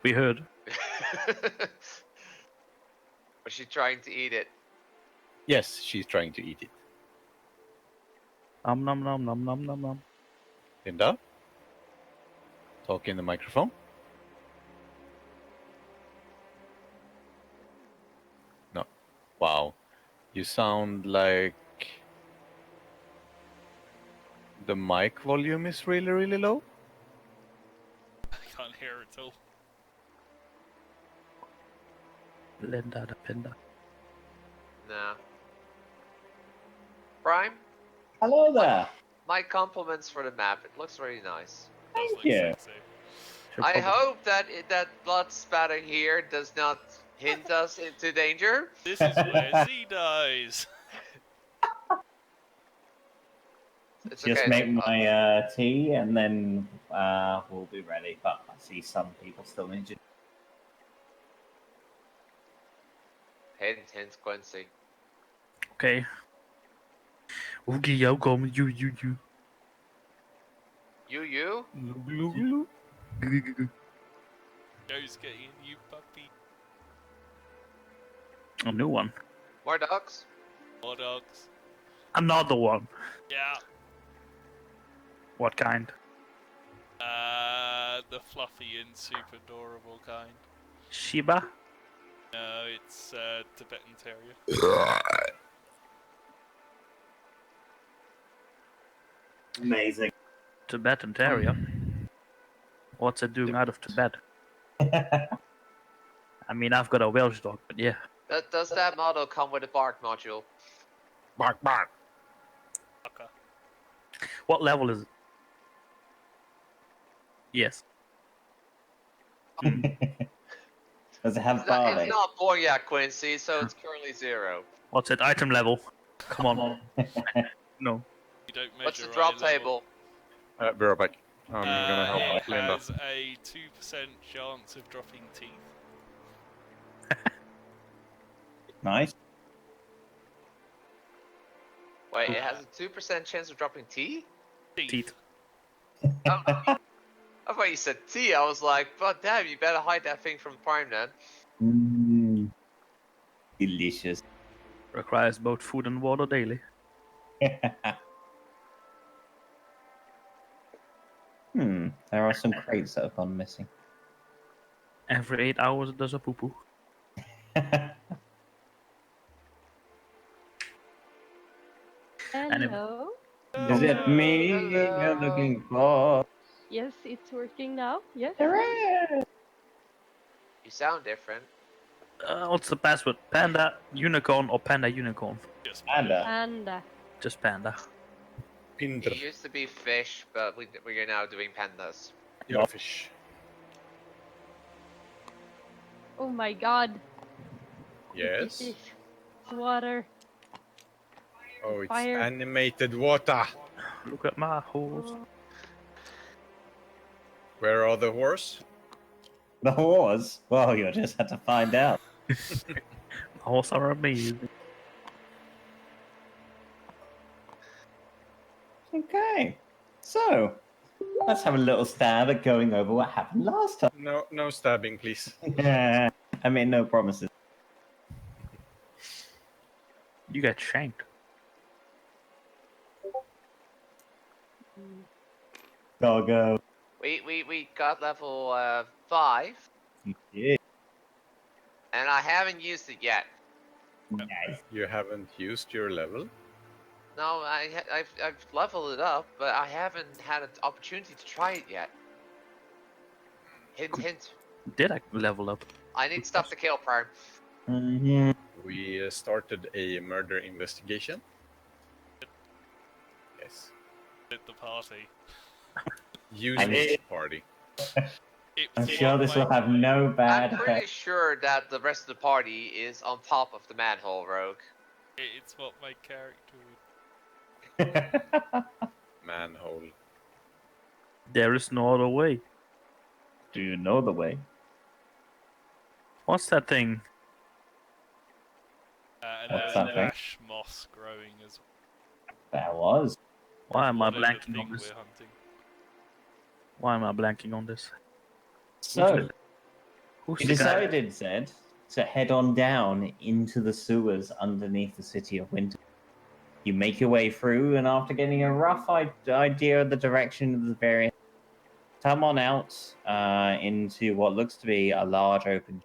We heard. Was she trying to eat it? Yes, she's trying to eat it. Nom nom nom nom nom nom nom. Linda? Talk in the microphone. No. Wow. You sound like the mic volume is really, really low. I can't hear at all. Linda the Pinda. No. Prime, Hello there. my compliments for the map. It looks really nice. Does Thank look you. sexy. Should I probably- hope that blood spatter here does not hint us into danger. This is where Z dies. It's Just okay. make my tea and then we'll be ready. But I see some people still injured. Hint, hint, Quincy. Oké. Oogie, jou komen. You. You? Joe's getting a new puppy. A new one. More dogs? More dogs. Another one. Yeah. What kind? The fluffy and super adorable kind. Shiba? No, it's Tibetan Terrier. Amazing. Tibetan Terrier. What's it doing out of Tibet? I mean, I've got a Welsh dog, but yeah. Does that model come with a bark module? Bark, bark. Fucker. What level is it? Yes. Does it have It's barbing? not born yet, Quincy, so it's currently 0. What's it? Item level. Come on. No. You don't measure What's the eye drop level. table? Be right back. I'm gonna help It Linda. has a 2% chance of dropping teeth. Nice. Wait, it has a 2% chance of dropping T? Teeth. Oh, I thought you said T. I was like, but damn, you better hide that thing from Prime then. Delicious. Requires both food and water daily. There are some crates that have gone missing. Every 8 hours it does a poo-poo. Hello. Is it me Hello. you're looking for? Yes, it's working now. Yes. Hooray! You sound different. What's the password? Panda unicorn or panda unicorn? Just Panda. And Just panda. Pinder. It used to be fish, but we are now doing pandas. Yeah, fish. oh my god. Yes. It's water. Oh, it's Fire. animated water. Look at my horse. Where are the horse? The horse? Well, you'll just have to find out. Horse are amazing. Okay. So, let's have a little stab at going over what happened last time. No stabbing, please. I mean, no promises. You get shanked. Doggo. We got level 5, Yeah. and I haven't used it yet. Nice. You haven't used your level? No, I've leveled it up, but I haven't had an opportunity to try it yet. Hint, hint. Did I level up? I need stuff to kill, Prime. Mhm. We started a murder investigation. Yes. at the party. Use I mean- the party. I'm sure this will have no bad I'm pretty effect. sure that the rest of the party is on top of the manhole, Rogue. It's what my character would. Manhole. There is no other way. Do you know the way? What's that thing? And What's there's that thing? ash moss growing as well. There was. Why am I What is the blanking thing on this? we're hunting? Why am I blanking on this? So, Who's You the guy? decided, Zed, to head on down into the sewers underneath the city of Winter. You make your way through, and after getting a rough idea of the direction of the various, come on out into what looks to be a large open.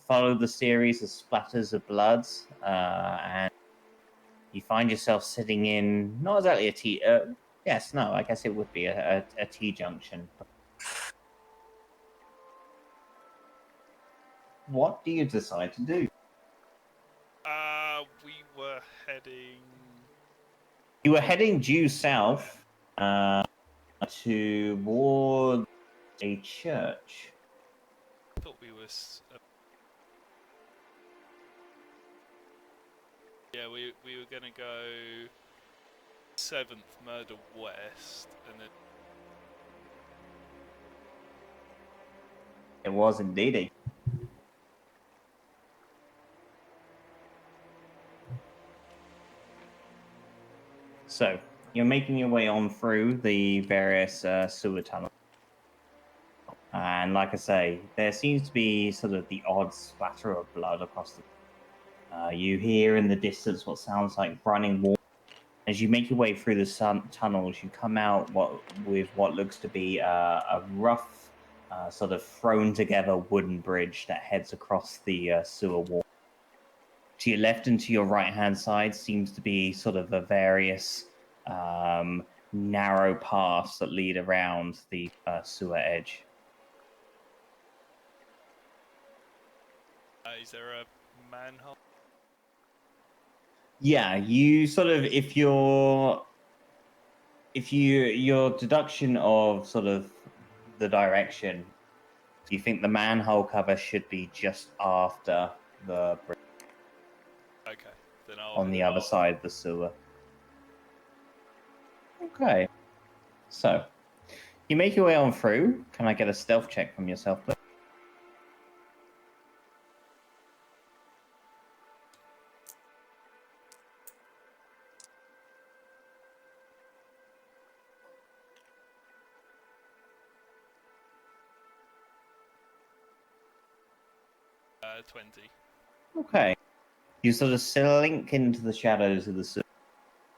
Follow the series of splatters of bloods, and you find yourself sitting in not exactly a T. Yes, no, I guess it would be a T junction. What do you decide to do? We were heading. You were heading due south toward a church. I thought we were. Yeah, we were gonna go 7th Murder West, and then It was indeed. So you're making your way on through the various sewer tunnels. And like I say, there seems to be sort of the odd splatter of blood across the. You hear in the distance what sounds like running water. As you make your way through the tunnels, you come out with what looks to be a rough, sort of thrown together wooden bridge that heads across the sewer wall. To your left and to your right hand side seems to be sort of a various narrow paths that lead around the sewer edge. is there a manhole? Yeah, you sort of your deduction of sort of the direction, do you think the manhole cover should be just after the bridge Okay, then I'll. on the other side of the sewer? Okay, so you make your way on through. Can I get a stealth check from yourself, please? Uh, 20. Okay. You sort of slink into the shadows of the sewer.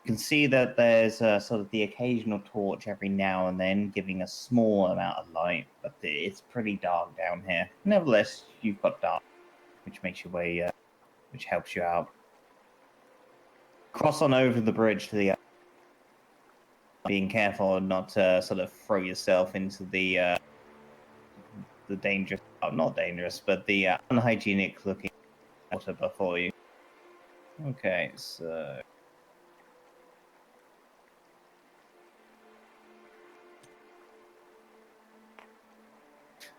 You can see that there's sort of the occasional torch every now and then, giving a small amount of light, but it's pretty dark down here. Nevertheless, you've got dark, which makes your way, which helps you out. Cross on over the bridge to the being careful not to sort of throw yourself into the dangerous, oh, not dangerous, but the unhygienic looking water before you. Okay, so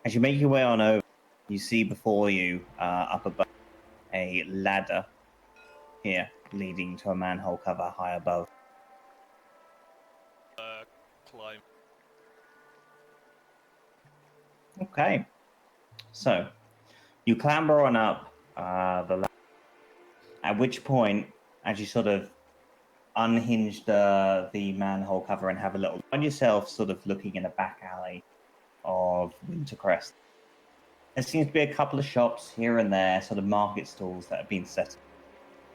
as you make your way on over, you see before you, up above, a ladder here leading to a manhole cover high above. Climb. Okay, so you clamber on up the ladder, at which point, as you sort of unhinge the manhole cover and have a little on yourself, sort of looking in a back alley of Wintercrest. There seems to be a couple of shops here and there, sort of market stalls that have been set up.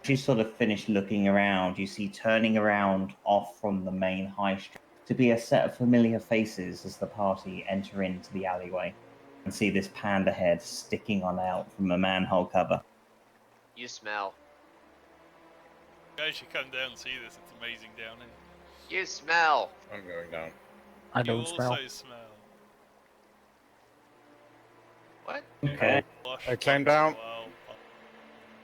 As you sort of finish looking around, you see turning around off from the main high street to be a set of familiar faces as the party enter into the alleyway and see this panda head sticking on out from a manhole cover. You smell. You guys should come down and see this. It's amazing down here. You smell. I'm going down. I You don't also smell. smell. What? Okay. I climb down. Wow.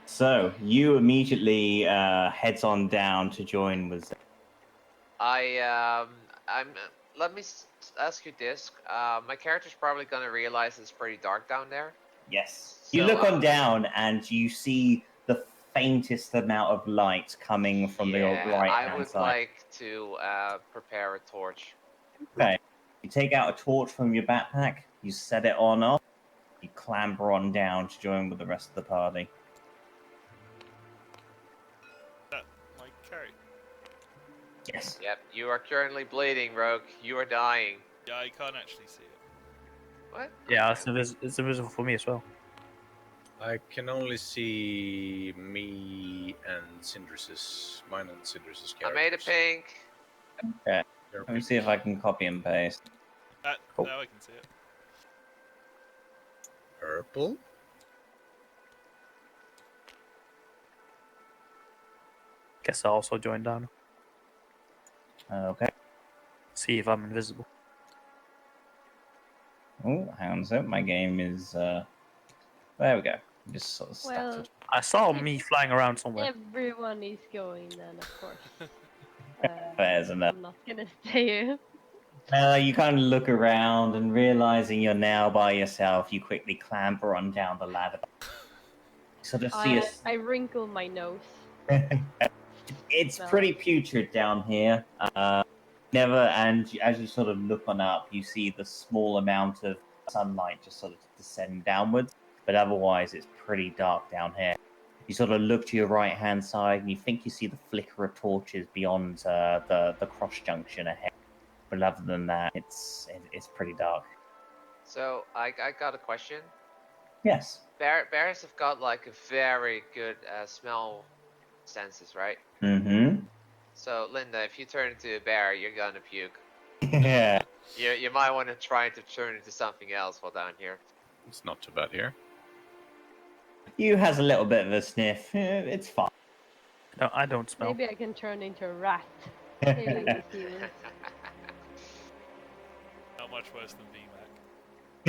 So you immediately heads on down to join with. Let me ask you this. My character's probably gonna realize it's pretty dark down there. Yes. You So, look on down and you see the faintest amount of light coming from the right I hand would side. like to prepare a torch. Okay. You take out a torch from your backpack, you set it on off, you clamber on down to join with the rest of the party. That my character. Yes. Yep, you are currently bleeding, Rogue. You are dying. Yeah, I can't actually see it. What? Yeah, it's invisible for me as well. I can only see me and mine and Cindris's I characters. made a pink. Okay. They're Let me pink. see if I can copy and paste. Cool. Now I can see it. Purple. Guess I also joined down. Okay. See if I'm invisible. Oh, hang on a sec. My game is. There we go. Just sort of Well, started. I saw If- me flying around somewhere. everyone is going then, of course. Fair enough. I'm not gonna stay. You kind of look around and realizing you're now by yourself, you quickly clamber on down the ladder. Sort of see I wrinkle my nose. it's Smell pretty it. putrid down here. And as you sort of look on up, you see the small amount of sunlight just sort of descend downwards. But otherwise, it's pretty dark down here. You sort of look to your right hand side, and you think you see the flicker of torches beyond the cross junction ahead. But other than that, it's pretty dark. So I got a question. Yes. Bears have got like a very good smell senses, right? Mm-hmm. So Linda, if you turn into a bear, you're gonna puke. Yeah. You might want to try to turn into something else while down here. It's not too bad here. You has a little bit of a sniff. It's fine. No, I don't smell. Maybe I can turn into a rat. They like to see me. Not much worse than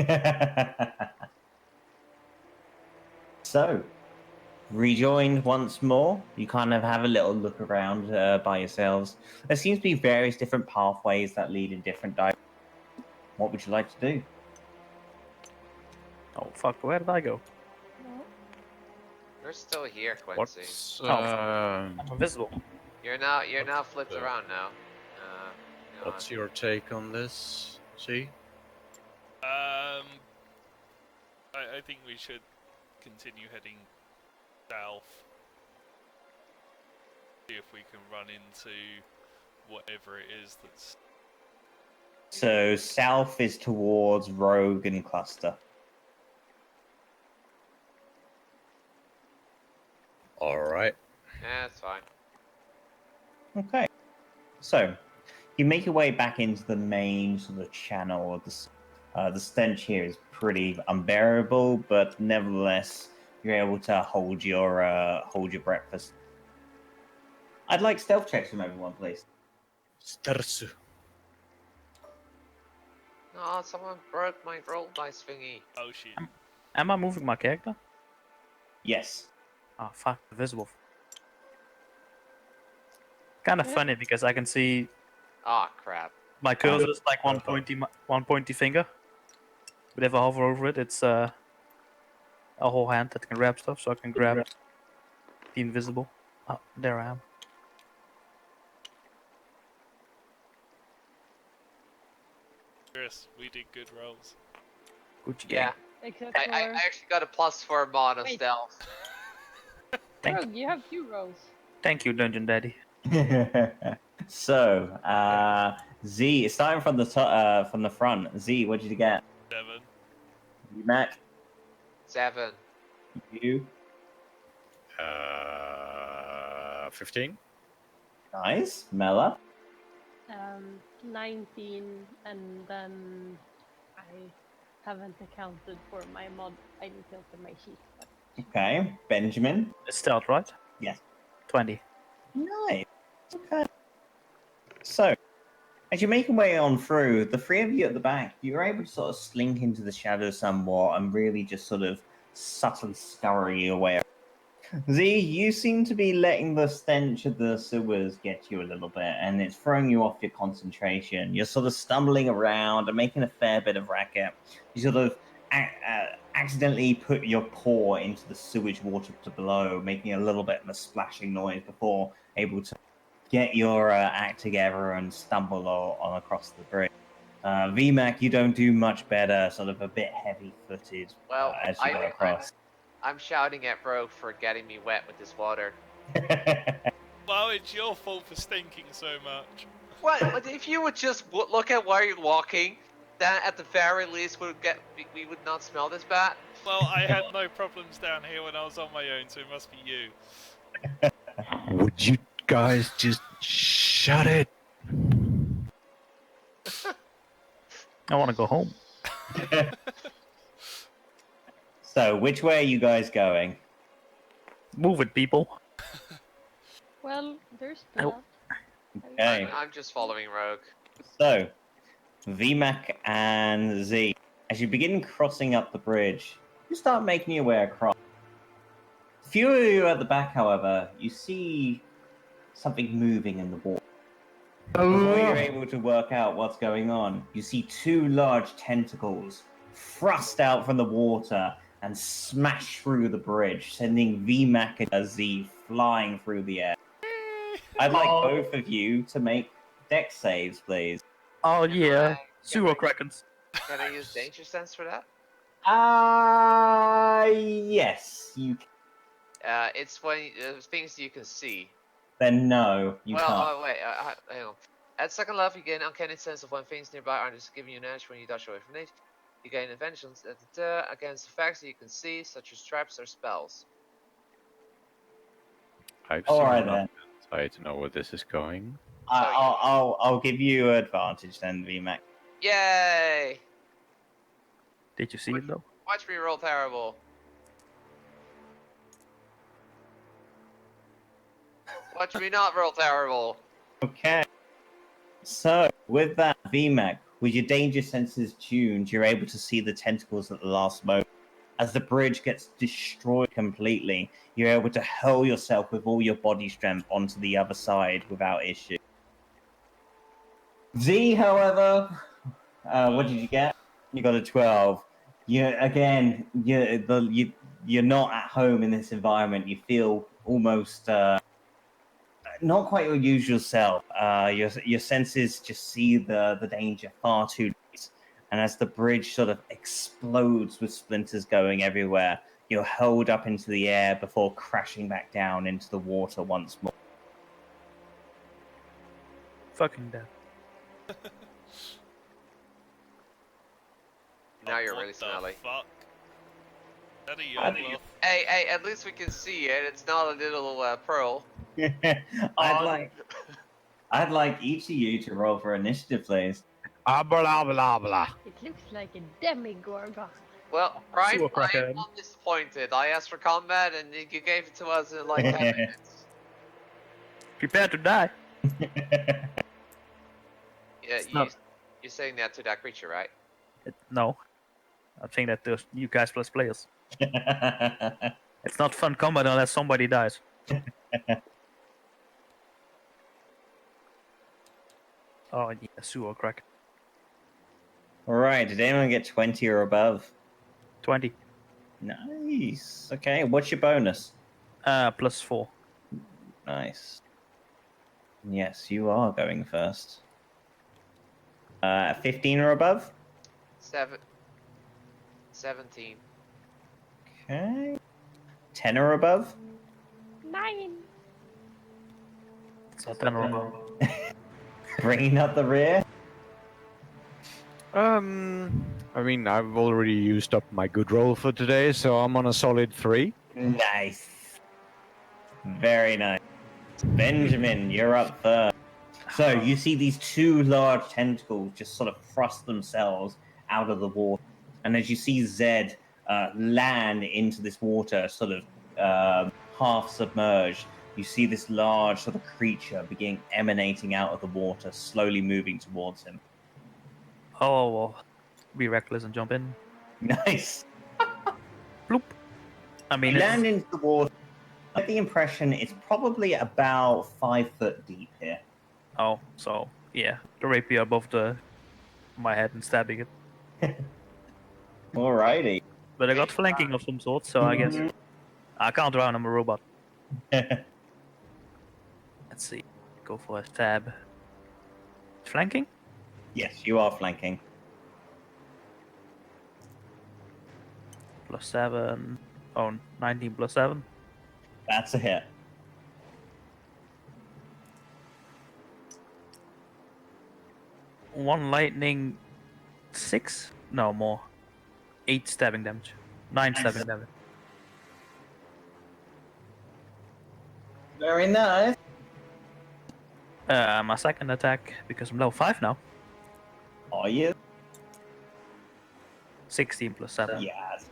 VMAC. So, rejoined once more. You kind of have a little look around by yourselves. There seems to be various different pathways that lead in different directions. What would you like to do? Oh fuck! Where did I go? No. You're still here, Quincy. What's I'm invisible. You're now What's flipped the- around now. You know, what's your take on this? See? I think we should continue heading south. See if we can run into whatever it is that's. So, south is towards Rogue and Cluster. All right. Yeah, it's fine. Okay. So, you make your way back into the main sort of channel of the stench here is pretty unbearable, but nevertheless, you're able to hold your breakfast. I'd like stealth checks from everyone, please. Starsu. No, someone broke my roll dice thingy. Oh shit! Am I moving my character? Yes. Oh fuck! Invisible. Kind of funny because I can see Ah, crap. my cursor is like one pointy finger. But if I hover over it, it's a whole hand that can grab stuff, so I can grab the invisible. Oh, there I am. Chris, we did good rolls. Gucci Yeah, gang. Except I for actually got a +4 mod on Wait. stealth. Rogue, you have 2 rolls. Thank you, Dungeon Daddy. So, Z, starting from from the front. Z, what did you get? 7. You, Mac? 7. You? 15. Nice. Mela? 19, and then I haven't accounted for my mod. I need to open my sheet. But Okay. Benjamin? It's stealth, right? Yes. 20. Nice. Okay. So, as you're making way on through, the three of you at the back, you're able to sort of slink into the shadows somewhat and really just sort of subtly scurry your way. Z, you seem to be letting the stench of the sewers get you a little bit, and it's throwing you off your concentration. You're sort of stumbling around and making a fair bit of racket. You sort of accidentally put your paw into the sewage water to below, making a little bit of a splashing noise before able to get your act together and stumble on across the bridge. VMAC, you don't do much better, sort of a bit heavy-footed Well, as you go across. I'm shouting at Rogue for getting me wet with this water. Well, it's your fault for stinking so much. What? If you would just look at where you're walking, that at the very least we would not smell this bad. Well, I had no problems down here when I was on my own, so it must be you. Would you guys just shut it? I want to go home. So, which way are you guys going? Move it, people. Well, there's Ow. blood. Okay. I'm just following Rogue. So, VMAC and Z, as you begin crossing up the bridge, you start making your way across. Few of you at the back, however, you see something moving in the water. Before you're able to work out what's going on, you see two large tentacles thrust out from the water and smash through the bridge, sending VMAC and Z flying through the air. I'd like both of you to make dex saves, please. Oh Can yeah, I- sewer krakens. Can I use danger sense for that? Yes, you can. It's when things you can see. Then no, you well, can't. oh wait, hang on. At second level, you gain uncanny sense of when things nearby are just giving you an edge when you dodge away from it. You gain advantage against effects that you can see, such as traps or spells. I've All seen right, enough then. insight to know where this is going. I'll give you advantage then, VMAC. Yay! Did you see it though? Watch me roll terrible. Watch me not roll terrible. Okay. So, with that, VMAC, with your danger senses tuned, you're able to see the tentacles at the last moment. As the bridge gets destroyed completely, you're able to hurl yourself with all your body strength onto the other side without issue. Z, however, what did you get? You got a 12. You're not at home in this environment. You feel almost not quite your usual self. Your senses just see the danger far too late. And as the bridge sort of explodes with splinters going everywhere, you're hurled up into the air before crashing back down into the water once more. Fucking dead. Now you're What really the smelly. fuck? That a I think Yodloth? Hey, at least we can see it. It's not a little pearl. I'd like each of you to roll for initiative, please. Ah, blah, blah, blah. It looks like a demigorgon. Well, Prime, Sewer I am kraken. not disappointed. I asked for combat and you gave it to us in like 10 minutes. Prepare to die. Yeah, It's not- you're saying that to that creature, right? No. I'm saying that to you guys plus players. It's not fun combat unless somebody dies. Oh yeah, sewer crack. Alright, did anyone get 20 or above? 20. Nice. Okay, what's your bonus? Plus 4. Nice. Yes, you are going first. 15 or above? 17. Okay. 10 or above? 9. So 10 or above. Bringing up the rear? I mean, I've already used up my good roll for today, so I'm on a solid 3. Nice. Very nice. Benjamin, you're up first. So you see these two large tentacles just sort of thrust themselves out of the water. And as you see Zed land into this water, sort of half submerged, you see this large sort of creature begin emanating out of the water, slowly moving towards him. Oh, well, be reckless and jump in. Nice. Bloop. I mean, You it's, land into the water. I get the impression it's probably about 5 foot deep here. oh, so yeah, the rapier above my head and stabbing it. Alrighty. But I got flanking of some sort, so I guess I can't drown. I'm a robot. Let's see. Go for a stab. Flanking? Yes, you are flanking. Plus 7. Oh, 19 plus 7. That's a hit. One lightning 6? No, more. 8 stabbing damage. 9 stabbing damage. Very nice. My second attack, because I'm level 5 now. Are you? 16 plus 7. Yes.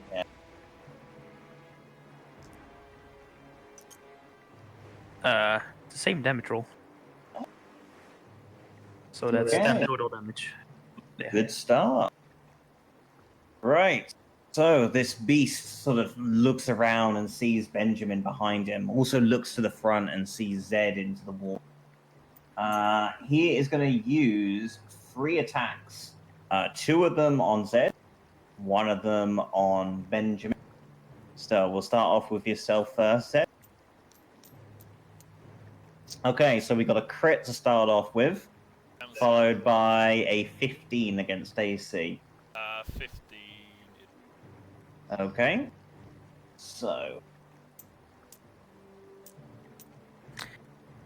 Yeah. The same damage roll. So that's Okay. 10 total damage. Yeah. Good start. Right. So this beast sort of looks around and sees Benjamin behind him. Also looks to the front and sees Zed into the wall. He is going to use 3 attacks. 2 of them on Zed, 1 of them on Benjamin. So we'll start off with yourself first, Zed. Okay, so we got a crit to start off with, followed by a 15 against AC. 15. Okay. So,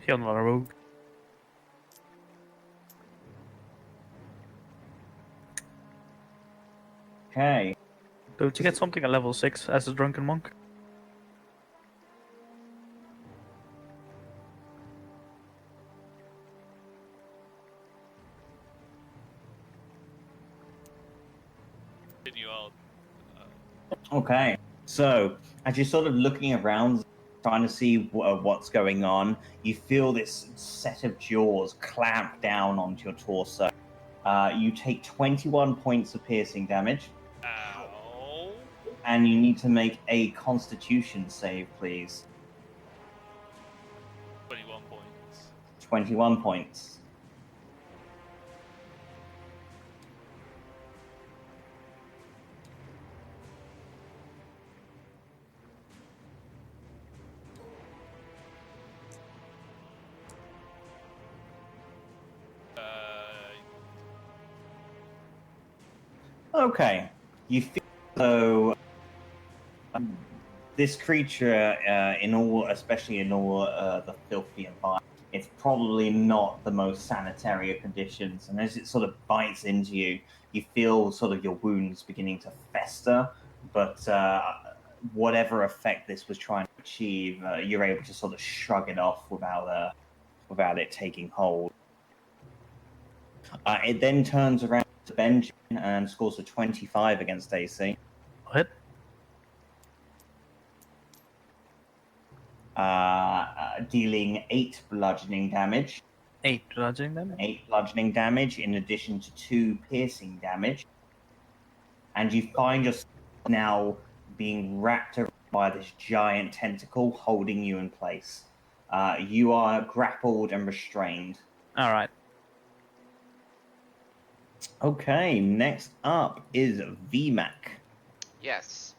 You're not a rogue. okay. Don't you get something at level 6 as a drunken monk? Continue on. Okay. So, as you're sort of looking around, trying to see what's going on, you feel this set of jaws clamp down onto your torso. You take 21 points of piercing damage, Ow. and you need to make a constitution save, please. 21 points. 21 points. Okay. You feel though this creature, especially in all the filthy environment, it's probably not the most sanitary of conditions. And as it sort of bites into you, you feel sort of your wounds beginning to fester. But whatever effect this was trying to achieve, you're able to sort of shrug it off without it taking hold. It then turns around to Benjamin and scores a 25 against AC. Hit. Dealing 8 bludgeoning damage. 8 bludgeoning damage. 8 bludgeoning damage in addition to 2 piercing damage. And you find yourself now being wrapped around by this giant tentacle holding you in place. You are grappled and restrained. Alright. Okay, next up is VMAC. Yes.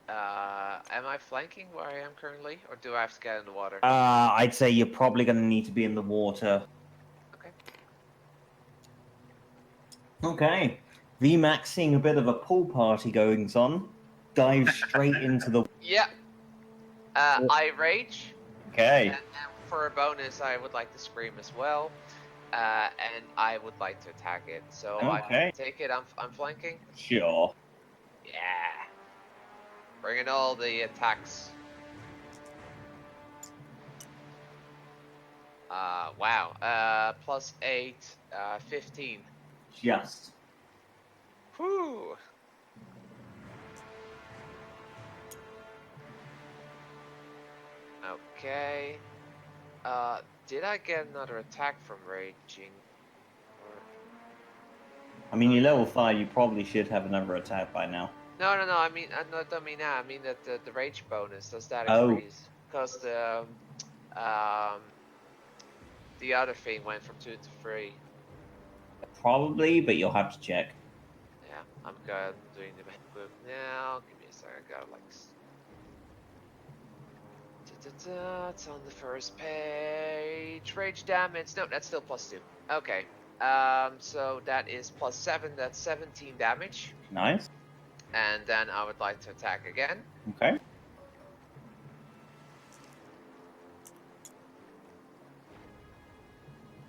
Am I flanking where I am currently, or do I have to get in the water? I'd say you're probably going to need to be in the water. Okay. Okay. VMAC, seeing a bit of a pool party goings on, dives straight into the... Yeah. I rage. Okay. And for a bonus, I would like to scream as well. And I would like to attack it. So Okay. I take it. I'm flanking. Sure. Yeah. Bring in all the attacks. Wow. Plus 8, 15. Just. Whew. Okay. Did I get another attack from raging? I mean, you're level 5, you probably should have another attack by now. No. I mean, I don't mean that. I mean that the rage bonus, does that Oh. increase? Because the other thing went from 2 to 3. Probably, but you'll have to check. Yeah, I'm doing the math book now. Give me a second. I gotta like. It's on the first page. Rage damage. No, that's still plus 2. Okay. So that is plus 7. That's 17 damage. Nice. And then I would like to attack again. Okay.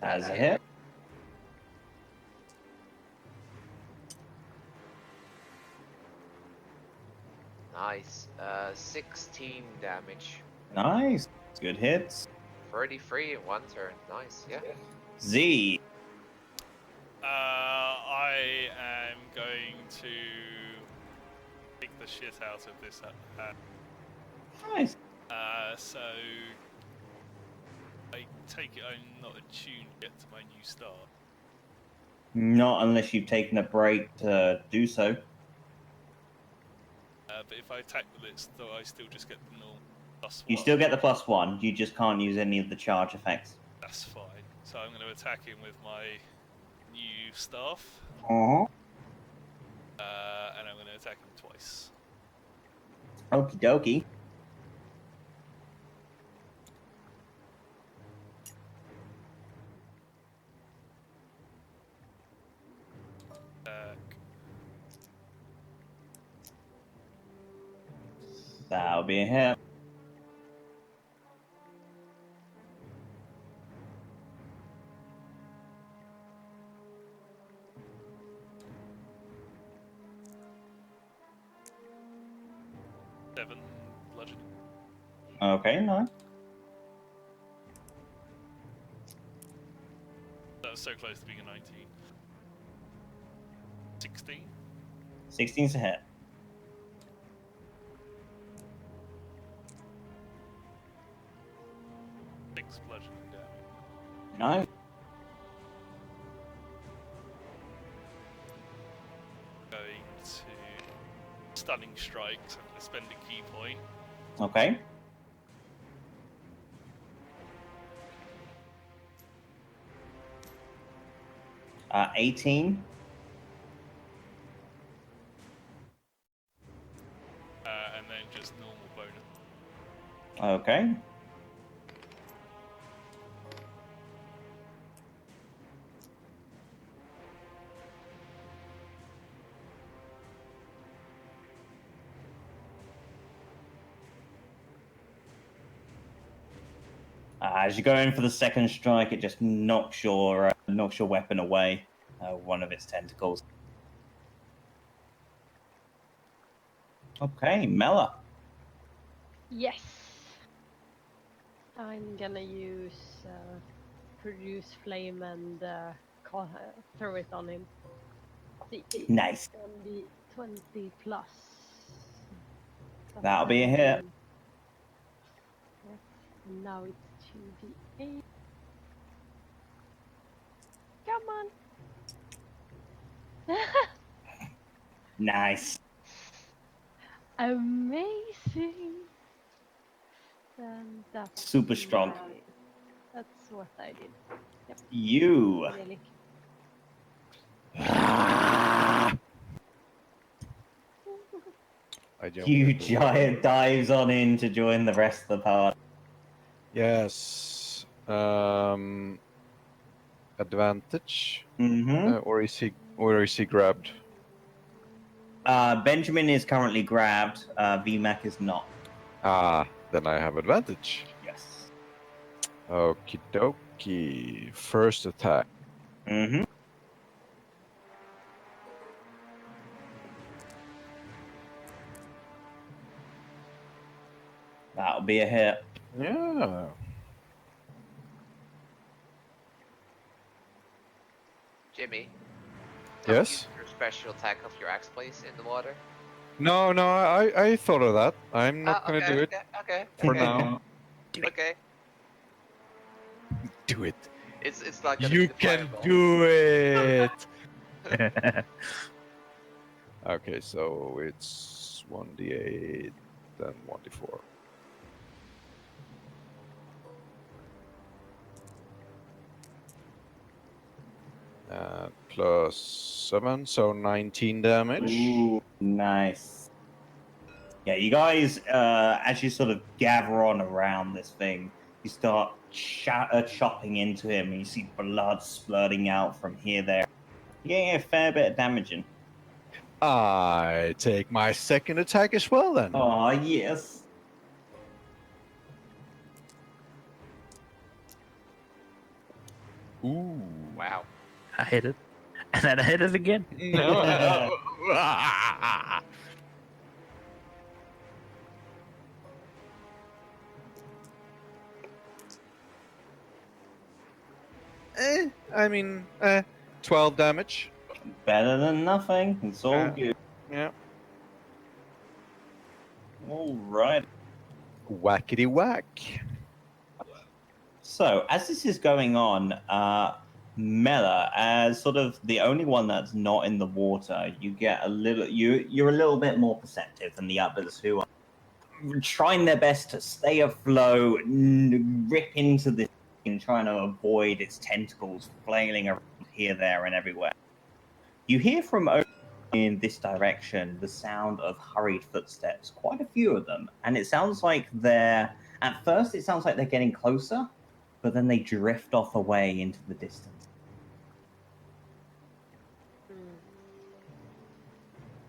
As a hit. Nice. 16 damage. Nice. Good hits. 33 in one turn. Nice, yeah. Z. I am going to kick the shit out of this. Nice. So I take it I'm not attuned yet to my new start. Not unless you've taken a break to do so. But if I attack with it, so I still just get the normal +1. You still get the +1. You just can't use any of the charge effects. That's fine. So I'm going to attack him with my new staff, Uh-huh. and I'm going to attack him twice. Okie dokie. That'll be a hit. Seven bludgeoning. Okay, nice. That was so close to being a 19. 16. 16's a hit. Six bludgeoning damage. Nice. Going to stunning strikes. I'm going to spend a key point. Okay. Uh, 18. And then just normal bonus. Okay. As you go in for the second strike, it just knocks your weapon away. One of its tentacles. Okay, Mela. Yes. I'm gonna use produce flame and throw it on him. See, Nice. 20 plus. That'll be a hit. Yes. And now it's 2d8. Come on. Nice. Amazing. And that's Super strong. That's what I did. Yep. You. Really. You giant dives on in to join the rest of the party. Yes. Advantage. Mm-hmm. Or is he grabbed? Benjamin is currently grabbed. VMAC is not. Ah, then I have advantage. Yes. Okie dokie. First attack. Mm-hmm. That'll be a hit. Yeah. Jimmy. Yes? Your special attack of your axe, please, in the water. No, I thought of that. I'm not gonna do it Okay. for now. Okay. Do it. It's like You can do it. Okay, so it's 1d8 then 1d4. Plus 7, so 19 damage. Ooh, nice. Yeah, you guys, as you sort of gather on around this thing, you start chopping into him, and you see blood splurting out from here, there. You're getting a fair bit of damage in. I take my second attack as well then. Oh, yes. Ooh. Wow. I hit it. And then I hit it again. No. I mean, 12 damage. Better than nothing. It's all good. Yeah. All right. Whackety whack. So as this is going on, Mela, as sort of the only one that's not in the water, you get a little. You're a little bit more perceptive than the others who are trying their best to stay afloat, rip into this and trying to avoid its tentacles flailing around here, there, and everywhere. You hear from over in this direction the sound of hurried footsteps, quite a few of them, and it sounds like they're. At first, it sounds like they're getting closer, but then they drift off away into the distance.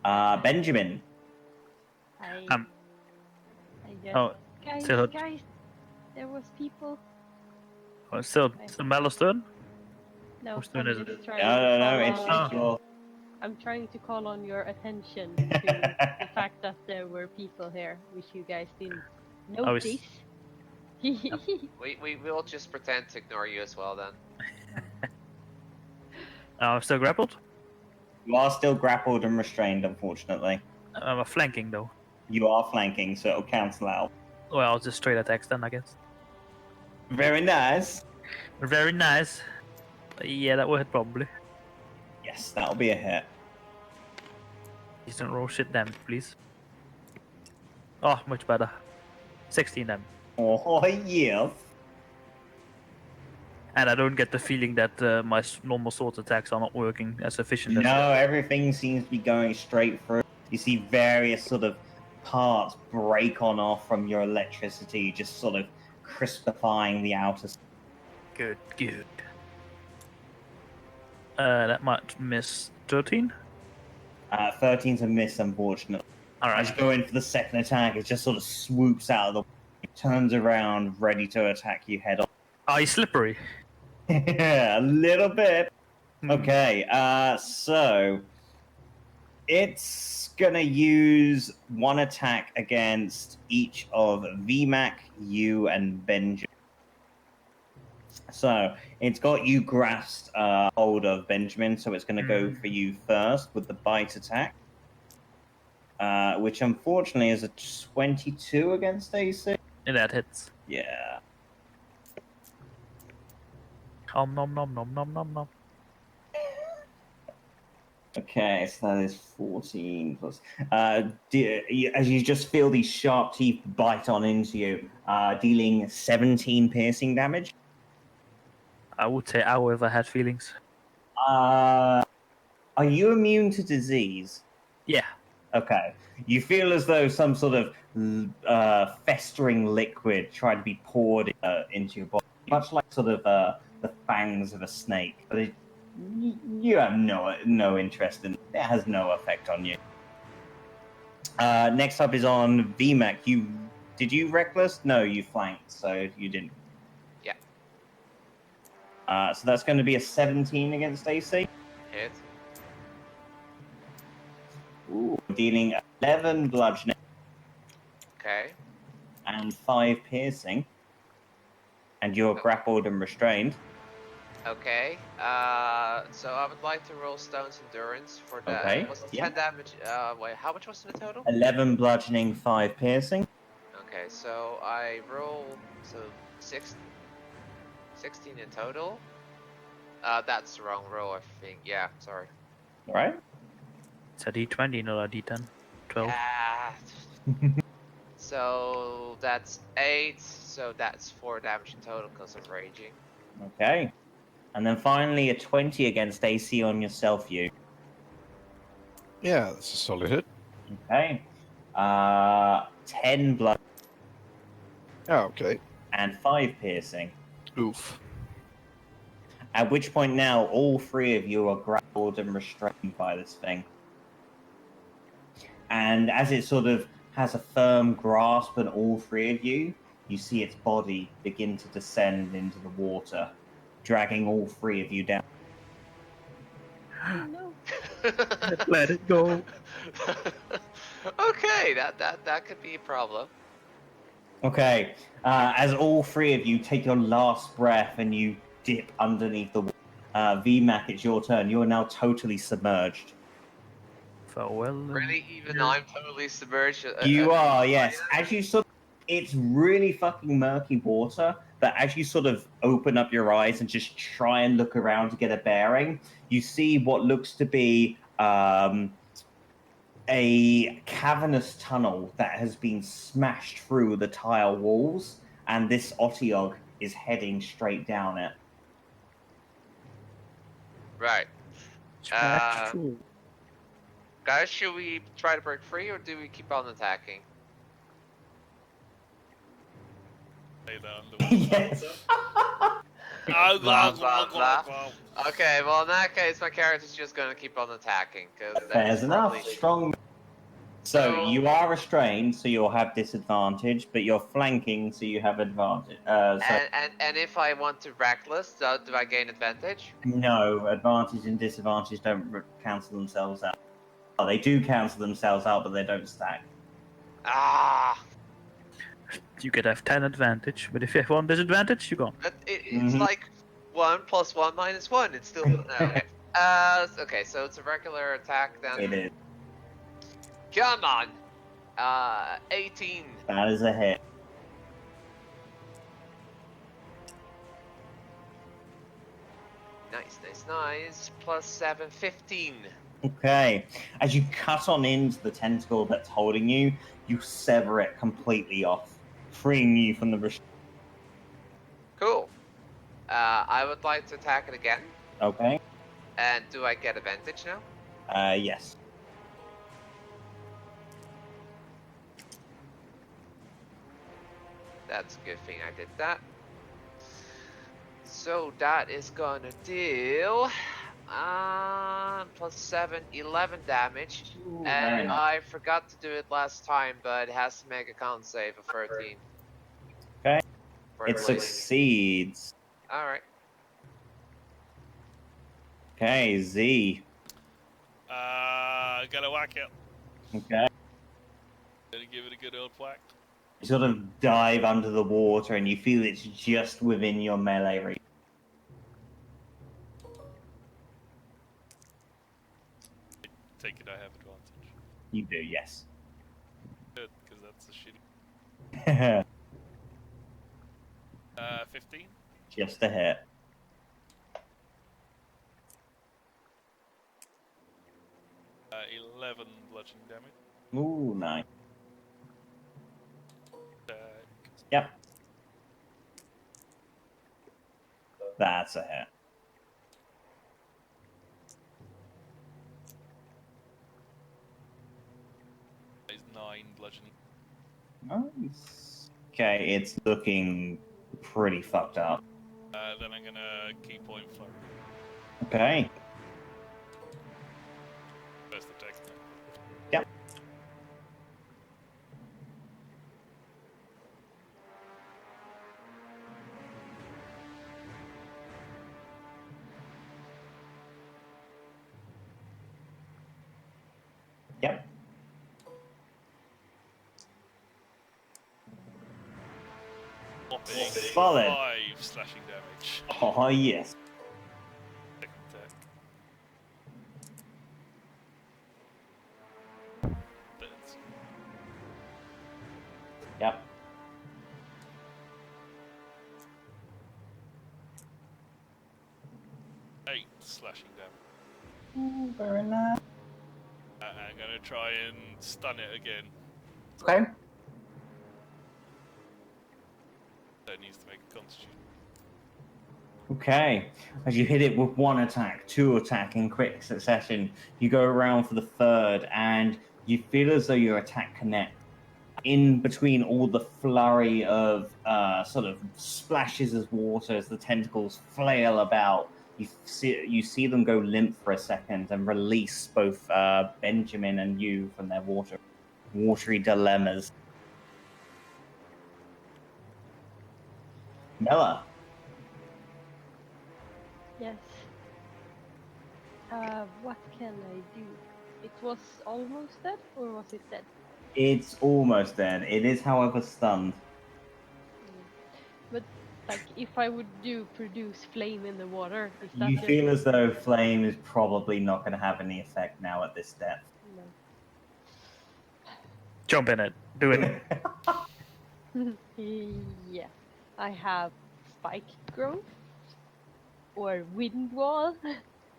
Benjamin. I just Oh, guys, so- guys, there was people. Oh, still Mellow's turn? No, Whose turn I'm is it? just trying No, to it's call just on, your. I'm trying to call on your attention to the fact that there were people here, which you guys didn't I was- notice. We will just pretend to ignore you as well then. Still grappled? You are still grappled and restrained, unfortunately. I'm flanking though. You are flanking, so it'll cancel out. Well, just straight attacks then, I guess. Very nice. Very nice. Yeah, that will hit probably. Yes, that'll be a hit. Please don't roll shit damage, please. Oh, much better. 16 damage. Oh, yes. And I don't get the feeling that my normal sword attacks are not working as efficient as No, everything seems to be going straight through. You see various sort of parts break on off from your electricity, just sort of crispifying the outer. Good, good. That might miss 13. 13's a miss, unfortunately. As Alright. you go in for the second attack, it just sort of swoops out of the way, turns around, ready to attack you head on. Oh, he's slippery. Yeah, a little bit. Okay, so it's gonna use one attack against each of VMAC, you, and Benjamin. So it's got you grasped hold of Benjamin, so it's gonna go for you first with the bite attack, which unfortunately is a 22 against AC. And that hits. Yeah. Nom nom nom nom nom nom nom. Okay, so that is 14 plus. As you just feel these sharp teeth bite on into you, dealing 17 piercing damage. I would say I would have had feelings. Are you immune to disease? Yeah. Okay. You feel as though some sort of festering liquid tried to be poured into your body, much like sort of the fangs of a snake. But you have no interest in it. It has no effect on you. Next up is on VMAC. Did you reckless? No, you flanked, so you didn't. Yeah. So that's going to be a 17 against AC. Hit. Ooh, dealing 11 bludgeoning Okay. and 5 piercing. And you're grappled and restrained. Okay. So I would like to roll Stone's Endurance for that. Okay, Was it yeah. 10 damage? Wait, how much was it in total? 11 bludgeoning, 5 piercing. Okay, so I roll 16 in total. That's the wrong roll, I think. Yeah, sorry. All right. It's a d20, not a d10. 12. Ah. So that's 8. So that's 4 damage in total because I'm raging. Okay. And then finally a 20 against AC on yourself, you. Yeah, that's a solid hit. Okay. 10 blood Oh, okay. and 5 piercing. Oof. At which point now all 3 of you are grappled and restrained by this thing. And as it sort of has a firm grasp on all 3 of you, you see its body begin to descend into the water, dragging all 3 of you down. Oh, no. Let it go. Okay, that could be a problem. Okay, as all 3 of you take your last breath and you dip underneath the water. VMAC, it's your turn. You are now totally submerged. Farewell. Really, even you're- I'm totally submerged. You are, yes. As you sort of, it's really fucking murky water, but as you sort of open up your eyes and just try and look around to get a bearing, you see what looks to be a cavernous tunnel that has been smashed through the tile walls, and this Otyog is heading straight down it. Right. Smash through. Guys, should we try to break free or do we keep on attacking? Stay down the Yes. Oh, Blah, God, blah, blah. wow. Okay, well in that case, my character's just gonna keep on attacking because Fair enough. Strong. So you are restrained, so you'll have disadvantage, but you're flanking, so you have advantage. And if I want to reckless, do I gain advantage? No, advantage and disadvantage don't cancel themselves out. Oh, they do cancel themselves out, but they don't stack. Ah, You could have 10 advantage, but if you have 1 disadvantage, you're gone. but it's like 1 + 1 - 1. It's still okay. Okay, so it's a regular attack then. It is. Come on. 18. That is a hit. Nice. +7, 15. Okay. As you cut on into the tentacle that's holding you, you sever it completely off, freeing you from the restraint. Cool. I would like to attack it again. Okay. And do I get advantage now? Yes. That's a good thing I did that. So that is gonna do +7, 11 damage. Ooh, very And nice. I forgot to do it last time, but it has to make a con save of 13. Okay. For It the lady. succeeds. Alright. Okay, Z. Gotta whack it. Okay. Gonna give it a good old whack. You sort of dive under the water and you feel it's just within your melee range. Take it, I have advantage. You do, yes. Good, because that's a shitty. 15. Just a hit. Uh, 11 bludgeoning damage. Ooh, nice. Attack. Yep. That's a hit. Is 9 bludgeoning. Nice. Okay, it's looking pretty fucked up. Then I'm gonna key point flurry. Okay. First attack. Yep. Yep. Whopping Solid. 5 slashing damage. Oh, yes. Second attack. That's Yep. 8 slashing damage. Ooh, very nice. I'm gonna try and stun it again. Okay. So it needs to make a constitution. Okay. As you hit it with 1 attack, 2 attack in quick succession, you go around for the 3rd, and you feel as though your attack connects. In between all the flurry of sort of splashes of water as the tentacles flail about, you see them go limp for a second and release both Benjamin and you from their watery dilemmas. Mella. Yes. What can I do? It was almost dead, or was it dead? It's almost dead. It is, however, stunned. But Like, if I would produce flame in the water, is that You just... feel as though flame is probably not going to have any effect now at this depth. No. Jump in it. Do it. Yeah. I have spike growth or wind wall.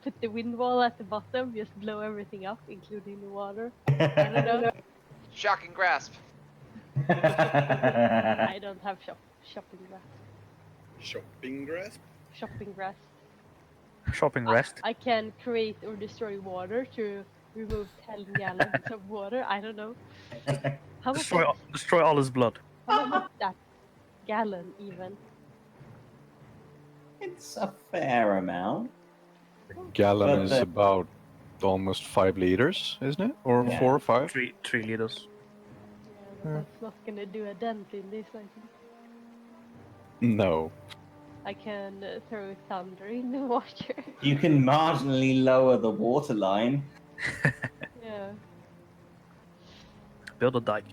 Put the wind wall at the bottom, just blow everything up, including the water. I don't know. Shocking grasp. I don't have shopping grass. Shopping grasp? Shopping grass. Shopping rest. I can create or destroy water to remove 10 gallons of water. I don't know. How much? Destroy all his blood. How much is that gallon even? It's a fair amount. Gallon But is the- about almost 5 liters, isn't it? Or Yeah. 4 or 5? 3 liters. Yeah, but that's not gonna do a dent in this, I think. No. I can throw thunder in the water. You can marginally lower the water line. Yeah. Build a dike.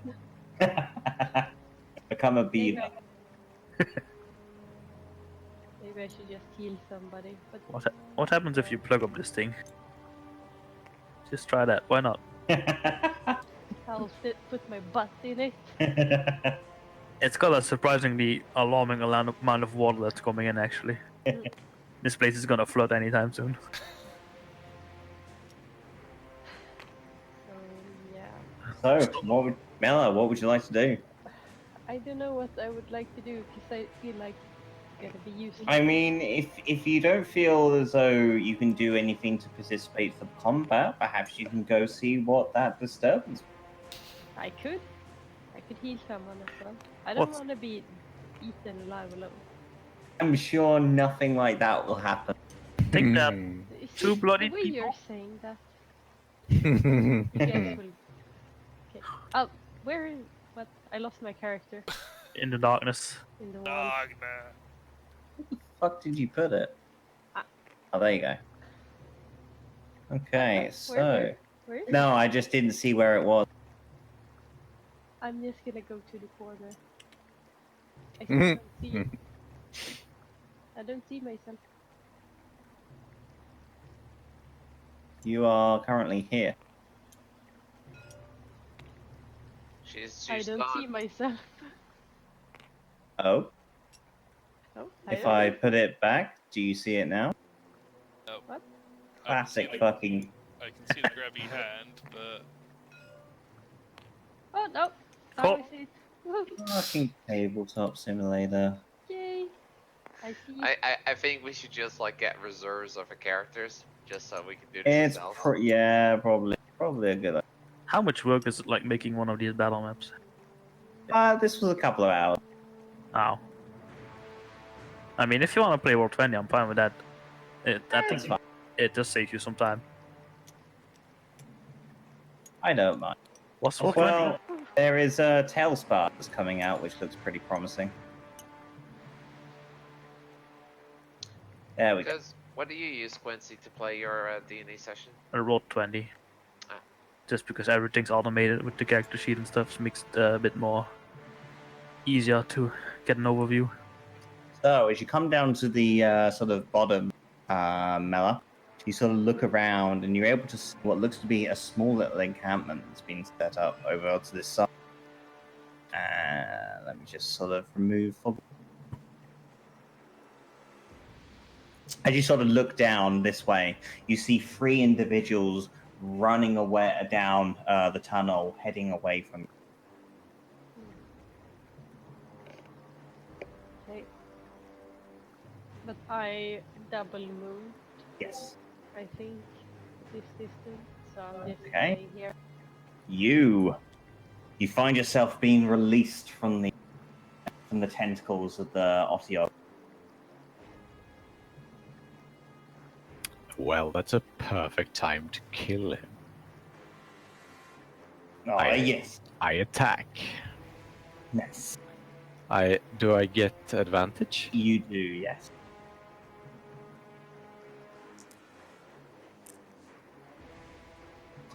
Become a Maybe beaver. Maybe I should just heal somebody. But What happens if you plug up this thing? Just try that. Why not? I'll put my butt in it. It's got a surprisingly alarming amount of water that's coming in, actually. This place is gonna flood anytime soon. So yeah. So, Mela, what would you like to do? I don't know what I would like to do because I feel like it's gonna be useless. I mean, if you don't feel as though you can do anything to participate for combat, perhaps you can go see what that disturbance. I could heal someone as well. I don't What's- want to be eaten alive alone. I'm sure nothing like that will happen. Think that Hmm. It's Two just bloody the way you're people? saying that. Hmm. Yes, will... Okay. Oh, where is what? I lost my character in the darkness. in the wall. Dogma. Fuck did you put it? Ah. Oh, there you go. Okay, Where- so Where is it? no, I just didn't see where it was. I'm just gonna go to the corner. I Mhm. don't see it. I don't see myself. You are currently here. She's I don't see gone. myself. Oh, Oh, if don't I know. put it back, do you see it now? No. What? Classic I can, fucking. I can see the grabby hand, but Oh no! Now Cool. I see it. Woo. Fucking tabletop simulator. Yay! I see it. I think we should just like get reserves of the characters just so we can do this It's ourselves. yeah, probably a good idea. How much work is it like making one of these battle maps? This was a couple of hours. Oh. I mean, if you want to play World 20, I'm fine with that. I It's think fine. it just saves you some time. I don't mind. What's World 20? Well, there is a Tailspar that's coming out, which looks pretty promising. There we go. Because what do you use, Quincy, to play your D&A session? I rolled 20. Ah. Just because everything's automated with the character sheet and stuff, so makes it a bit more easier to get an overview. So, as you come down to the sort of bottom, Mela, you sort of look around and you're able to see what looks to be a small little encampment that's been set up over to this side. Let me just sort of remove. As you sort of look down this way, you see 3 individuals running away down the tunnel, heading away from. Okay. But I double moved, Yes. I think, this distance. So I'm just Okay. staying here. You find yourself being released from the tentacles of the Otiog. Well, that's a perfect time to kill him. Oh, I- yes. I attack. Yes. Do I get advantage? You do, yes.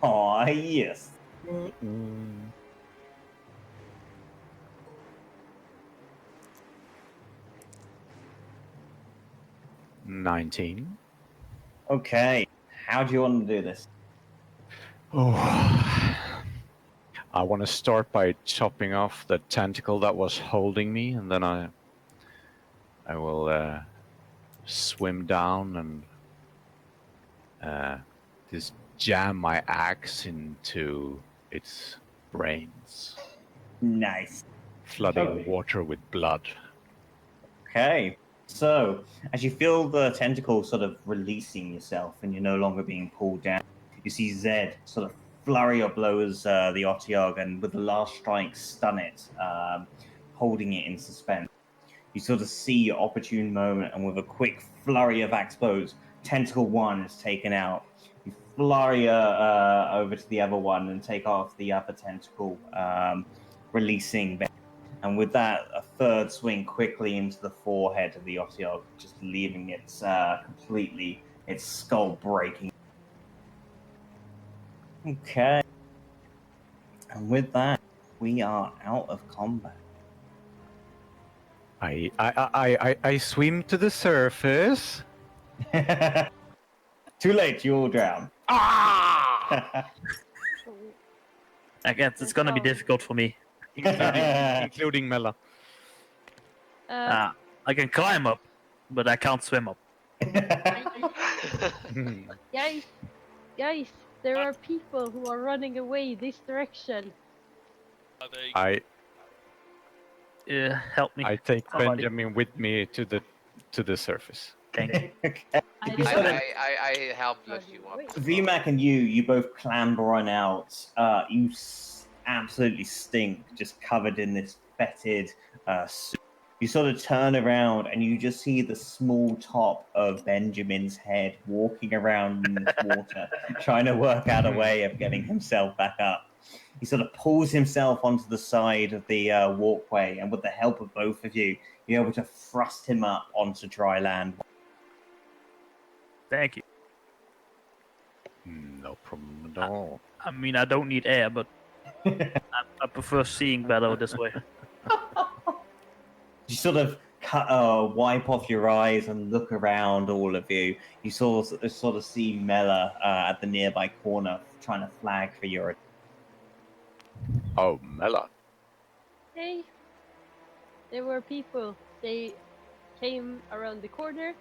Oh, yes. 19. Okay. How do you want to do this? Oh. I want to start by chopping off the tentacle that was holding me, and then I will swim down and just jam my axe into its brains, Nice. flooding Okay. water with blood. Okay. So, as you feel the tentacle sort of releasing yourself and you're no longer being pulled down, you see Zed sort of flurry of blows the Otyog and with the last strike stun it, holding it in suspense. You sort of see your opportune moment, and with a quick flurry of axe blows, Tentacle 1 is taken out. You flurry over to the other one and take off the other tentacle, releasing. And with that, a third swing quickly into the forehead of the Otyog, just leaving it completely, its skull breaking. Okay. And with that, we are out of combat. I swim to the surface. Too late, you all drown. Ah! I guess it's gonna be difficult for me. including Mela. I can climb up, but I can't swim up. Guys, there are people who are running away this direction. Are they? Help me. I take Somebody. Benjamin with me to the surface. Thank you. Okay. I help lift you up. VMAC and you both clamber on out. You absolutely stink, just covered in this fetid soup. You sort of turn around and you just see the small top of Benjamin's head walking around in this water, trying to work out a way of getting himself back up. He sort of pulls himself onto the side of the walkway, and with the help of both of you, you're able to thrust him up onto dry land. Thank you. No problem at all. I mean, I don't need air, but I prefer seeing better this way. You sort of wipe off your eyes and look around all of you. You sort of see Mela at the nearby corner trying to flag for your. Oh, Mela. Hey, there were people. They came around the corner,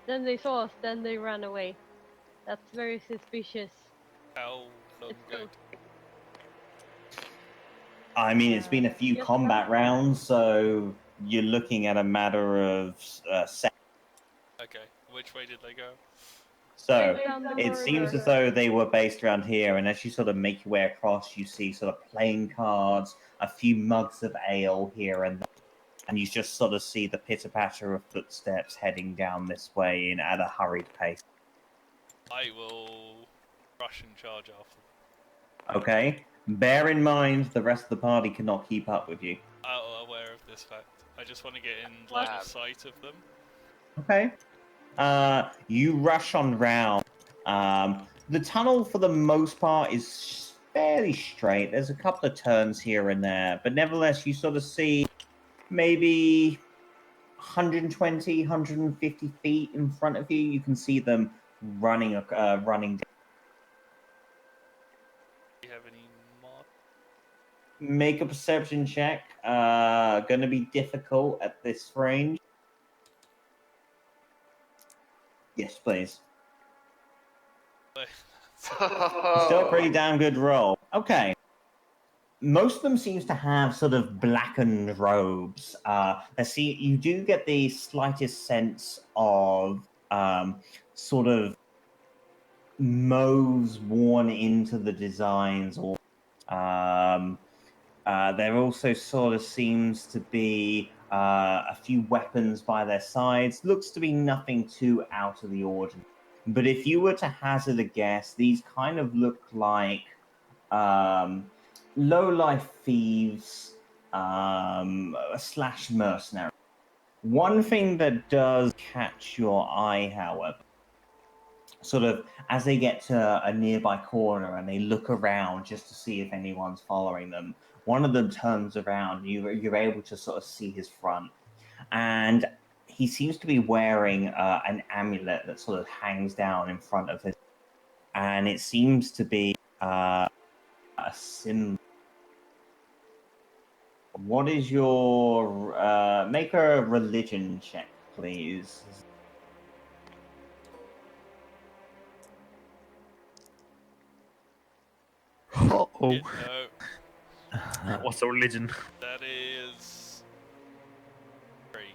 then they saw us, then they ran away. That's very suspicious. How long It's ago? I mean, it's been a few Just combat around. rounds, so you're looking at a matter of seconds. Okay. Which way did they go? So Straight down the it corridor. seems as though they were based around here, and as you sort of make your way across, you see sort of playing cards, a few mugs of ale here and there, and you just sort of see the pitter-patter of footsteps heading down this way at a hurried pace. I will rush and charge after them. Okay? Bear in mind, the rest of the party cannot keep up with you. I'm aware of this fact. I just want to get in line of sight of them. Okay. You rush on round. The tunnel, for the most part, is fairly straight. There's a couple of turns here and there, but nevertheless, you sort of see maybe 120, 150 feet in front of you. You can see them running. Do you have any mark? Make a perception check. Going to be difficult at this range. Yes, please. Still a pretty damn good roll. Okay. Most of them seems to have sort of blackened robes. You do get the slightest sense of sort of mauves worn into the designs, or there also sort of seems to be a few weapons by their sides. Looks to be nothing too out of the ordinary. But if you were to hazard a guess, these kind of look like low-life thieves slash mercenaries. One thing that does catch your eye, however, sort of as they get to a nearby corner and they look around just to see if anyone's following them, one of them turns around. You're able to sort of see his front, and he seems to be wearing an amulet that sort of hangs down in front of his, and it seems to be a symbol. What is your make a religion check, please? Oh, Yeah, no, what's the religion? that is 3.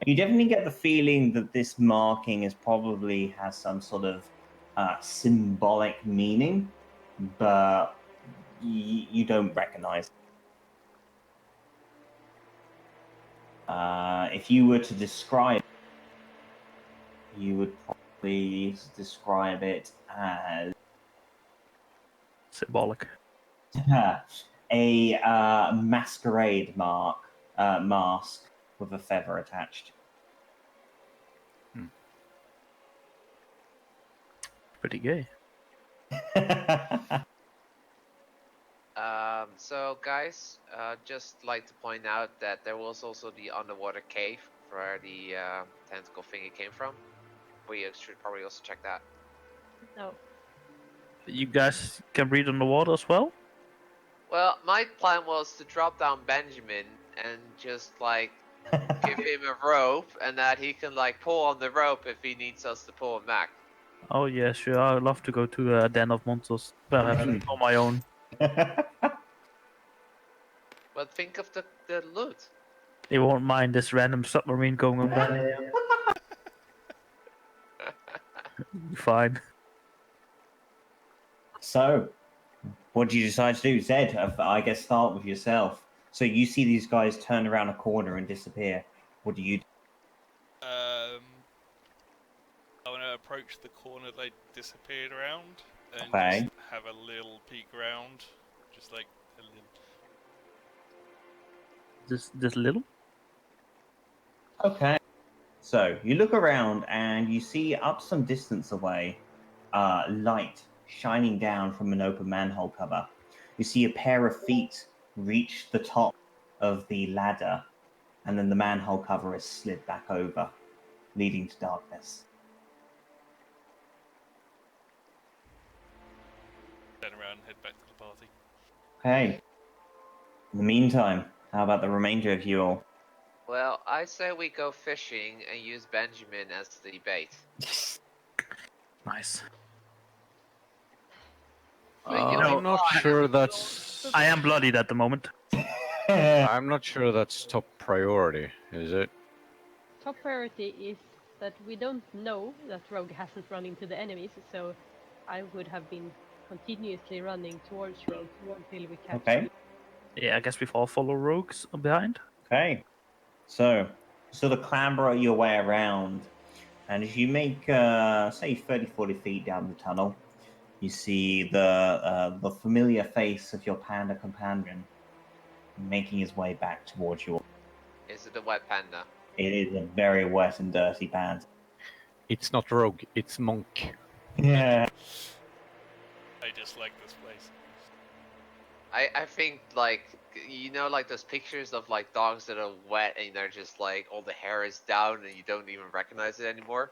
You definitely get the feeling that this marking is probably has some sort of symbolic meaning, but you don't recognize it. If you were to describe, you would probably describe it as Symbolic. a masquerade mask with a feather attached. Pretty gay. So guys, just like to point out that there was also the underwater cave where the tentacle thingy came from. We should probably also check that. No. You guys can breathe underwater as well? Well, my plan was to drop down Benjamin and just like give him a rope, and that he can like pull on the rope if he needs us to pull him back. Oh yeah, sure. I'd love to go to a den of monsters. Well, I have to on my own. But think of the loot. They won't mind this random submarine going on by. Fine. So, what do you decide to do? Zed, I guess start with yourself. So you see these guys turn around a corner and disappear. What do you do? I want to approach the corner they disappeared around and Okay. just have a little peek around, just like a little. This little. Okay. So you look around and you see up some distance away, light shining down from an open manhole cover. You see a pair of feet reach the top of the ladder, and then the manhole cover is slid back over, leading to darkness. Turn around and head back to the party. Okay. In the meantime, how about the remainder of you all? Well, I say we go fishing and use Benjamin as the bait. Nice. Wait, I'm not sure that's. I am bloodied at the moment. I'm not sure that's top priority, is it? Top priority is that we don't know that Rogue hasn't run into the enemies, so I would have been continuously running towards Rogue until we catch Okay. him. Yeah, I guess we've all follow rogues behind. Okay. So, sort of clamber your way around, and as you make, say, 30, 40 feet down the tunnel, you see the familiar face of your panda companion making his way back towards you. Is it the wet panda? It is a very wet and dirty panda. It's not rogue, it's monk. Yeah. I just like this place. I think like like those pictures of like dogs that are wet and they're just like all the hair is down and you don't even recognize it anymore.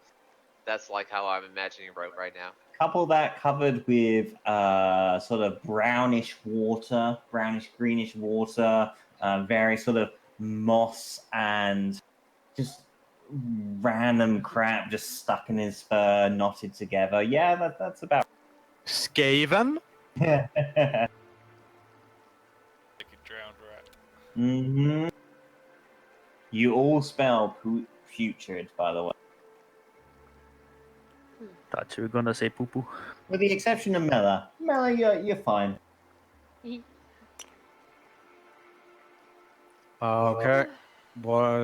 That's like how I'm imagining Rogue right now. Couple that covered with sort of brownish water, brownish greenish water, very sort of moss and just random crap just stuck in his fur, knotted together. Yeah, that's about. Skaven? Like a drowned rat. Mm-hmm. You all spell putrid, by the way. Thought you were gonna say poo poo. With the exception of Mela. Mela, you're fine. Okay.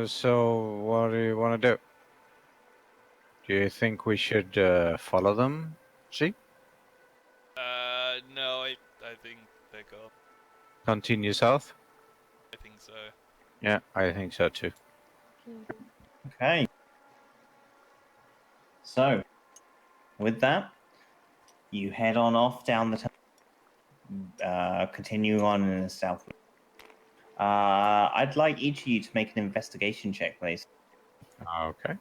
So, what do you want to do? Do you think we should follow them? See? No, I think they're gone. Continue south? I think so. Yeah, I think so too. Okay. So, with that, you head on off down the tunnel, continue on in the south. I'd like each of you to make an investigation check, please. Okay.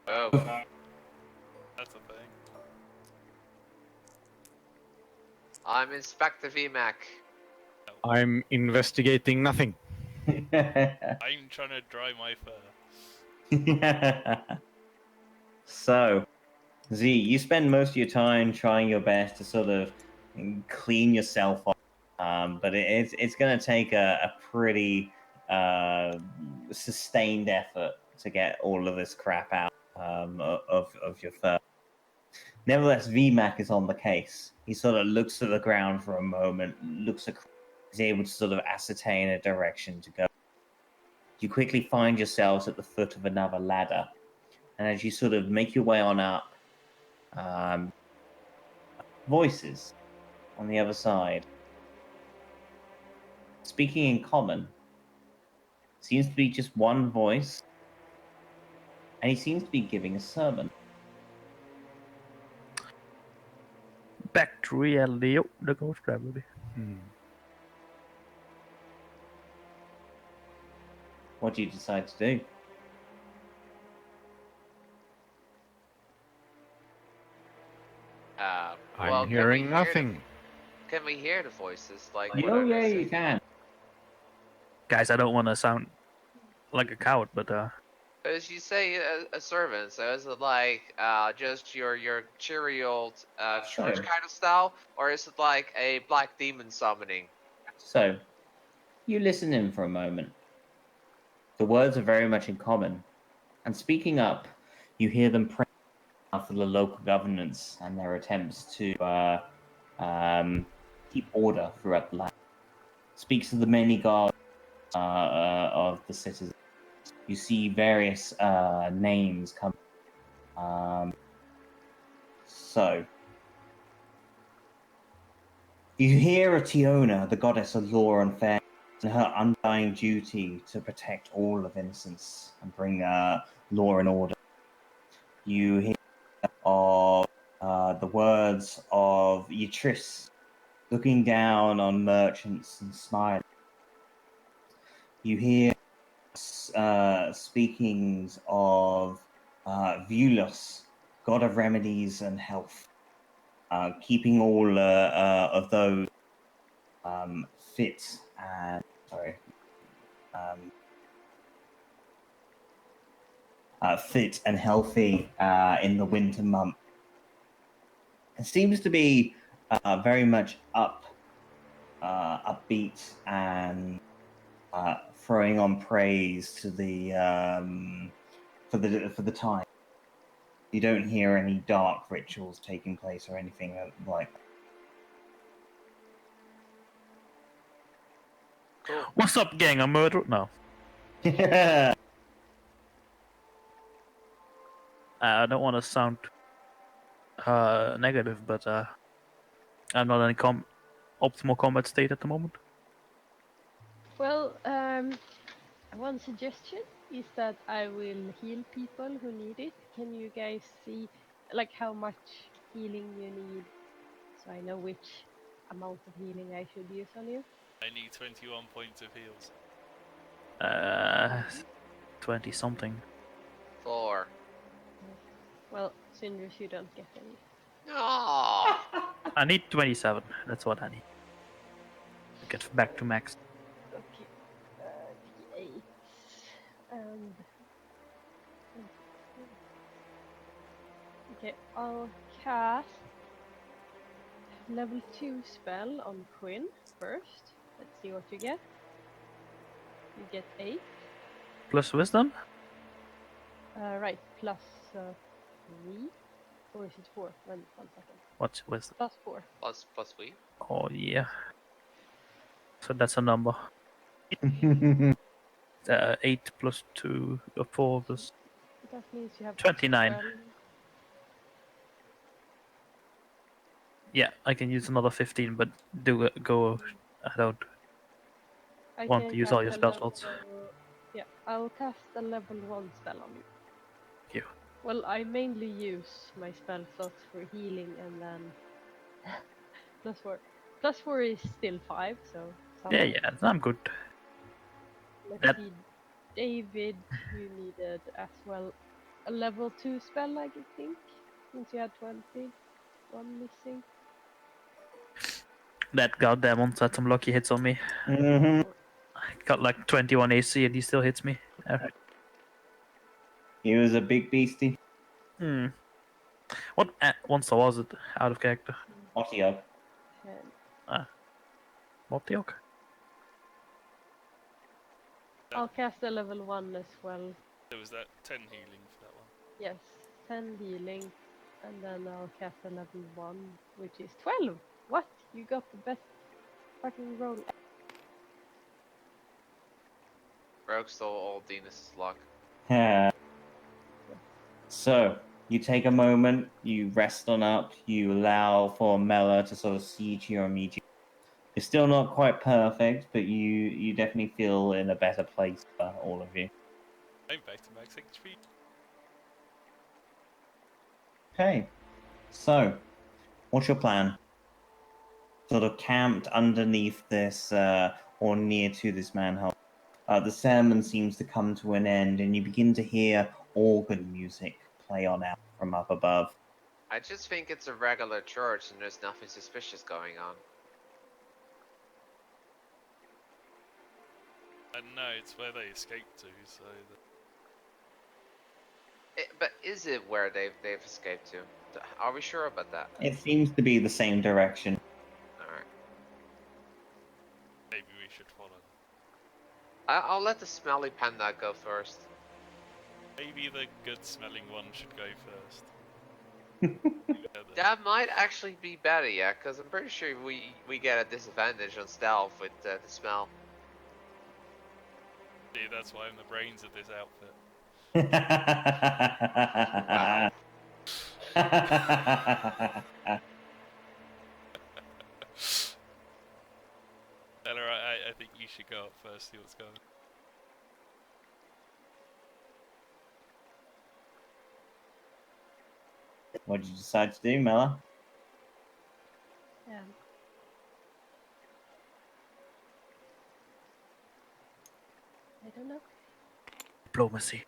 Oh, That's a thing. I'm Inspector VMAC. I'm investigating nothing. I'm trying to dry my fur. So, Z, you spend most of your time trying your best to sort of clean yourself off, but it's going to take a pretty sustained effort to get all of this crap out of your fur. Nevertheless, VMAC is on the case. He sort of looks to the ground for a moment, looks across, is able to sort of ascertain a direction to go. You quickly find yourselves at the foot of another ladder, and as you sort of make your way on up, voices on the other side, speaking in common. Seems to be just one voice, and he seems to be giving a sermon. Back to reality. Oh, there goes gravity. What do you decide to do? I'm hearing nothing. Can we hear the voices? Like, Oh, what are yeah, they you saying? can. Guys, I don't want to sound like a coward, but As you say, a servant, so is it like just your cheery old church Sure. kind of style, or is it like a black demon summoning? So, you listen in for a moment. The words are very much in common, and speaking up, you hear them pray for the local governance and their attempts to keep order throughout the land. Speaks of the many gods of the citizens. You see various names come. So, you hear of Tiona, the goddess of law and fairness, and her undying duty to protect all of innocence and bring law and order. You hear of the words of Yatris looking down on merchants and smiling. You hear speakings of Vulos, god of remedies and health, keeping all of those fit and fit and healthy in the winter month. It seems to be very much upbeat and throwing on praise to the for the time. You don't hear any dark rituals taking place or anything like that. Cool. what's up, gang? A murder? No, I don't want to sound negative, but I'm not in optimal combat state at the moment. Well, one suggestion is that I will heal people who need it. Can you guys see, like, how much healing you need, so I know which amount of healing I should use on you? I need 21 points of heals. 20 something. 4. Well, Cinders, you don't get any. No. I need 27. That's what I need to get back to max. Okay, D8 and okay, I'll cast level 2 spell on Quinn first. Let's see what you get. You get 8. Plus wisdom? Right, plus 3. Or is it 4? One second. What's wisdom? Plus 4. plus we. Oh, yeah. So that's a number. 8 plus 2, 4 plus. That means you have 29. 12. Yeah, I can use another 15, but go. I don't I want can to use cast all your a spell level, slots. yeah, I'll cast a level 1 spell on you. Thank you. Well, I mainly use my spell slots for healing, and then plus four. Plus four is still 5, so Yeah, somewhat. yeah, I'm good. Let's That see, David, you needed as well a level 2 spell, I could think, since you had 21 missing. that goddamn one had some lucky hits on me. Mm-hmm. Got like 21 AC and he still hits me. He was a big beastie. Hmm. What monster was it? Out of character. Otio. 10. What the ok? I'll cast a level 1 as well. There was that 10 healing for that one. Yes, 10 healing, and then I'll cast a level 1, which is 12. What? You got the best fucking roll. Rogue stole all Venus's luck. So you take a moment, you rest on up, you allow for Mela to sort of see to your immediate. You're still not quite perfect, but you definitely feel in a better place for all of you. I'm back to max HP. Okay, so what's your plan? Sort of camped underneath this or near to this manhole. The sermon seems to come to an end, and you begin to hear organ music play on out from up above. I just think it's a regular church and there's nothing suspicious going on. And no, it's where they escaped to, so... But is it where they've escaped to? Are we sure about that? It seems to be the same direction. Alright. Maybe we should follow them. I'll let the smelly panda go first. Maybe the good-smelling one should go first. That might actually be better, yeah, because I'm pretty sure we get a disadvantage on stealth with the smell. See, that's why I'm the brains of this outfit. Wow. Ella, I think you should go up first, see what's going on. What did you decide to do, Mela? I don't know. Diplomacy.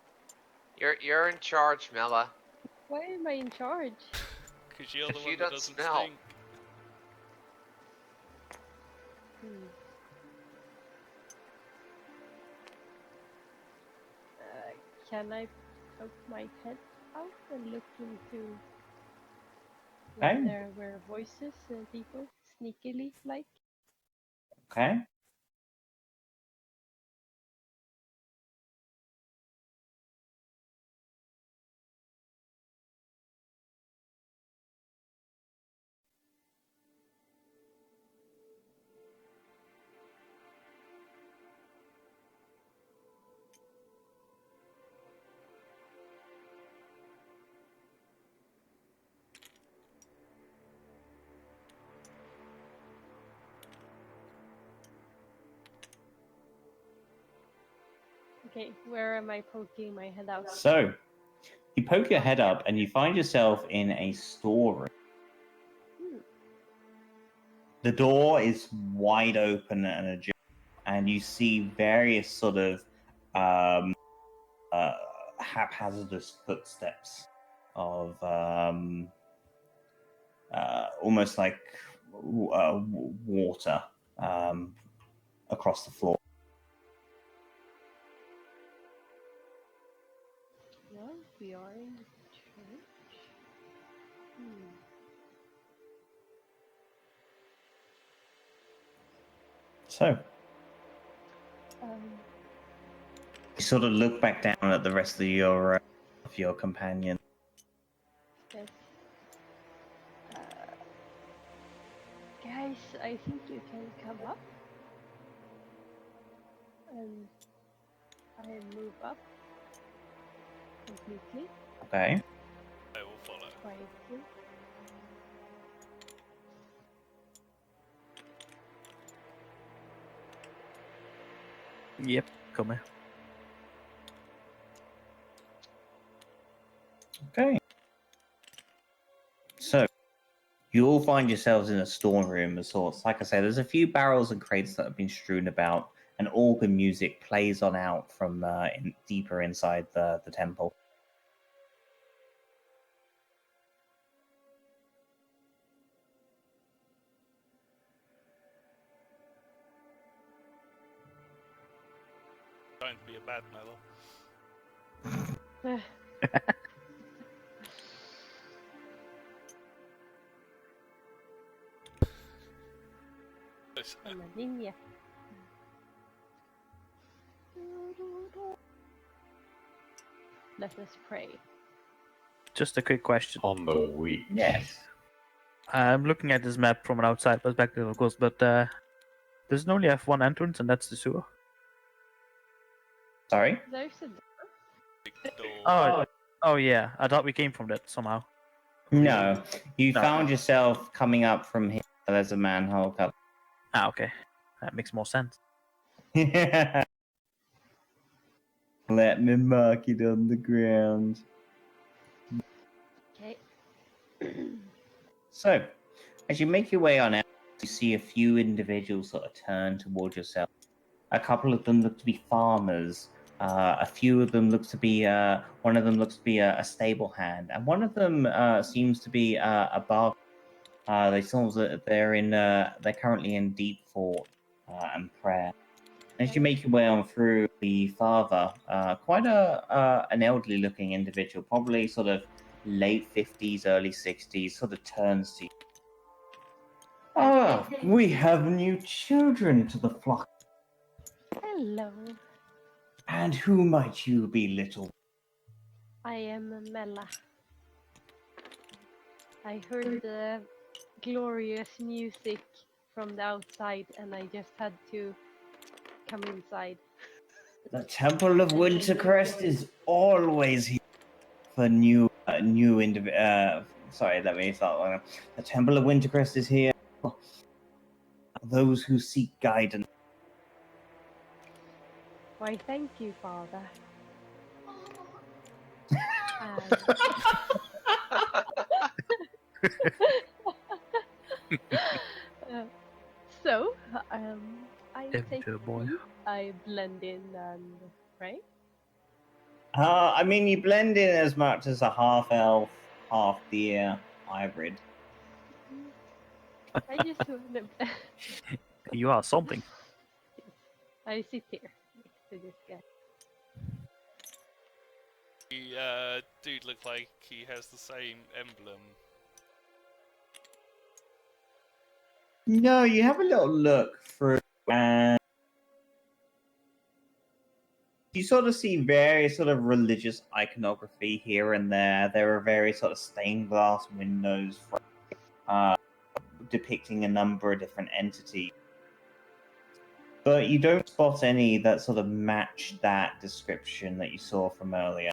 You're in charge, Mela. Why am I in charge? Because you're the If one you that don't doesn't smell. stink. Can I poke my head out and look into Okay. when there were voices and people sneakily like? Okay. Okay, where am I poking my head out? So you poke your head up and you find yourself in a storeroom. The door is wide open and ajar, and you see various sort of haphazardous footsteps of almost like water across the floor. Well, we are in the church. So you sort of look back down at the rest of your companion. Yes. Guys, I think you can come up. And I move up completely. Okay. I will follow. Quietly. Yep, come here. You all find yourselves in a storeroom of sorts. Like I said, there's a few barrels and crates that have been strewn about, and organ music plays on out from deeper inside the temple. Trying to be a bad mellow. I'm a ninja. Let us pray. Just a quick question. On the week. Yes. I'm looking at this map from an outside perspective, of course, but does it only have one entrance, and that's the sewer? Sorry? There's a Big door. Oh yeah. I thought we came from that somehow. No. You No. found yourself coming up from here. There's a manhole cup. Ah, okay. That makes more sense. Let me mark it on the ground. okay. So, as you make your way on out, you see a few individuals sort of turn towards yourself. A couple of them look to be farmers. A few of them looks to be one of them looks to be a stable hand, and one of them seems to be a bar. They seem that they're currently in deep thought and prayer. As you make your way on through, the father, quite an elderly looking individual, probably sort of late 50s, early 60s, sort of turns to you. Ah, we have new children to the flock. Hello. And who might you be, little? I am Mella. I heard the glorious music from the outside and I just had to come inside. The Temple of Wintercrest is always here for sorry, let me start. The Temple of Wintercrest is here for those who seek guidance. Why, thank you, Father. So, I take Dear boy. tea, I blend in and pray. I mean, you blend in as much as a half elf, half deer hybrid. I just want to... You are something. I sit here next to this guy. The dude look like he has the same emblem. No, you have a little look through, and you sort of see various sort of religious iconography here and there. There are various sort of stained glass windows depicting a number of different entities. But you don't spot any that sort of match that description that you saw from earlier.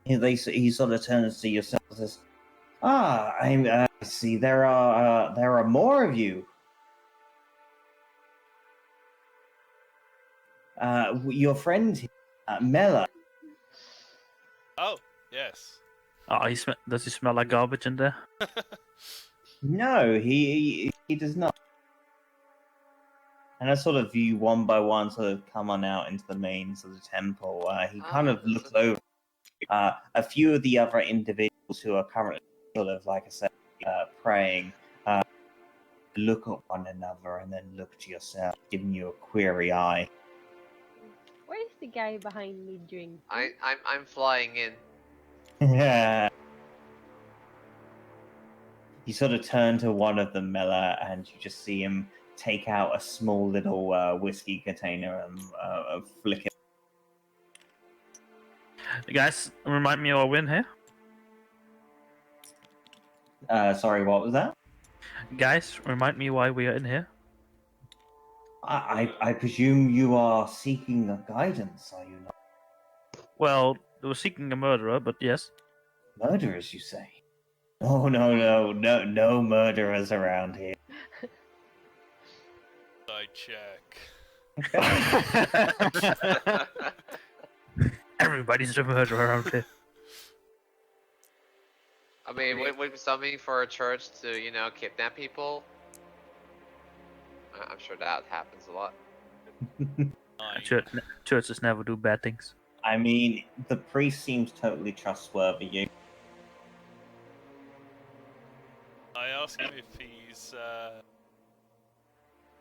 He sort of turns to yourself and says, I see there are more of you. Your friend, Mela. Oh, yes. Oh, does he smell like garbage in there? No, he does not. And I sort of view one by one sort of come on out into the main sort of temple. He kind of looks over a few of the other individuals who are currently sort of, like I said, praying. Look at one another and then look to yourself, giving you a query eye. Where's the guy behind me drinking? I'm flying in. Yeah. You sort of turn to one of them, Miller, and you just see him take out a small little whiskey container and flick it. Guys, remind me of our win here. Sorry, what was that? Guys, remind me why we are in here. I presume you are seeking a guidance, are you not? Well, we're seeking a murderer, but yes. Murderers, you say? Oh, no murderers around here. I check. Everybody's a murderer around here. I mean, would something for a church to, kidnap people? I'm sure that happens a lot. Churches never do bad things. I mean, the priest seems totally trustworthy. I ask him if he's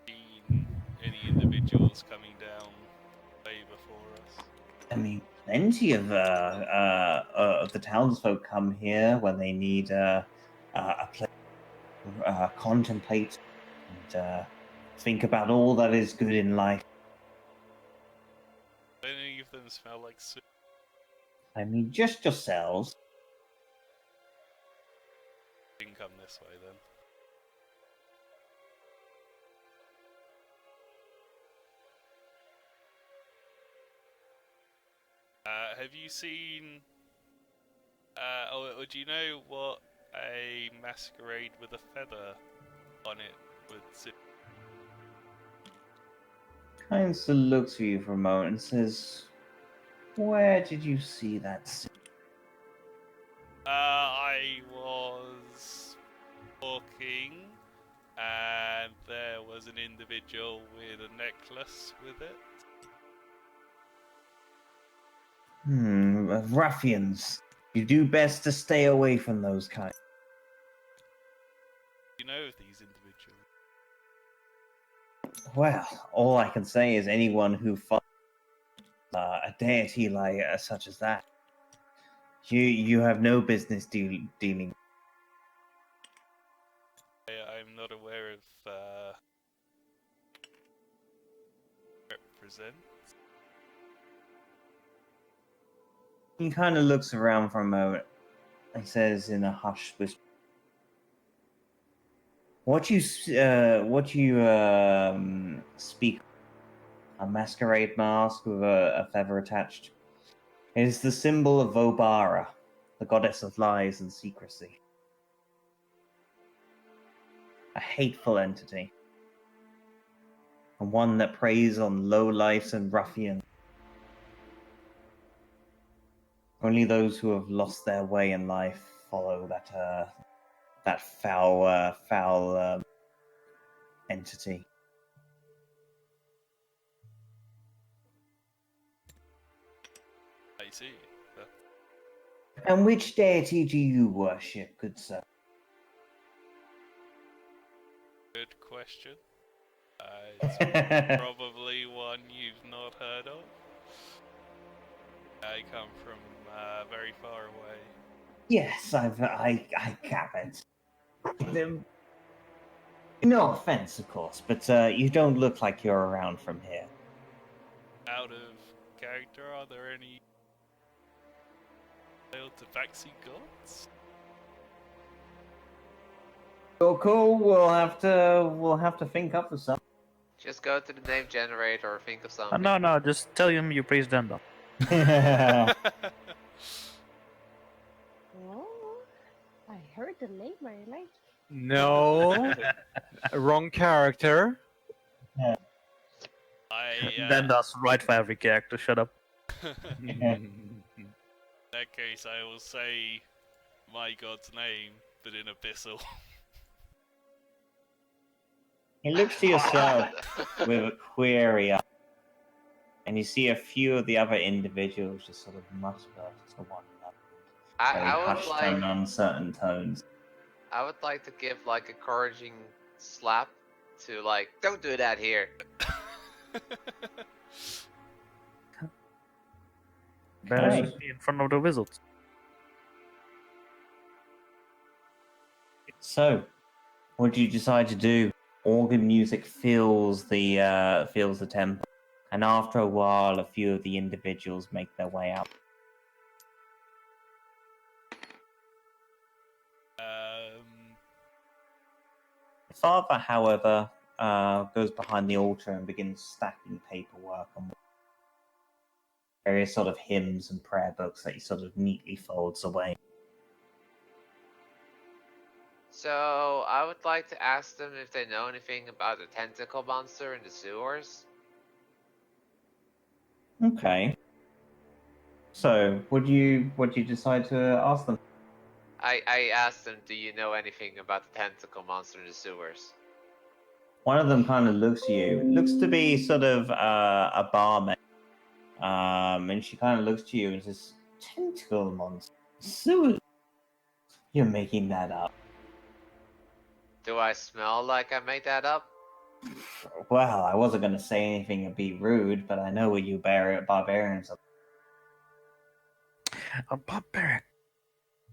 seen any individuals coming down way before us. I mean, plenty of the townsfolk come here when they need a place to contemplate and think about all that is good in life. Don't any of them smell like soup? I mean, just yourselves. You can come this way then. Have you seen, or do you know what a masquerade with a feather on it would sit? Kind of looks at you for a moment and says, "Where did you see that?" I was walking, and there was an individual with a necklace with it. Ruffians. You do best to stay away from those kinds. Do you know of these individuals? Well, all I can say is anyone who follows a deity like such as that, you have no business dealing. I'm not aware of represent. He kind of looks around for a moment and says in a hushed whisper, What you speak, a masquerade mask with a feather attached. It is the symbol of Vobara, the goddess of lies and secrecy. A hateful entity. And one that preys on lowlifes and ruffians. Only those who have lost their way in life follow that foul entity. I see. And which deity do you worship, good sir? Good question. It's probably one you've not heard of. I come from very far away. Yes, I gathered. No offense, of course, but you don't look like you're around from here. Out of character, are there any Tabaxi gods? Cool. We'll have to think up for something. Just go to the name generator or think of something. No, just tell him you praise them. Oh, I heard the name I like. No, wrong character. Then that's right for every character. Shut up. In that case, I will say my god's name, but in Abyssal. He looks to yourself with a query up, and you see a few of the other individuals just sort of mutter to one another. Very I would hushed like. and uncertain tones. I would like to give like a encouraging slap to like, don't do that here. Better Okay. be in front of the wizards. So, what do you decide to do? Organ music fills the temple, and after a while, a few of the individuals make their way out. The father, however, goes behind the altar and begins stacking paperwork and various sort of hymns and prayer books that he sort of neatly folds away. So I would like to ask them if they know anything about the tentacle monster in the sewers. Okay. So, what do you decide to ask them? I asked them, do you know anything about the tentacle monster in the sewers? One of them kind of looks at you. It looks to be sort of a barmaid. And she kind of looks to you and says, "Tentacle monster? Sewers? You're making that up." Do I smell like I made that up? Well, I wasn't going to say anything and be rude, but I know what you barbarians are. A barbarian.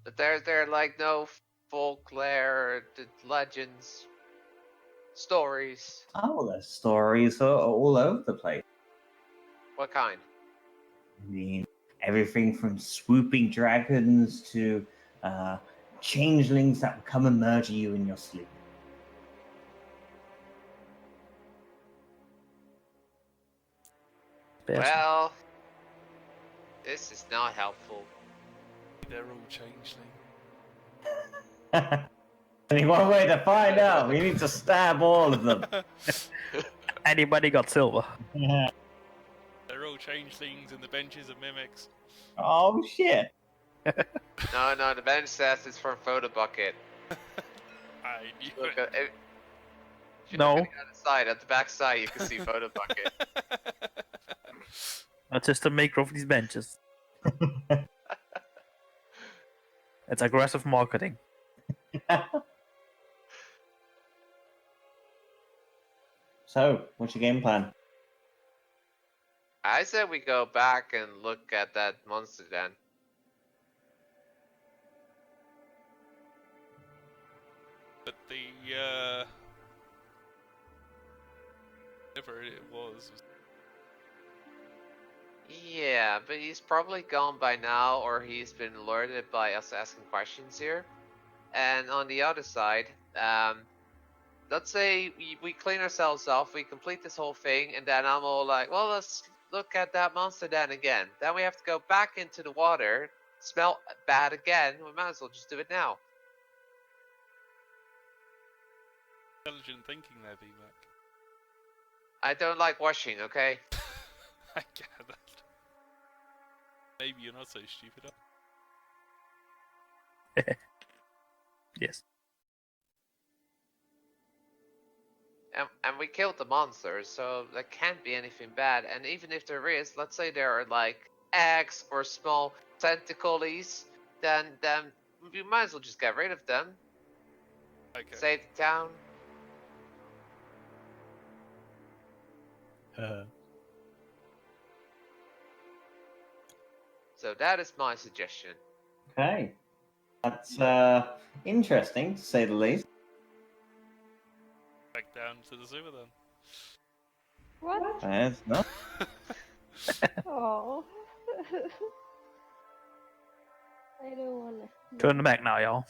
But there like no folklore, legends, stories. Oh, there's stories all over the place. What kind? I mean, everything from swooping dragons to changelings that will come and murder you in your sleep. Well, this is not helpful. They're all changeling. Only one way to find out. We need to stab all of them. Anybody got silver? They're all changelings and the benches are mimics. Oh shit! No, the bench says it's from Photo Bucket. I knew Look it. at it. No. Look at the side, at the back side, you can see Photo Bucket. That's just a maker of these benches. It's aggressive marketing. So, what's your game plan? I said we go back and look at that monster then. But whatever it was Yeah, but he's probably gone by now, or he's been alerted by us asking questions here. And on the other side, let's say we clean ourselves off, we complete this whole thing, and then I'm all like, well, let's look at that monster then again. Then we have to go back into the water, smell bad again. We might as well just do it now. intelligent thinking there, VMAC. I don't like washing, okay? I get that. Maybe you're not so stupid. Yes. And we killed the monster, so there can't be anything bad. And even if there is, let's say there are like eggs or small tentacles, then we might as well just get rid of them. Okay. Save the town. So that is my suggestion. Okay, that's interesting to say the least. Back down to the sewer then. What? It's not. Oh. I don't wanna. Turn back now, y'all.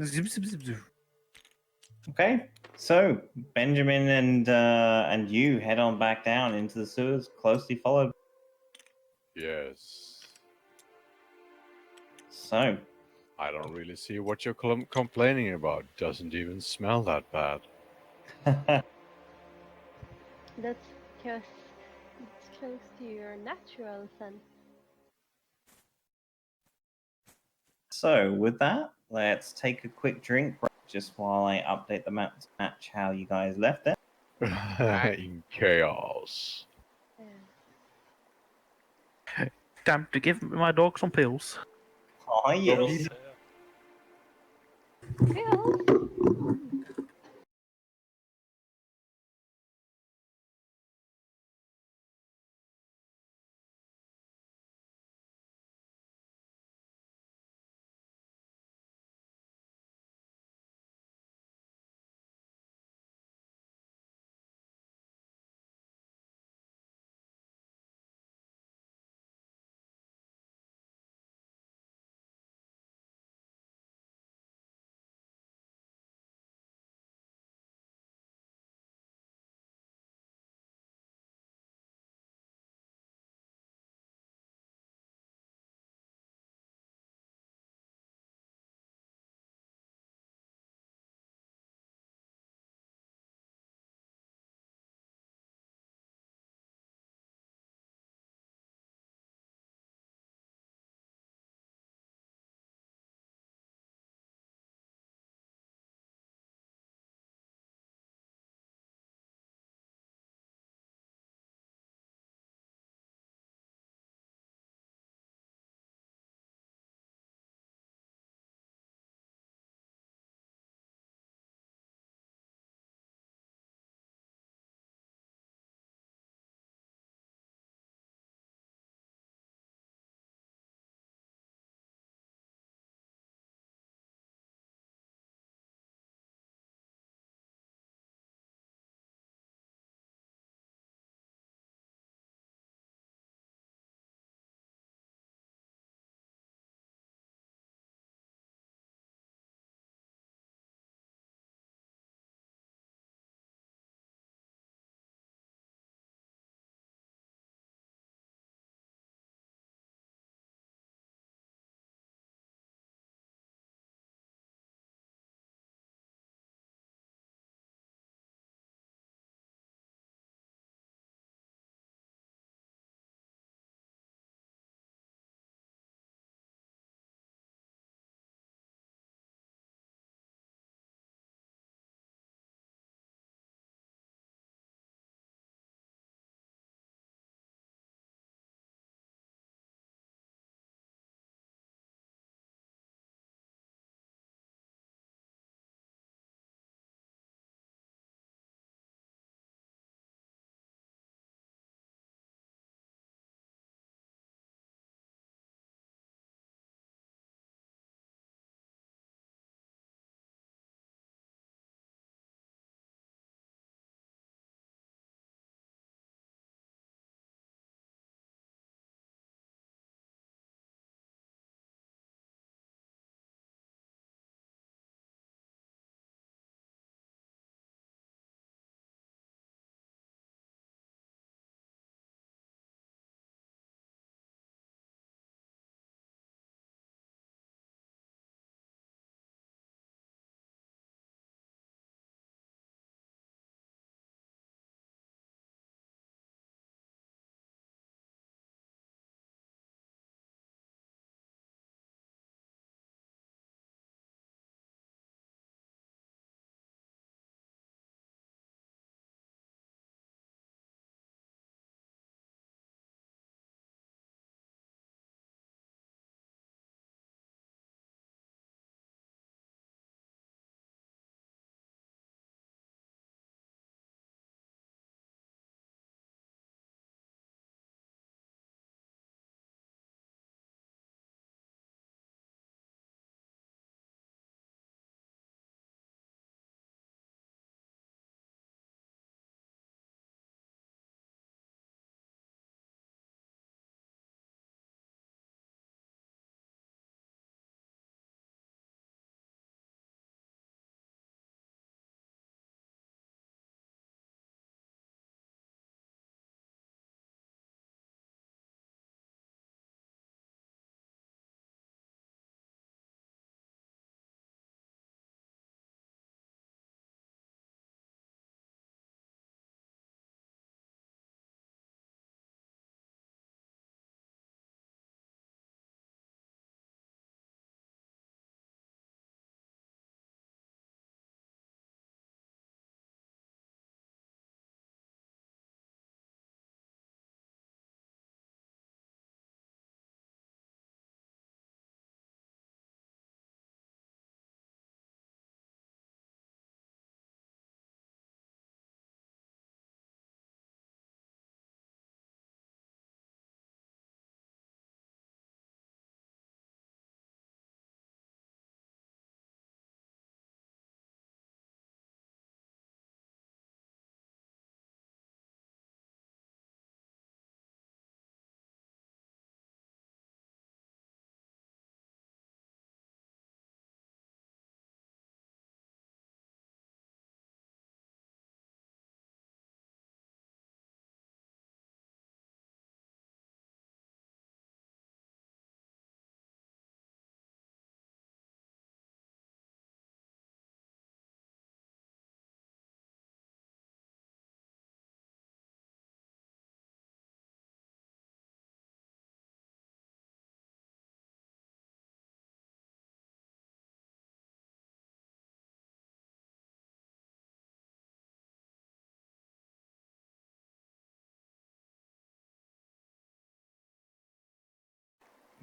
Zip, zip, zip, zip. Okay, so Benjamin and you head on back down into the sewers, closely followed. Yes. So, I don't really see what you're complaining about. Doesn't even smell that bad. That's because it's close to your natural sense. so with that, let's take a quick drink break just while I update the match how you guys left it. In chaos. Time to give my dog some pills. Oh yeah. Pills, Pills?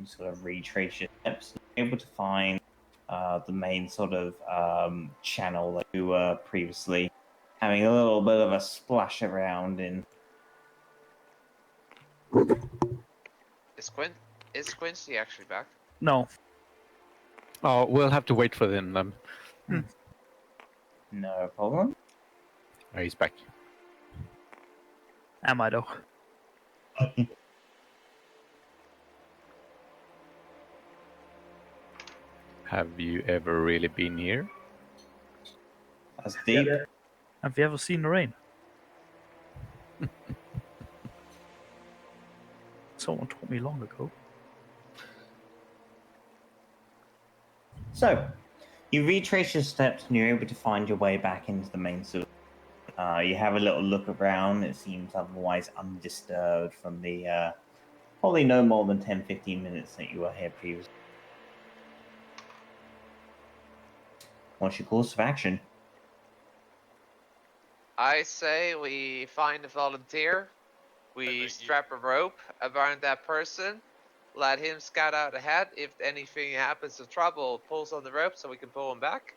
You sort of retrace your steps, you're able to find the main sort of channel that you were previously having a little bit of a splash around in. Is Quincy actually back? No. Oh, we'll have to wait for him then. No problem. Oh, he's back. Am I though? Have you ever really been here? That's deep. Have you ever seen the rain? Someone told me long ago. So, you retrace your steps and you're able to find your way back into the main sewer. You have a little look around. It seems otherwise undisturbed from the probably no more than 10-15 minutes that you were here previously. What's your course of action? I say we find a volunteer. We strap a rope around that person. Let him scout out ahead. If anything happens of trouble, pulls on the rope so we can pull him back.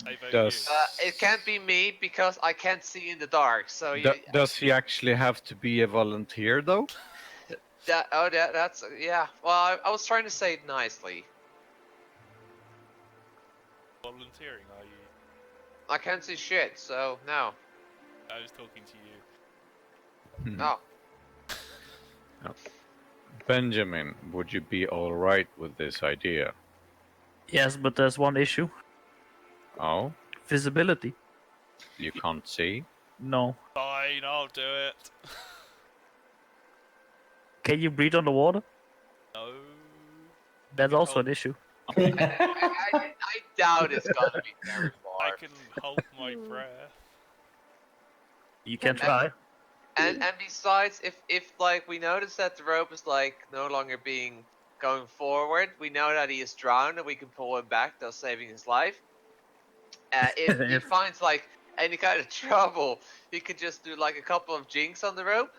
I vote Does It can't be me because I can't see in the dark. So does he actually have to be a volunteer though? that's yeah. Well, I was trying to say it nicely. you. Volunteering, are you? I can't see shit, so no. I was talking to you. Oh, Benjamin, would you be alright with this idea? Yes, but there's one issue. Oh, Visibility. you can't see? No. Fine, I'll do it. Can you breathe underwater? No. That's can also hold- an issue. I doubt it's gonna be very I far. can hold my breath. You can try. And besides, if like we notice that the rope is like no longer being going forward, we know that he is drowned and we can pull him back, thus saving his life. If he If- finds like any kind of trouble, he could just do like a couple of jinks on the rope.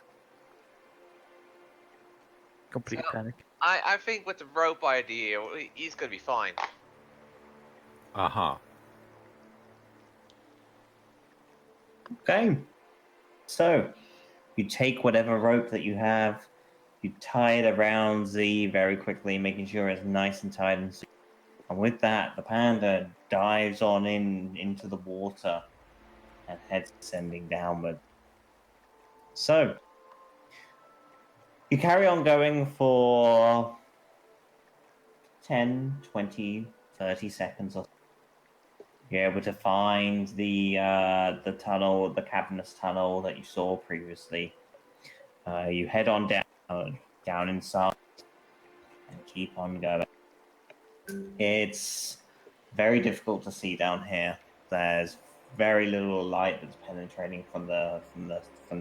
Complete So- panic. I think with the rope idea, he's gonna be fine. Aha. Okay. So, you take whatever rope that you have, you tie it around Z very quickly, making sure it's nice and tight and secure. And with that, the panda dives on into the water and heads descending downward. So, you carry on going for 10, 20, 30 seconds or so. You're able to find the tunnel, the cavernous tunnel that you saw previously. You head on down inside and keep on going. It's very difficult to see down here. There's very little light that's penetrating from the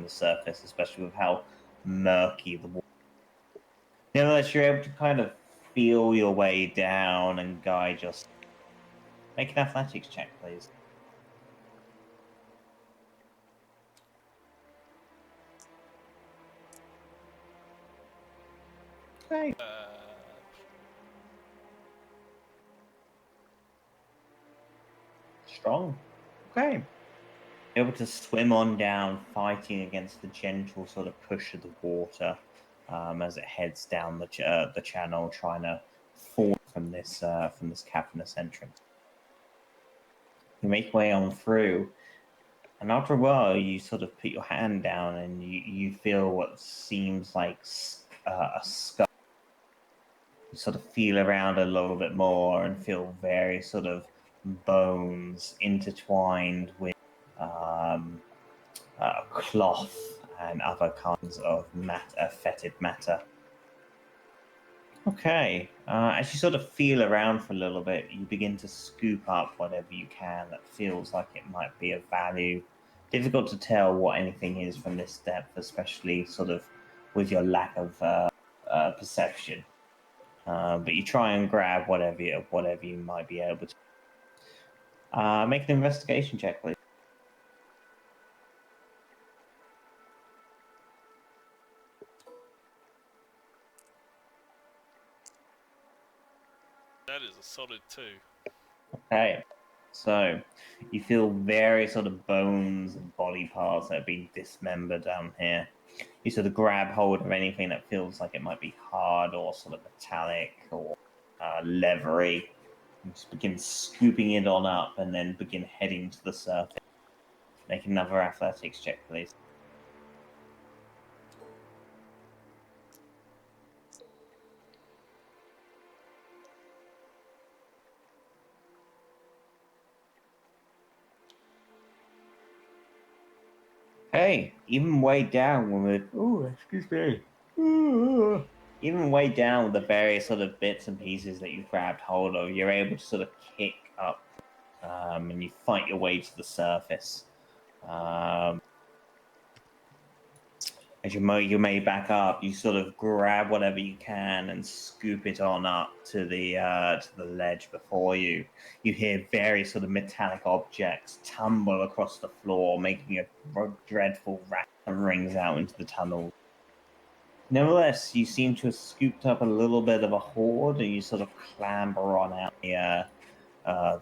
surface, especially with how murky the water. Nevertheless, you're able to kind of feel your way down and guide yourself. Make an athletics check, please. Okay. Strong. Okay. Able to swim on down, fighting against the gentle sort of push of the water as it heads down the channel, trying to fall from this cavernous entrance. You make your way on through, and after a while, you sort of put your hand down, and you feel what seems like a skull. You sort of feel around a little bit more and feel various sort of bones intertwined with cloth and other kinds of fetid matter. Okay, as you sort of feel around for a little bit, you begin to scoop up whatever you can that feels like it might be of value. Difficult to tell what anything is from this depth, especially sort of with your lack of perception. But you try and grab whatever you might be able to. Make an investigation check, please. That is a solid 2. Okay, so you feel various sort of bones and body parts that have been dismembered down here. You sort of grab hold of anything that feels like it might be hard or sort of metallic or leathery. You just begin scooping it on up and then begin heading to the surface. Make another athletics check, please. Hey, even way down with excuse me. Even way down with the various sort of bits and pieces that you've grabbed hold of, you're able to sort of kick up, and you fight your way to the surface. As you may back up, you sort of grab whatever you can and scoop it on up to the ledge before you. You hear various sort of metallic objects tumble across the floor, making a dreadful rattle that rings out into the tunnel. Nevertheless, you seem to have scooped up a little bit of a hoard, and you sort of clamber on out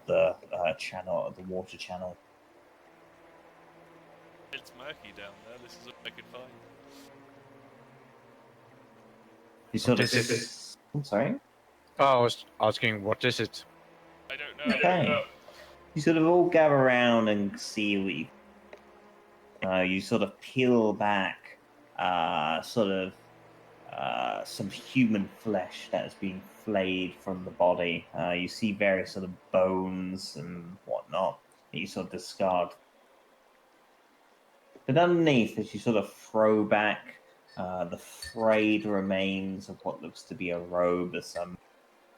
the channel, the water channel. It's murky down there. This is all I could find. You sort of. What is it? I'm sorry. Oh, I was asking, what is it? I don't know. Okay. You sort of all gather around and see what you sort of peel back some human flesh that has been flayed from the body. You see various sort of bones and whatnot that you sort of discard. But underneath, as you sort of throw back the frayed remains of what looks to be a robe or some,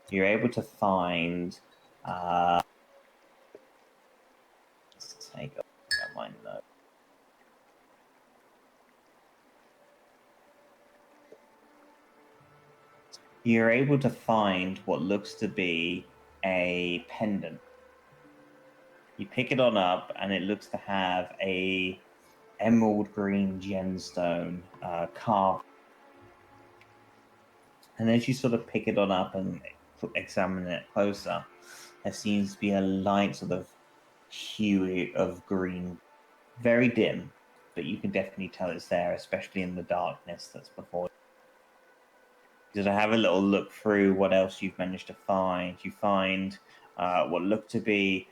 you're able to find. Let's take a look at my note. You're able to find what looks to be a pendant. You pick it on up, and it looks to have a emerald green gemstone carved. And as you sort of pick it on up and examine it closer, there seems to be a light sort of hue of green, very dim, but you can definitely tell it's there, especially in the darkness that's before you. To have a little look through what else you've managed to find. You find what look to be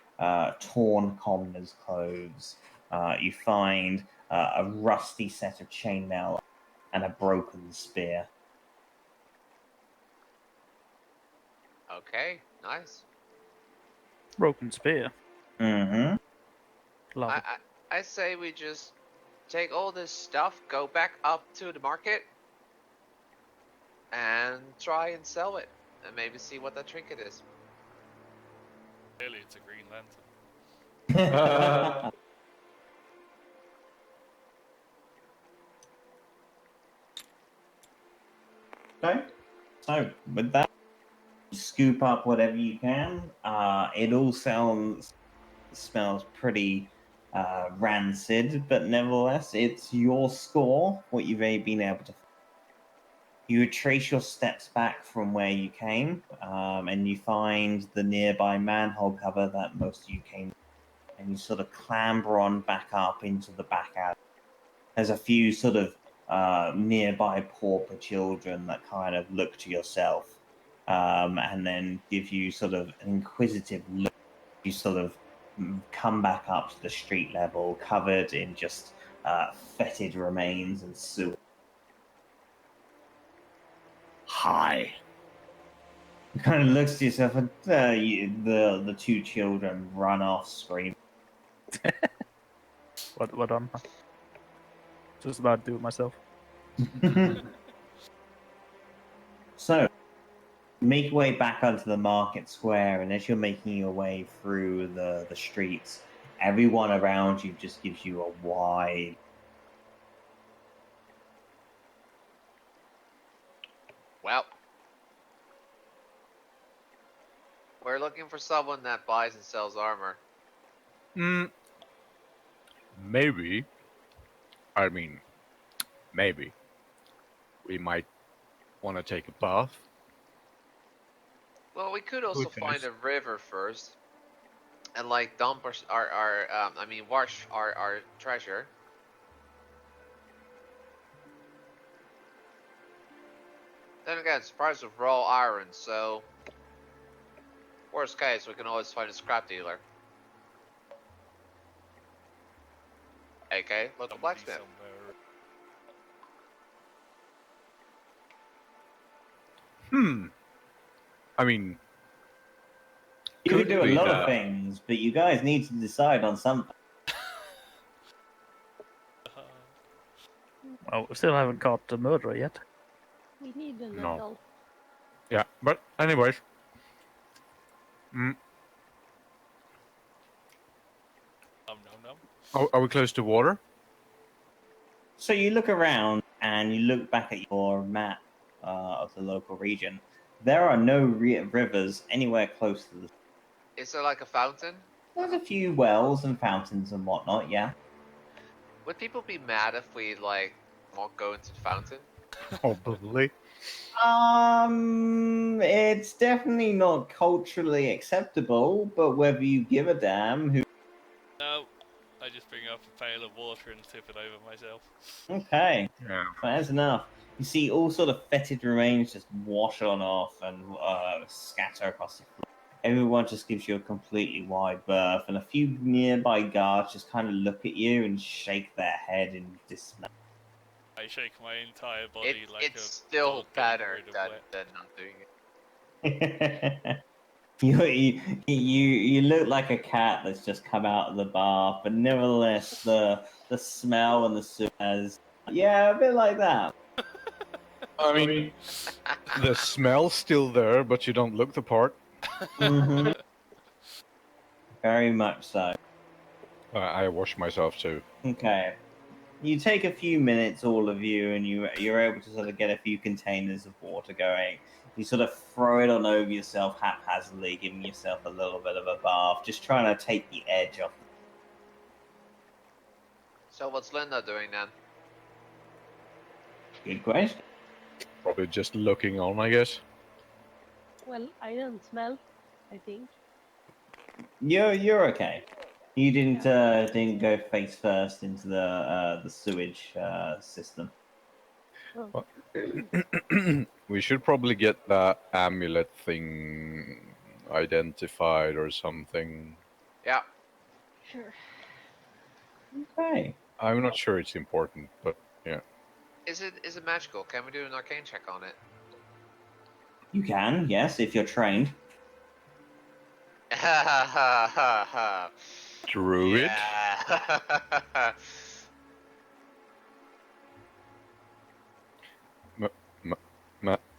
torn commoner's clothes. You find a rusty set of chainmail and a broken spear. Okay, nice. Broken spear. Mm-hmm. Love I, it. I I say we just take all this stuff, go back up to the market, and try and sell it, and maybe see what that trinket is. Clearly, it's a Green Lantern. Okay. So with that, scoop up whatever you can. It all smells pretty rancid, but nevertheless, it's your score. What you've been able to. You retrace your steps back from where you came, and you find the nearby manhole cover that most of you came, and you sort of clamber on back up into the back alley. There's a few sort of nearby pauper children that kind of look to yourself, and then give you sort of an inquisitive look. You sort of come back up to the street level, covered in just fetid remains and sewer. Hi. You kind of looks to yourself, and the two children run off screaming. What on? Just about to do it myself. So, make your way back onto the market square, and as you're making your way through the streets, everyone around you just gives you a wide. Well, we're looking for someone that buys and sells armor. Maybe. I mean, maybe. We might want to take a bath. Well, we could also Good find choice. a river first, and like dump wash our treasure. Then again, it's the price of raw iron, so worst case, we can always find a scrap dealer. AK, local Somebody blacksmith. somewhere. I mean, You could do a we lot have- of things, but you guys need to decide on something. Well, we still haven't caught the murderer yet. We need an No. adult. yeah. But anyways, Nom nom nom. are we close to water? So you look around and you look back at your map of the local region. There are no rivers anywhere close to the. Is there like a fountain? There's a few wells and fountains and whatnot. Yeah. Would people be mad if we like won't go into the fountain? Probably. It's definitely not culturally acceptable, but whether you give a damn, who? No, I just bring up a pail of water and tip it over myself. Okay, Yeah. that's enough. You see all sort of fetid remains just wash on off and scatter across the floor. Everyone just gives you a completely wide berth, and a few nearby guards just kind of look at you and shake their head in dismay. I shake my entire body like It's a still dog getting better rid of than wet. not doing it. you look like a cat that's just come out of the bath, but nevertheless, the smell and the smells, yeah, a bit like that. I mean, the smell's still there, but you don't look the part. hmm Very much so. I wash myself too. Okay. You take a few minutes, all of you, and you're able to sort of get a few containers of water going. You sort of throw it on over yourself haphazardly, giving yourself a little bit of a bath, just trying to take the edge off. So what's Linda doing then? Good question. Probably just looking on, I guess. Well, I don't smell, I think. You're okay. You didn't go face first into the sewage system. Oh. We should probably get that amulet thing identified or something. Yeah. Sure. Okay. I'm not sure it's important, but yeah. Is it magical? Can we do an arcane check on it? You can, yes, if you're trained. Ha ha ha ha. Druid? Yeah.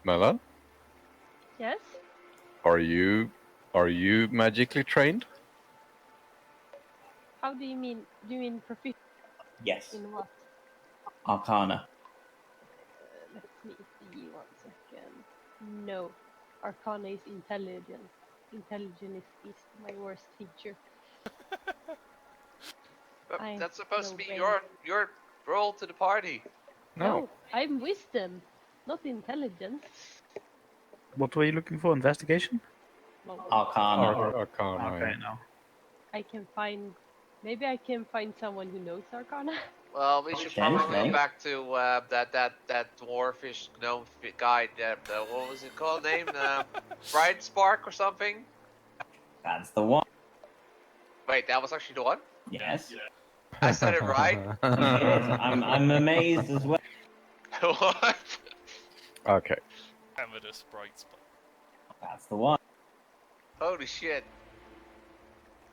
Mela? Yes? Are you magically trained? How do you mean? Do you mean proficient Yes. in what? Arcana. Let me see 1 second. No. Arcana is intelligence. Intelligence is my worst teacher. But I that's supposed to no be way. your role to the party. No, I'm wisdom, not intelligence. What were you looking for? Investigation? Well, Arcana. Arcana. Okay, no. I can find. Maybe I can find someone who knows Arcana. Well, we should Okay, probably okay. go back to that dwarfish gnome guy. What was it called? Name? Bright Spark or something? That's the one. Wait, that was actually the one. Yes. I said it right. You did. I'm amazed as well. What? Okay. Amethyst bright spot. That's the one. Holy shit!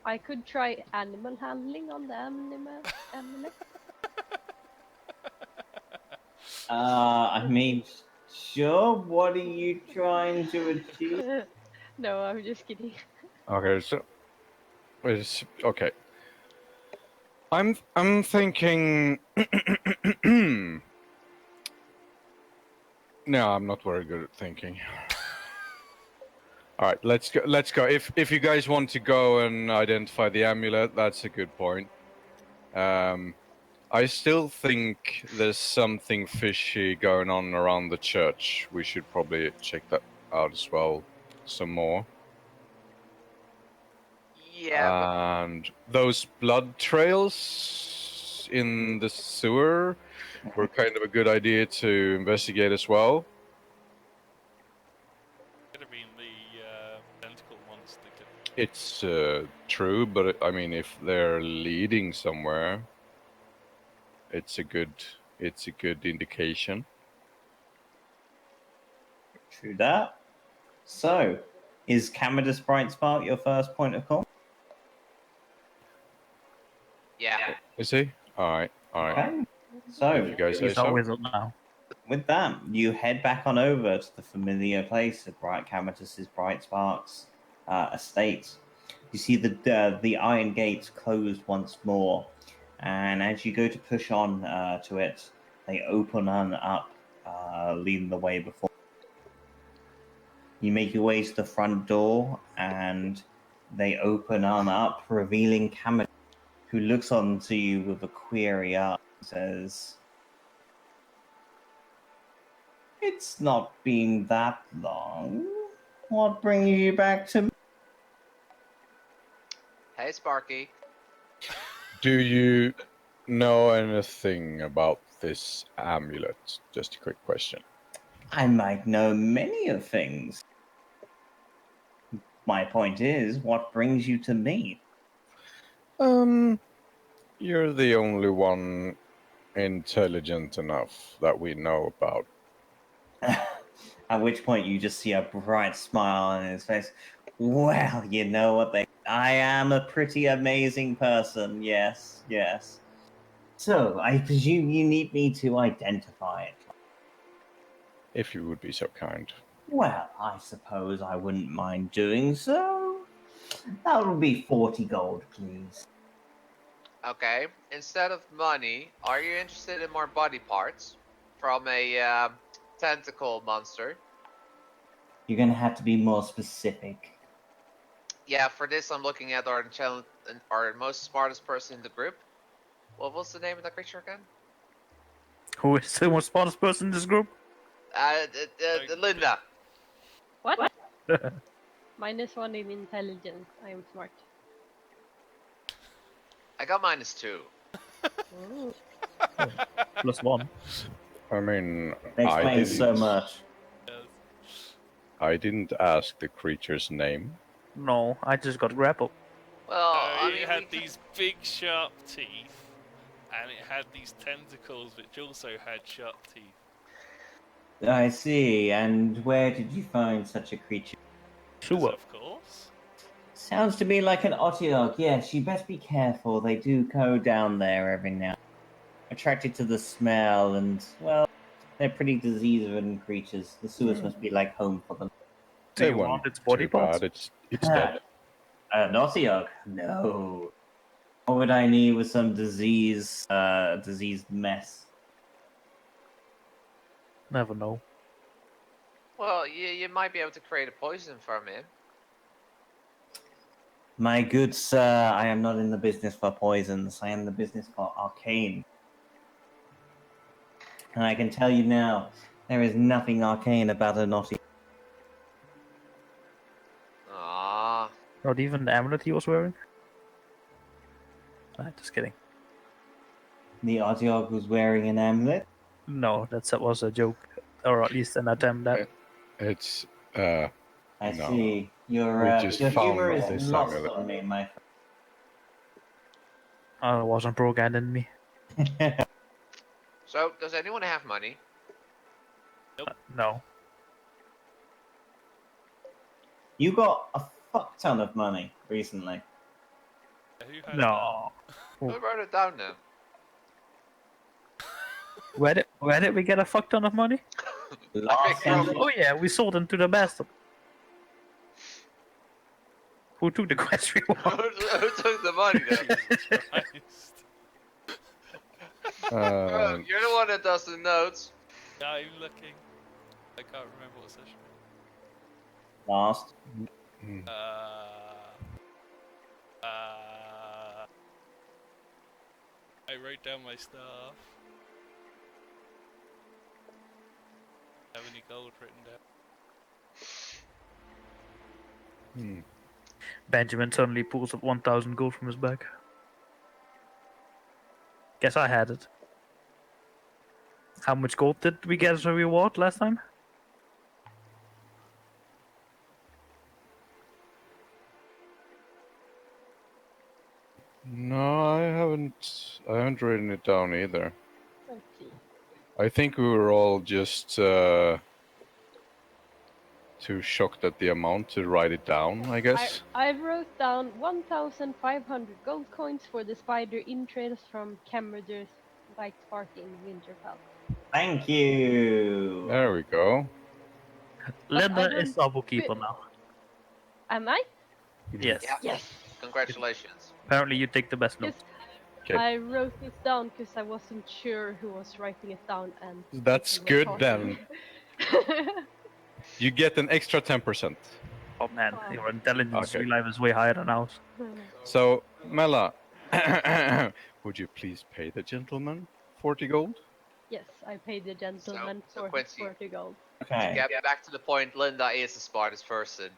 I could try animal handling on the amulet. I mean, sure. What are you trying to achieve? No, I'm just kidding. Okay, so okay. I'm thinking. No, I'm not very good at thinking. All right, let's go. Let's go. If you guys want to go and identify the amulet, that's a good point. I still think there's something fishy going on around the church. We should probably check that out as well. some more. Yeah, but And those blood trails in the sewer were kind of a good idea to investigate as well. Could have been the tentacle monster. It's true, but I mean, if they're leading somewhere, it's a good indication. True that. So, is Commodus Bright Spark your first point of call? yeah. Is he? All right. Okay. So, If you guys say He's our so. wizard now. with that, you head back on over to the familiar place of Bright Commodus's Bright Sparks estate. You see the iron gates closed once more, and as you go to push on to it, they open on up, leading the way before. You make your way to the front door, and they open on up, revealing Commodus, who looks on to you with a query eye and says, "It's not been that long. What brings you back to me?" Hey, Sparky. Do you know anything about this amulet? Just a quick question. I might know many of things. My point is, what brings you to me? You're the only one intelligent enough that we know about. At which point you just see a bright smile on his face. Well, you know what I am a pretty amazing person, yes, yes. So, I presume you need me to identify it. If you would be so kind. Well, I suppose I wouldn't mind doing so. That would be 40 gold, please. Okay. Instead of money, are you interested in more body parts from a tentacle monster? You're gonna have to be more specific. Yeah, for this I'm looking at our most smartest person in the group. What was the name of that creature again? Who is the most smartest person in this group? Linda. What? -1 in intelligence. I am smart. I got -2. Ooh. +1. I mean, That I explains so didn't. much. I didn't ask the creature's name. No, I just got grappled. Well, I it mean, had these big sharp teeth, and it had these tentacles which also had sharp teeth. I see. And where did you find such a creature? Sewer. Of course. Sounds to me like an otyog. Yes, you best be careful. They do go down there every now. Attracted to the smell, and well, they're pretty disease-ridden creatures. The sewers must be like home for them. Do They you weren't want its body too parts? bad. It's dead. An otyog? No. What would I need with some diseased mess? Never know. well, you might be able to create a poison from it. My good sir, I am not in the business for poisons. I am in the business for arcane. And I can tell you now, there is nothing arcane about a naughty. Ah, Not even the amulet he was wearing? Just kidding. The Otyog was wearing an amulet. No, that was a joke. Or at least an attempt at. It's I No. see. Your We just your found humor is this lost amulet. on me, my I wasn't programmed me. friend. so does anyone have money? No. You got a fuck ton of money recently. Who had No. Who wrote it down then? Where did we get a fuck ton of money? Last from- sentence. Oh yeah, we sold them to the bastard. Who took the quest reward? Who took the money then? Jesus Christ. Bro, you're the one that does the notes. Yeah, I'm looking. I can't remember what session. Last. I wrote down my stuff. Have any gold written down? Hmm. Benjamin suddenly pulls up 1,000 gold from his bag. Guess I had it. How much gold did we get as a reward last time? No, I haven't. I haven't written it down either. Let's see. I think we were all just too shocked at the amount to write it down, I guess. I wrote down 1,500 gold coins for the spider interest from Cameron's Light Spark in Winterfell. Thank you. There we go. But I Linda don't is double keeper now. Am I? Yes. Yeah. Yes. Congratulations. Apparently, you take the best Yes. notes. Okay. I wrote this down because I wasn't sure who was writing it down and That's if we were good then. talking. You get an extra 10%. Oh man, Oh. your intelligence Okay. real life is way higher than ours. So, Mela, would you please pay the gentleman 40 gold? Yes, I paid the gentleman So for Quincy, 40 gold. Okay. get back to the point. Linda is the smartest person.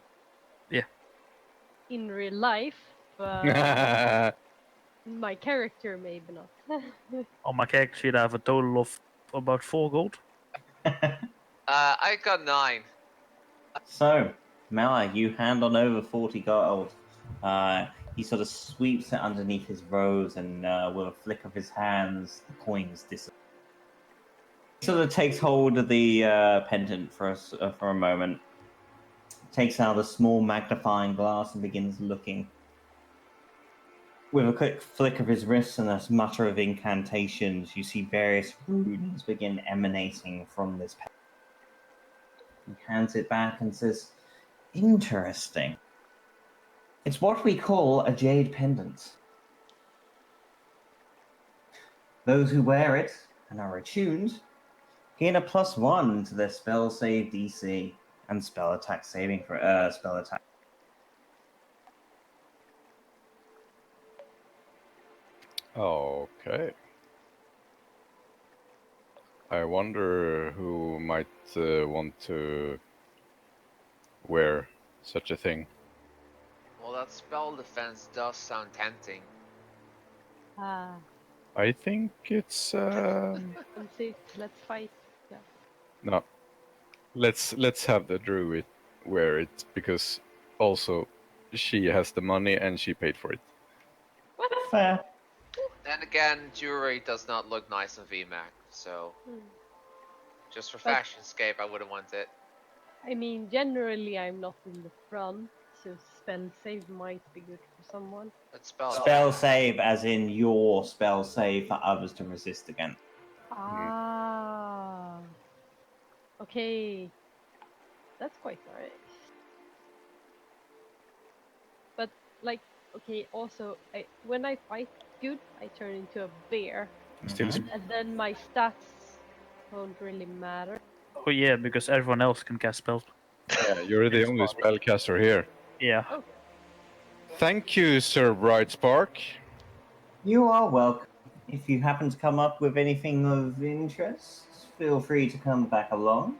In real life, but my character maybe not. On my character sheet, I have a total of about 4 gold. I got 9. So, Mala, you hand on over 40 gold. He sort of sweeps it underneath his robes, and with a flick of his hands, the coins disappear. He sort of takes hold of the pendant for a moment, takes out a small magnifying glass, and begins looking. With a quick flick of his wrists and a mutter of incantations, you see various runes begin emanating from this pendant. He hands it back and says, "Interesting. It's what we call a jade pendant. Those who wear it and are attuned gain a +1 to their spell save DC and spell attack saving for spell attack." Okay. I wonder who might want to wear such a thing. Well, that spell defense does sound tempting. Ah, I think it's let's see. Let's fight. Yeah. no. Let's have the druid wear it because also she has the money and she paid for it. Fair. Then again, jewelry does not look nice on VMAX, so just for But- fashionscape, I wouldn't want it. I mean, generally, I'm not in the front, so spell save might be good for someone. But spell Spell save, as in your spell save for others to resist against. Ah. Okay. That's quite nice. But like, okay. Also, when I fight good, I turn into a bear, Still, and then my stats don't really matter. Oh yeah, because everyone else can cast spells. yeah, you're the only spellcaster here. Yeah. Okay. Thank you, Sir Brightspark. You are welcome. If you happen to come up with anything of interest, feel free to come back along.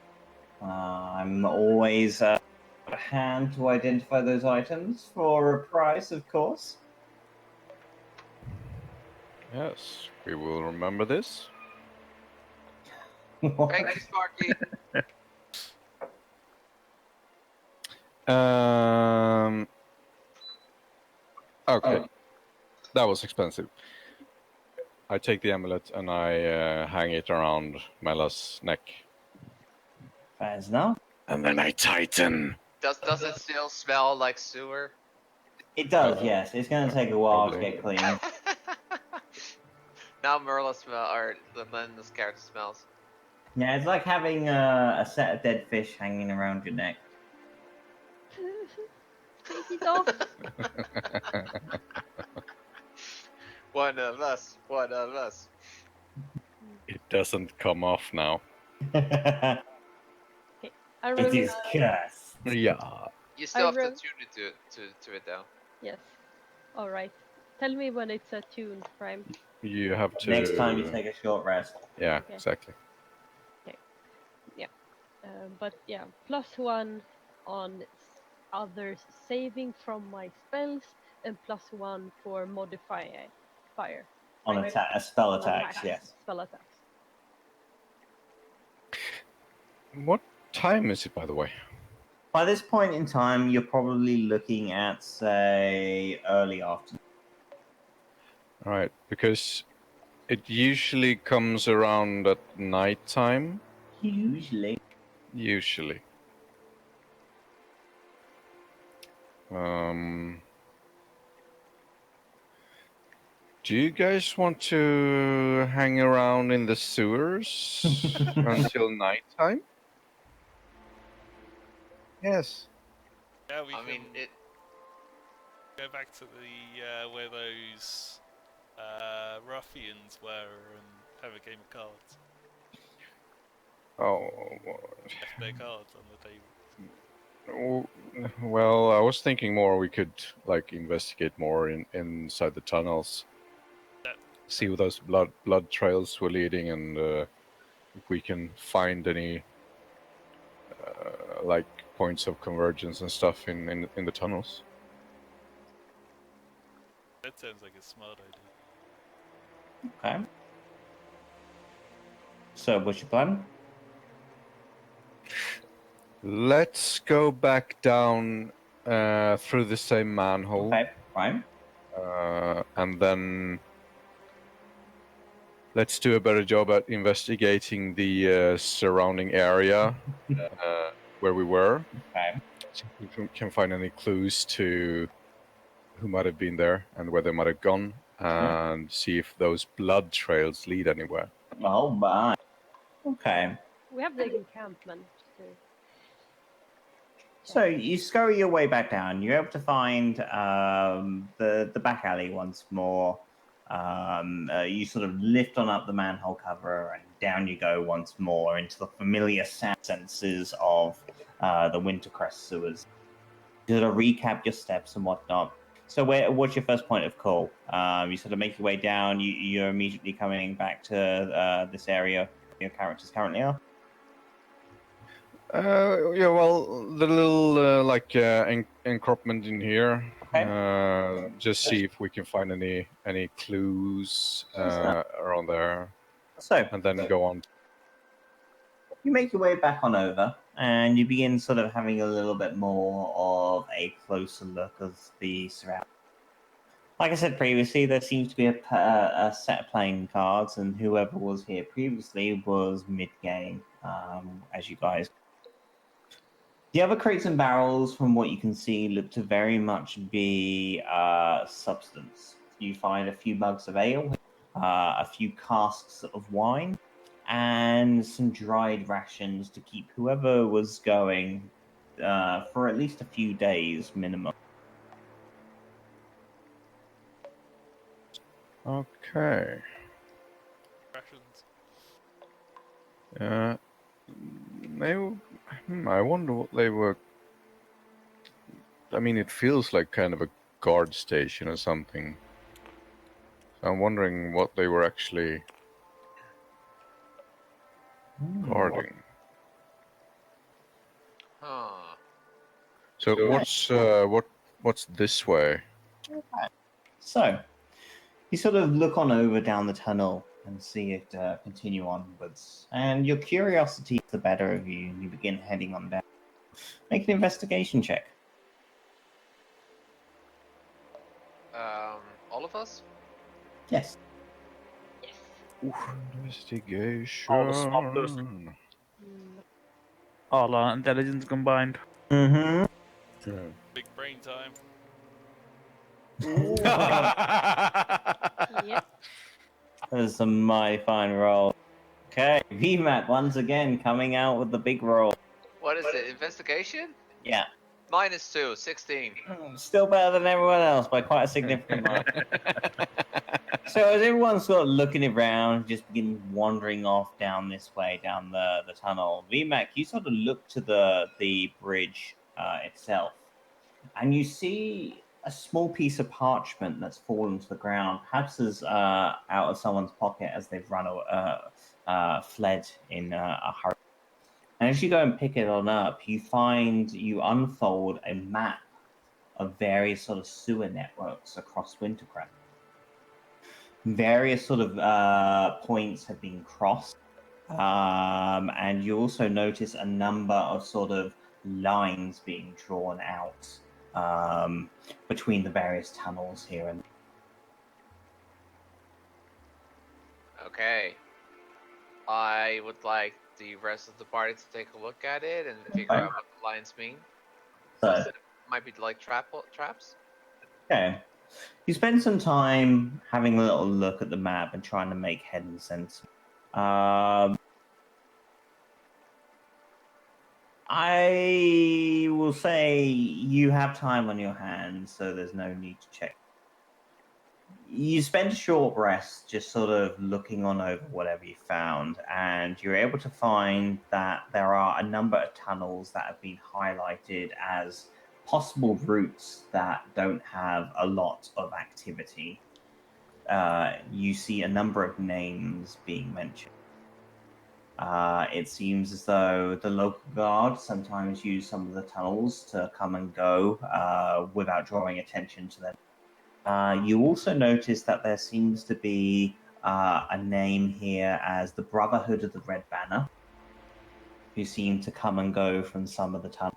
I'm always at hand to identify those items for a price, of course. Yes, we will remember this. Thank you, Sparky. Okay, that was expensive. I take the amulet and I hang it around Mela's neck. Fair enough. And then I tighten. Does it still smell like sewer? It does, yes. It's going to take a while to Probably. get clean. Now Merla smell or Linda's character smells. Yeah, it's like having a set of dead fish hanging around your neck. Take it off. One of us. One of us. It doesn't come off now. It I wrote is cursed. Yeah. You still have to wrote- tune it to it though. Yes. All right. Tell me when it's attuned, Prime. You have to. Next time you take a short rest. Yeah, Okay. exactly. But yeah, +1 on others saving from my spells, and +1 for modifier fire. On Right. attack, spell On attacks, yes. Spell attacks. What time is it, by the way? By this point in time, you're probably looking at, say, early afternoon. All right, because it usually comes around at night time. Usually. Usually. Do you guys want to hang around in the sewers until nighttime? Yes. Yeah, we I can mean, it. go back to the where those ruffians were and have a game of cards. Oh, Left their cards on the table. well, I was thinking more we could like investigate more inside the tunnels, see where those blood trails were leading, and if we can find any like points of convergence and stuff in the tunnels. That sounds like a smart idea. Okay. So, what's your plan? Let's go back down through the same manhole. Okay, fine. And then let's do a better job at investigating the surrounding area where we were. Okay. See if we can find any clues to who might have been there and where they might have gone, and see if those blood trails lead anywhere. Oh, bye. Okay. We have the encampment too. So you scurry your way back down. You're able to find the back alley once more. You sort of lift on up the manhole cover, and down you go once more into the familiar senses of the Wintercrest sewers. You sort of recap your steps and whatnot. So, what's your first point of call? You sort of make your way down. You're immediately coming back to this area your characters currently are. Yeah, well, the little like encroachment in here. Okay. Just see if we can find any clues around there, So, and then go on. you make your way back on over, and you begin sort of having a little bit more of a closer look of the surroundings. Like I said previously, there seems to be a set of playing cards, and whoever was here previously was mid-game, as you guys. The other crates and barrels, from what you can see, look to very much be substance. You find a few mugs of ale, a few casks of wine, and some dried rations to keep whoever was going for at least a few days minimum. Okay. Rations. I wonder what they were. I mean, it feels like kind of a guard station or something. So I'm wondering what they were actually guarding. Huh. So what's this way? Okay. So you sort of look on over down the tunnel and see it continue onwards, and your curiosity is the better of you, and you begin heading on down. Make an investigation check. All of us? Yes. Investigation. All the smart person. All our intelligence combined. Mm-hmm. Big brain time. Yep. That was a mighty fine roll. Okay, VMAC once again coming out with the big roll. What is it? Investigation? Yeah. -2, 16. Still better than everyone else by quite a significant margin. So as everyone's sort of looking around, just begin wandering off down this way, down the tunnel, VMAC, you sort of look to the bridge itself, and you see a small piece of parchment that's fallen to the ground, perhaps as out of someone's pocket as they've fled in a hurry. As you go and pick it on up, you unfold a map of various sort of sewer networks across Wintercrest. Various sort of points have been crossed, and you also notice a number of sort of lines being drawn out between the various tunnels here and Okay. I would like the rest of the party to take a look at it and figure out what the lines mean. so. Might be like traps. Okay. You spend some time having a little look at the map and trying to make head and sense. I will say you have time on your hands, so there's no need to check. You spend a short rest just sort of looking on over whatever you found, and you're able to find that there are a number of tunnels that have been highlighted as possible routes that don't have a lot of activity. You see a number of names being mentioned. It seems as though the local guard sometimes use some of the tunnels to come and go without drawing attention to them. You also notice that there seems to be a name here as the Brotherhood of the Red Banner, who seem to come and go from some of the tunnels.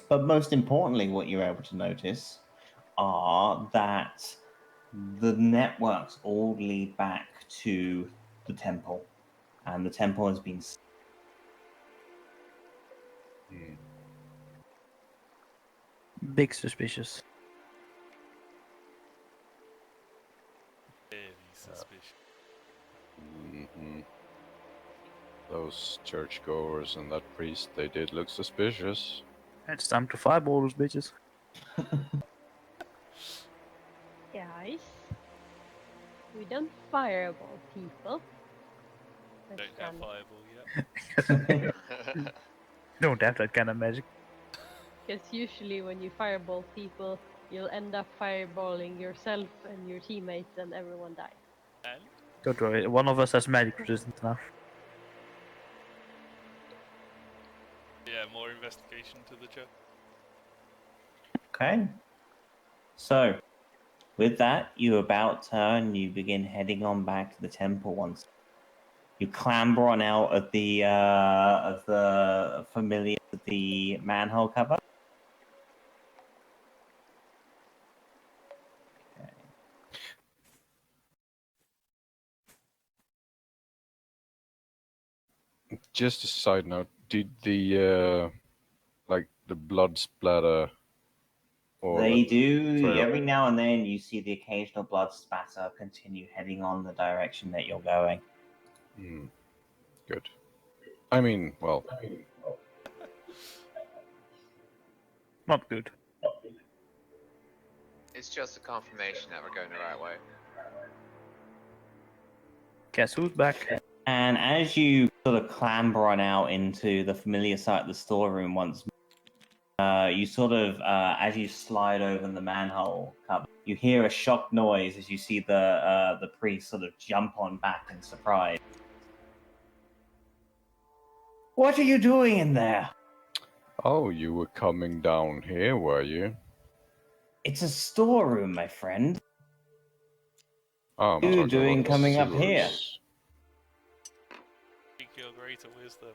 But most importantly, what you're able to notice are that the networks all lead back to the temple, and the temple has been. Big suspicious. Very suspicious. Mhm. Those churchgoers and that priest, they did look suspicious. It's time to fireball those bitches. Guys, we don't fireball people. Don't have fireball yet. Don't have that kind of magic. Because usually when you fireball people, you'll end up fireballing yourself and your teammates and everyone dies. And Don't worry, one of us has magic resistance now. yeah, more investigation to the church. Okay. So, with that, you about turn. You begin heading on back to the temple once. You clamber on out of the familiar the manhole cover. Okay. Just a side note, did the blood splatter or They do. trail? Every now and then you see the occasional blood spatter continue heading on the direction that you're going. Good. I mean, well, Not good. It's just a confirmation that we're going the right way. Guess who's back? And as you sort of clamber on out into the familiar site of the storeroom once more, you sort of, as you slide over the manhole cover, you hear a shocked noise as you see the priest sort of jump on back in surprise. What are you doing in there? oh, you were coming down here, were you? It's a storeroom, my friend. Oh, I'm What are you talking doing about the coming up here? sewers. Seek your greater wisdom.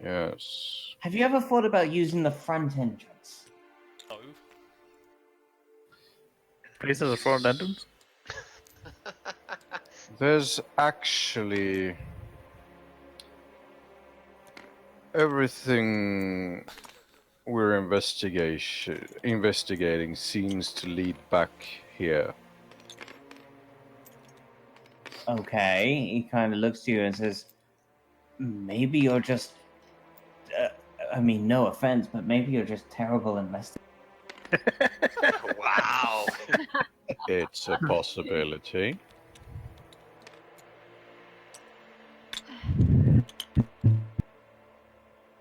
Yes. Have you ever thought about using the front entrance? No. Place as a front entrance? There's actually everything we're investigating seems to lead back here. Okay, he kind of looks to you and says, maybe you're just, I mean, no offense, but maybe you're just terrible investigators. Wow. It's a possibility.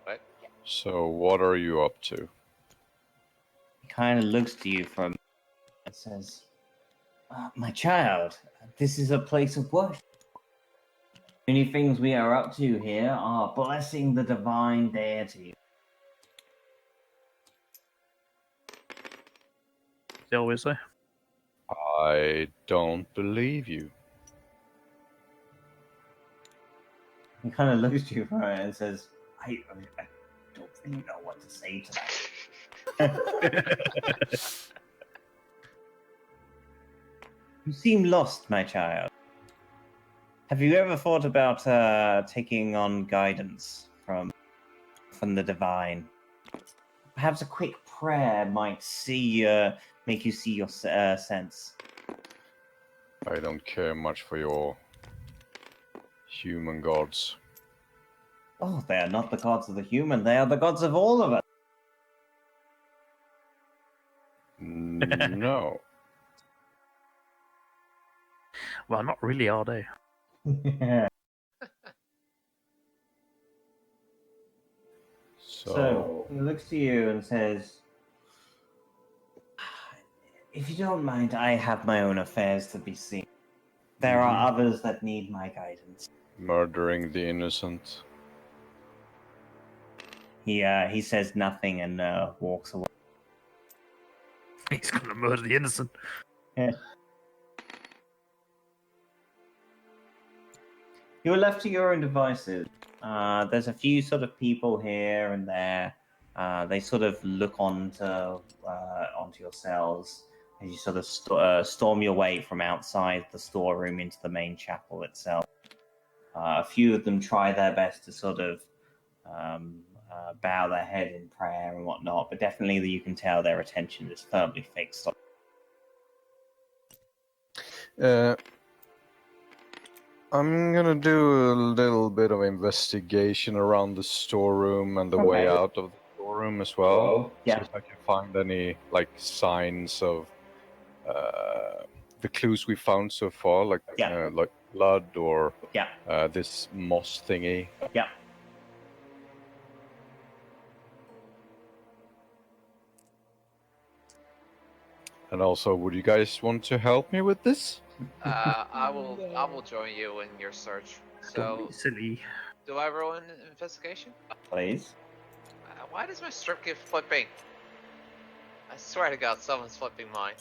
What? So, what are you up to? He kind of looks to you from and says, my child, this is a place of worship. Many things we are up to here are blessing the divine deity. They always say. I don't believe you. He kind of looks at you for it and says, I don't really know what to say to that. You seem lost, my child. Have you ever thought about taking on guidance from the divine? Perhaps a quick prayer might make you see your sense. I don't care much for your human gods. Oh, they are not the gods of the human. They are the gods of all of us. No. Well, not really, are they? So he looks to you and says, if you don't mind, I have my own affairs to be seen. There are others that need my guidance. Murdering the innocent. He says nothing and walks away. He's gonna murder the innocent. You're left to your own devices. There's a few sort of people here and there. They sort of look onto your cells as you sort of storm your way from outside the storeroom into the main chapel itself. A few of them try their best to sort of bow their head in prayer and whatnot, but definitely you can tell their attention is firmly fixed on. I'm gonna do a little bit of investigation around the storeroom and the way out of the storeroom as well. Yeah. See if I can find any like signs of the clues we found so far, like blood or this moss thingy. Yeah. Uh, And also, would you guys want to help me with this? I will join you in your search. Don't So, be silly. do I roll an investigation? Please. Why does my strip keep flipping? I swear to God, someone's flipping mine.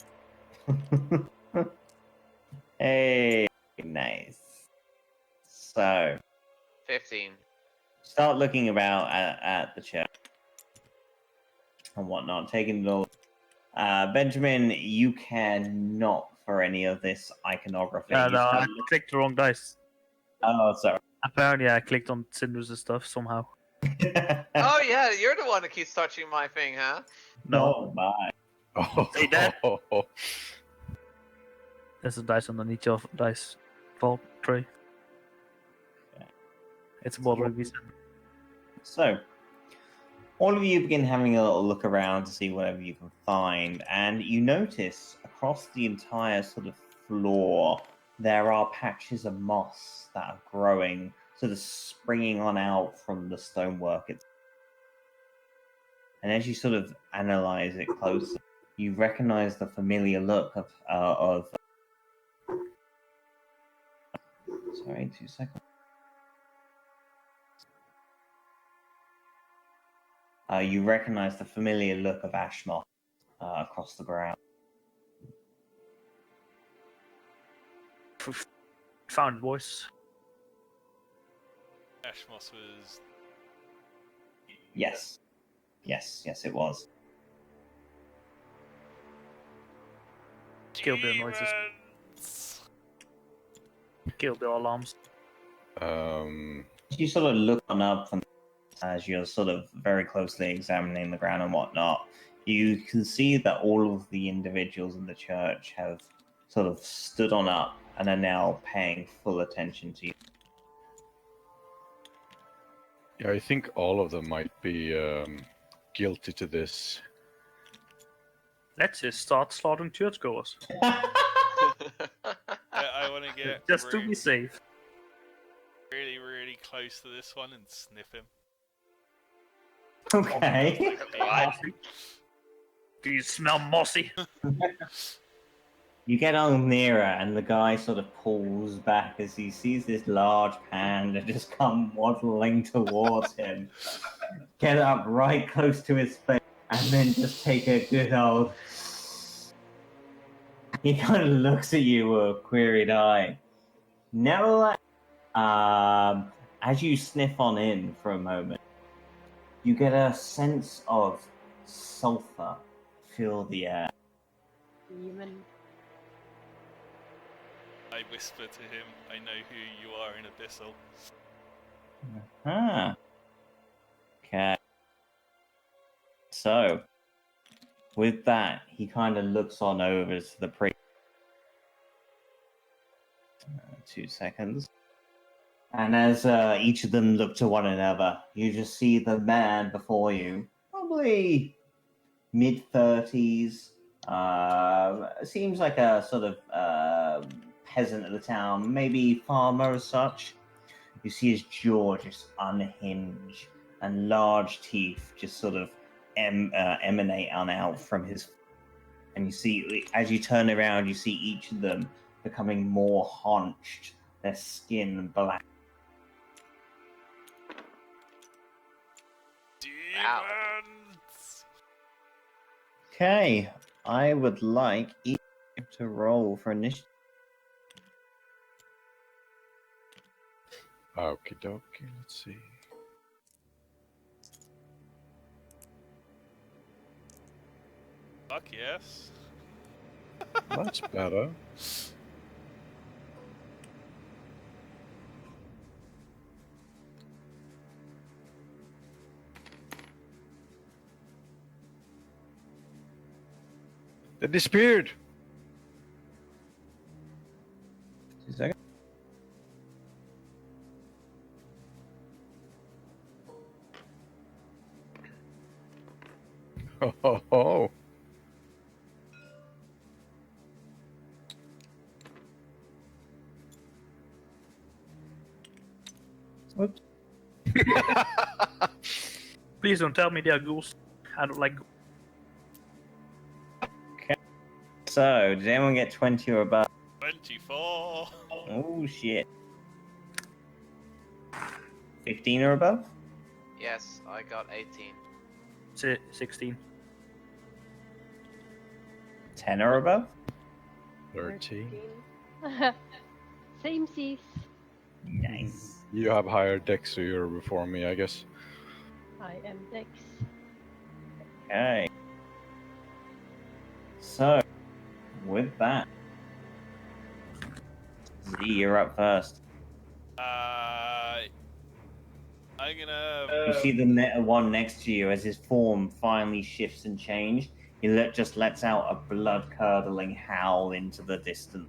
Hey, nice. So, 15. start looking about at the church and whatnot, taking it all. Benjamin, you cannot for any of this iconography. No, I clicked the wrong dice. Oh, sorry. Apparently, I clicked on Cinder's stuff somehow. Oh yeah, you're the one that keeps touching my thing, huh? No, my. Oh, See that? There's a dice underneath your dice vault tray. It's bothering me. So, all of you begin having a little look around to see whatever you can find, and you notice across the entire sort of floor there are patches of moss that are growing, sort of springing on out from the stonework. And as you sort of analyze it closer, you recognize the familiar look of sorry, 2 seconds. You recognize the familiar look of Ashmoth across the ground. Found voice. Ashmos was. Yes, it was. Kill Bill noises. Kill Bill alarms. You sort of look on up from as you're sort of very closely examining the ground and whatnot. You can see that all of the individuals in the church have sort of stood on up and are now paying full attention to you. Yeah, I think all of them might be guilty to this. Let's just start slaughtering churchgoers. I want to get Just to be safe. really, really close to this one and sniff him. Okay. What? Do you smell mossy? You get on nearer, and the guy sort of pulls back as he sees this large panda just come waddling towards him. Get up right close to his face, and then just take a good old. He kind of looks at you with a queried eye. Nevertheless, as you sniff on in for a moment, you get a sense of sulfur fill the air. Even I whisper to him, I know who you are in Abyssal. Ah. Okay. So, with that, he kind of looks on over to the priest. 2 seconds. And as each of them look to one another, you just see the man before you, probably mid-30s. Seems like a sort of peasant of the town, maybe farmer as such. You see his jaw just unhinge, and large teeth just sort of emanate on out from his. And you see, as you turn around, you see each of them becoming more haunched, their skin black. Demons! Okay, I would like each to roll for initiative. Okie dokie, let's see. Fuck yes. That's better. They disappeared! 2 seconds. Ho ho ho! Oops. Please don't tell me they are ghouls. I don't like ghouls. So, did anyone get 20 or above? 24! Oh shit. 15 or above? Yes, I got 18. 16. 10 or above? 13. Same seas. Nice. You have higher dex, so you're before me, I guess. I am Dex. Okay. So, with that, Z, you're up first. I'm gonna... You see the one next to you as his form finally shifts and changes. He just lets out a blood-curdling howl into the distance.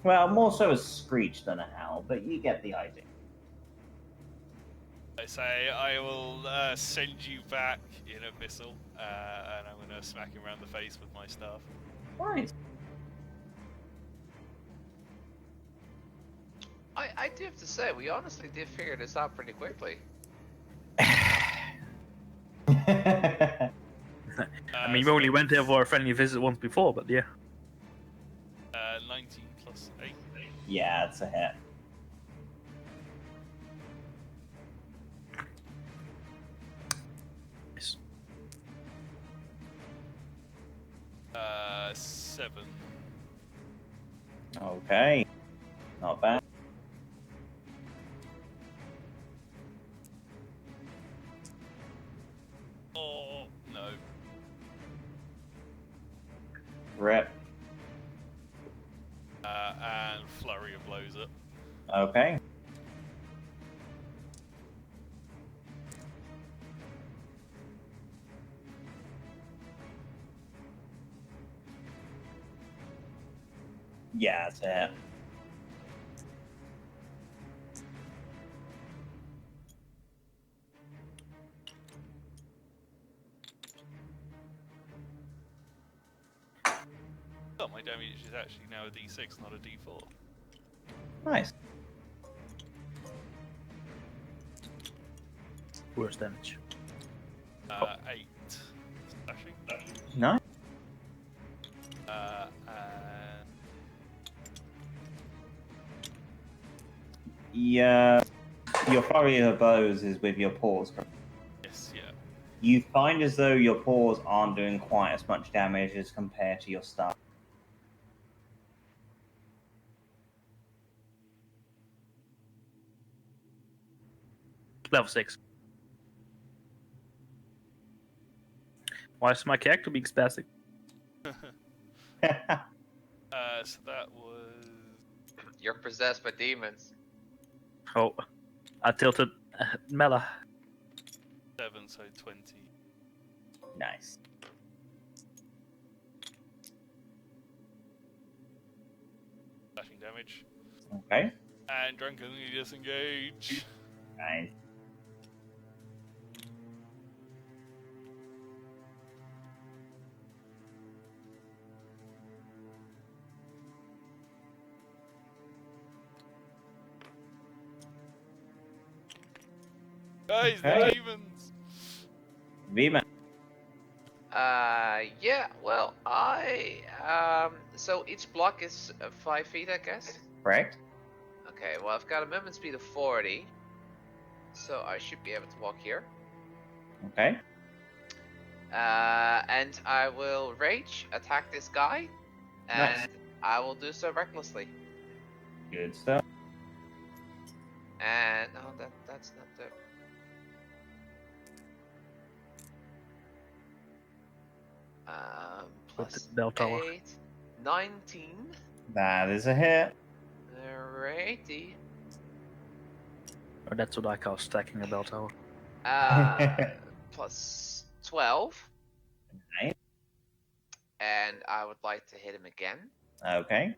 Well, more so a screech than a howl, but you get the idea. I say I will send you back in Abyssal, and I'm gonna smack him around the face with my staff. Right. I do have to say, we honestly did figure this out pretty quickly. I mean, we only went there for a friendly visit once before, but yeah. 19 plus 8. Yeah, it's a hit. Nice. 7. Okay. Not bad. Oh, no. Rip. And flurry of blows up. Okay. Yeah, it's a hit. Oh, my damage is actually now a d6, not a d4. Nice. Worse damage. 8 slashing. Nice. Yeah. Your flurry of blows is with your paws. Yes, yeah. You find as though your paws aren't doing quite as much damage as compared to your staff. Level 6. Why is my character being spastic? So that was You're possessed by demons. Oh, I tilted Mela. 7, so 20. Nice. Slashing damage. Okay. And drunkenly disengage. Nice. Guys, Okay. the demons! V-Man. Yeah, well, so each block is 5 feet, I guess? Correct. Okay, well, I've got a movement speed of 40, so I should be able to walk here. Okay. And I will rage, attack this guy, and Nice. I will do so recklessly. Good stuff. And, oh, that's not the... With plus the bell tower. 8, 19. That is a hit. Alrighty. Or that's what I call stacking a bell tower. Plus 12. Nice. And I would like to hit him again. Okay.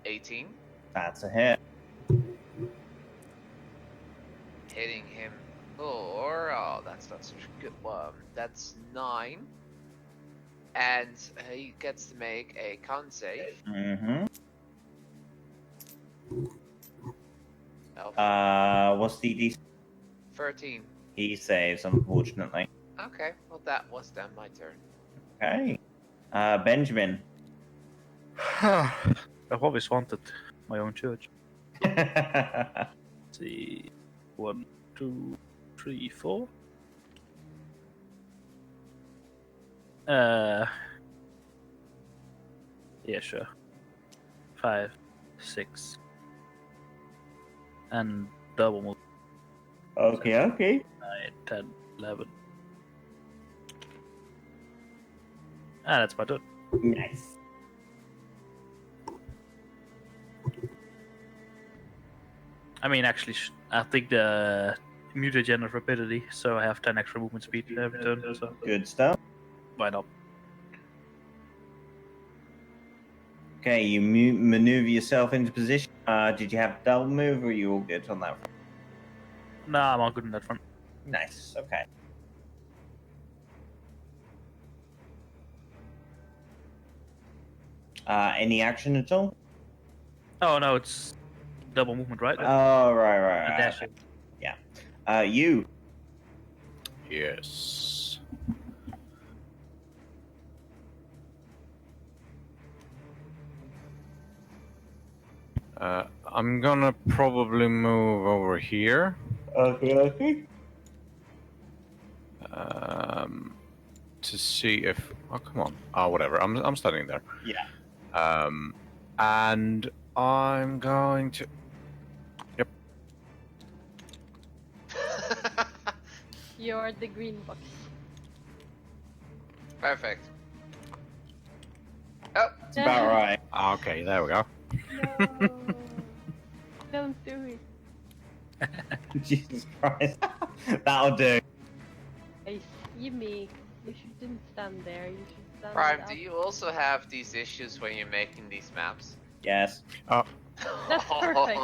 18. That's a hit. Hitting him for... Oh, that's not such a good one. That's 9. And he gets to make a con save. Mm-hmm. Oh, What's the DC? 13. He saves, unfortunately. Okay, well that was then my turn. Okay. Benjamin. I've always wanted my own church. Let's see. 1, 2, 3, 4. Yeah, sure. 5, 6. And double move. Okay. 9, 10, 11. That's about it. Nice. I mean, actually, I think the mutagen of rapidity, so I have 10 extra movement speed every turn, so Good stuff. why not? Okay, you maneuver yourself into position. Did you have double move, or are you all good on that front? Nah, I'm all good in that front. Nice. Okay. Any action at all? Oh, no, it's double movement, right? Oh, right. And dashing. You. Yes. I'm gonna probably move over here. Okay. To see if... Oh, come on. Oh, whatever. I'm standing there. Yeah. And I'm going to... Yep. You're the green box. Perfect. Oh, It's about right. Okay, there we go. No. Don't do it. Jesus Christ. That'll do. Guys, Yumi, you shouldn't stand there. You should stand Prime, up. do you also have these issues when you're making these maps? Yes. That's perfect.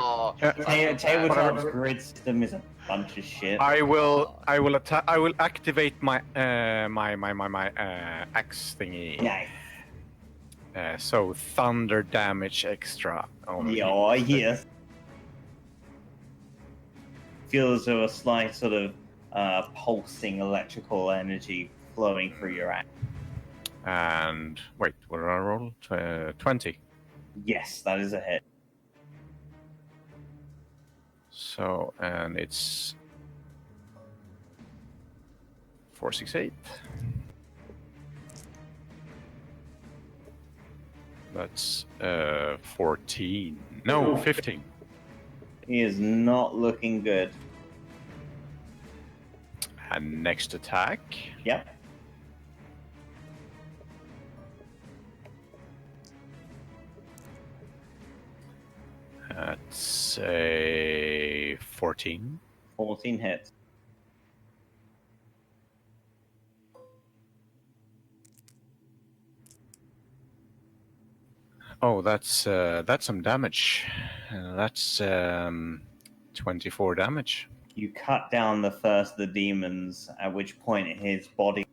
Tabletop's grid system is a bunch of shit. I will activate my axe thingy. Nice. So thunder damage extra. Yeah, yes. Feels as though a slight sort of pulsing electrical energy flowing through your axe. And wait, what did I roll? 20. Yes, that is a hit. So, and it's 468. That's 14. No, 15. He is not looking good. And next attack. Yep. That's a 14. 14 hits. Oh, that's some damage. That's 24 damage. You cut down the first of the demons, at which point his body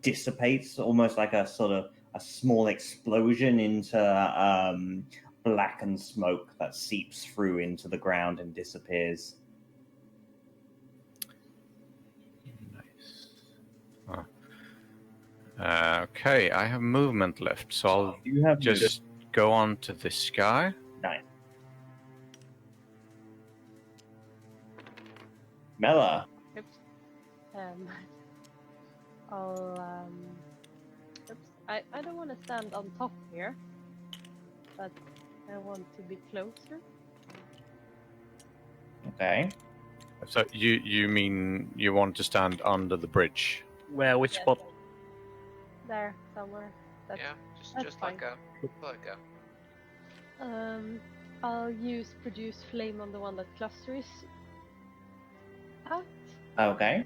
dissipates, almost like a sort of a small explosion into blackened smoke that seeps through into the ground and disappears. Nice. Okay, I have movement left, so I'll You have just go on to this guy. Nice. Mela. Oops. I'll oops. I don't want to stand on top here, but I want to be closer. Okay. So you mean you want to stand under the bridge? Where? Which Yes. spot? There, somewhere. That's, Yeah, that's just fine. let go. I'll use produce flame on the one that clusters out. Okay.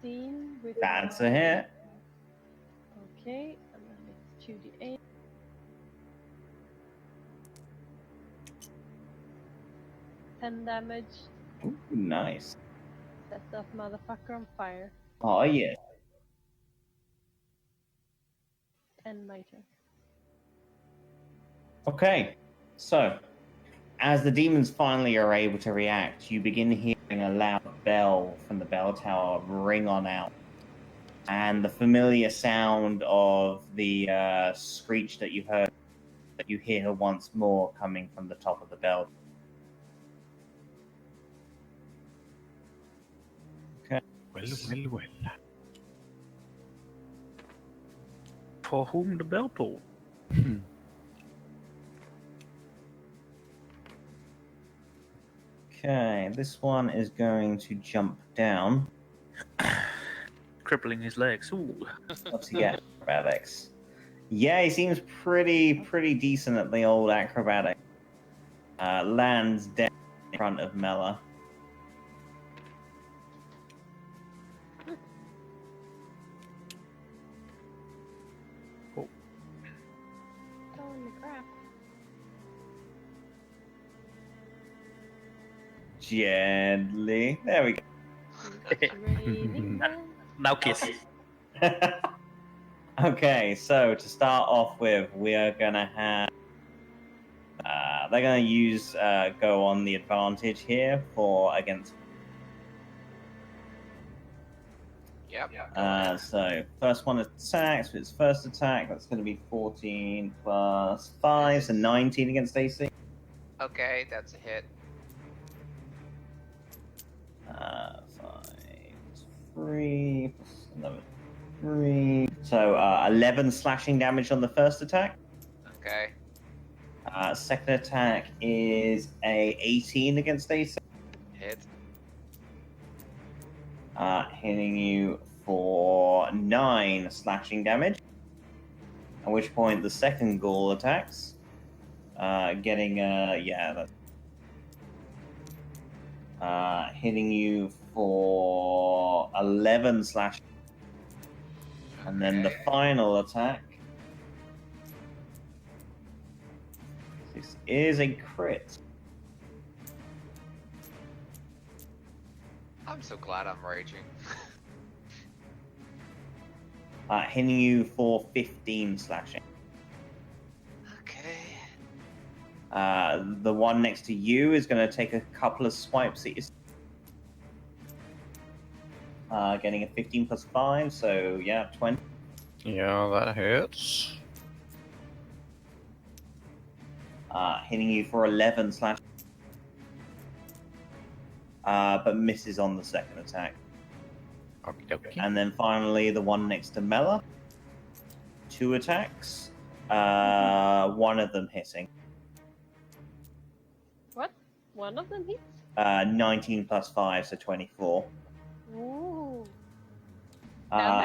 $16 with That's a hit. Okay, and then it's 2d8. $10 damage. Ooh, nice. Set that motherfucker on fire. Oh, yeah. End my turn. Okay. So, as the demons finally are able to react, you begin hearing a loud bell from the bell tower ring on out. And the familiar sound of the screech that you heard, that you hear once more coming from the top of the bell. Okay. Well. For whom the bell toll? Okay, this one is going to jump down. Crippling his legs. Ooh. What's he get? Acrobatics. Yeah, he seems pretty decent at the old acrobatic. Lands dead in front of Mela. Holy crap. Gently. There we go. It's raining men. Now kiss. Okay, so to start off with, we are gonna have. They're gonna use go on the advantage here for against. Yep. So first one attacks. With its first attack, that's going to be 14 plus 5, so 19 against AC. Okay, that's a hit. 5, 3 plus another 3. So 11 slashing damage on the first attack. Okay. Second attack is a 18 against AC. Hit. Hitting you for 9 slashing damage. At which point the second ghoul attacks. Getting hitting you for 11 slash. And then the Okay. final attack. This is a crit. I'm so glad I'm raging. Hitting you for 15 slashing. Okay. The one next to you is going to take a couple of swipes at you. Getting a 15 plus 5, so yeah, 20. Yeah, that hits. Hitting you for 11 slash. But misses on the second attack. Okie dokie. And then finally, the one next to Mela. 2 attacks. One of them hitting. What? One of them hits? 19 plus 5, so 24. Ooh.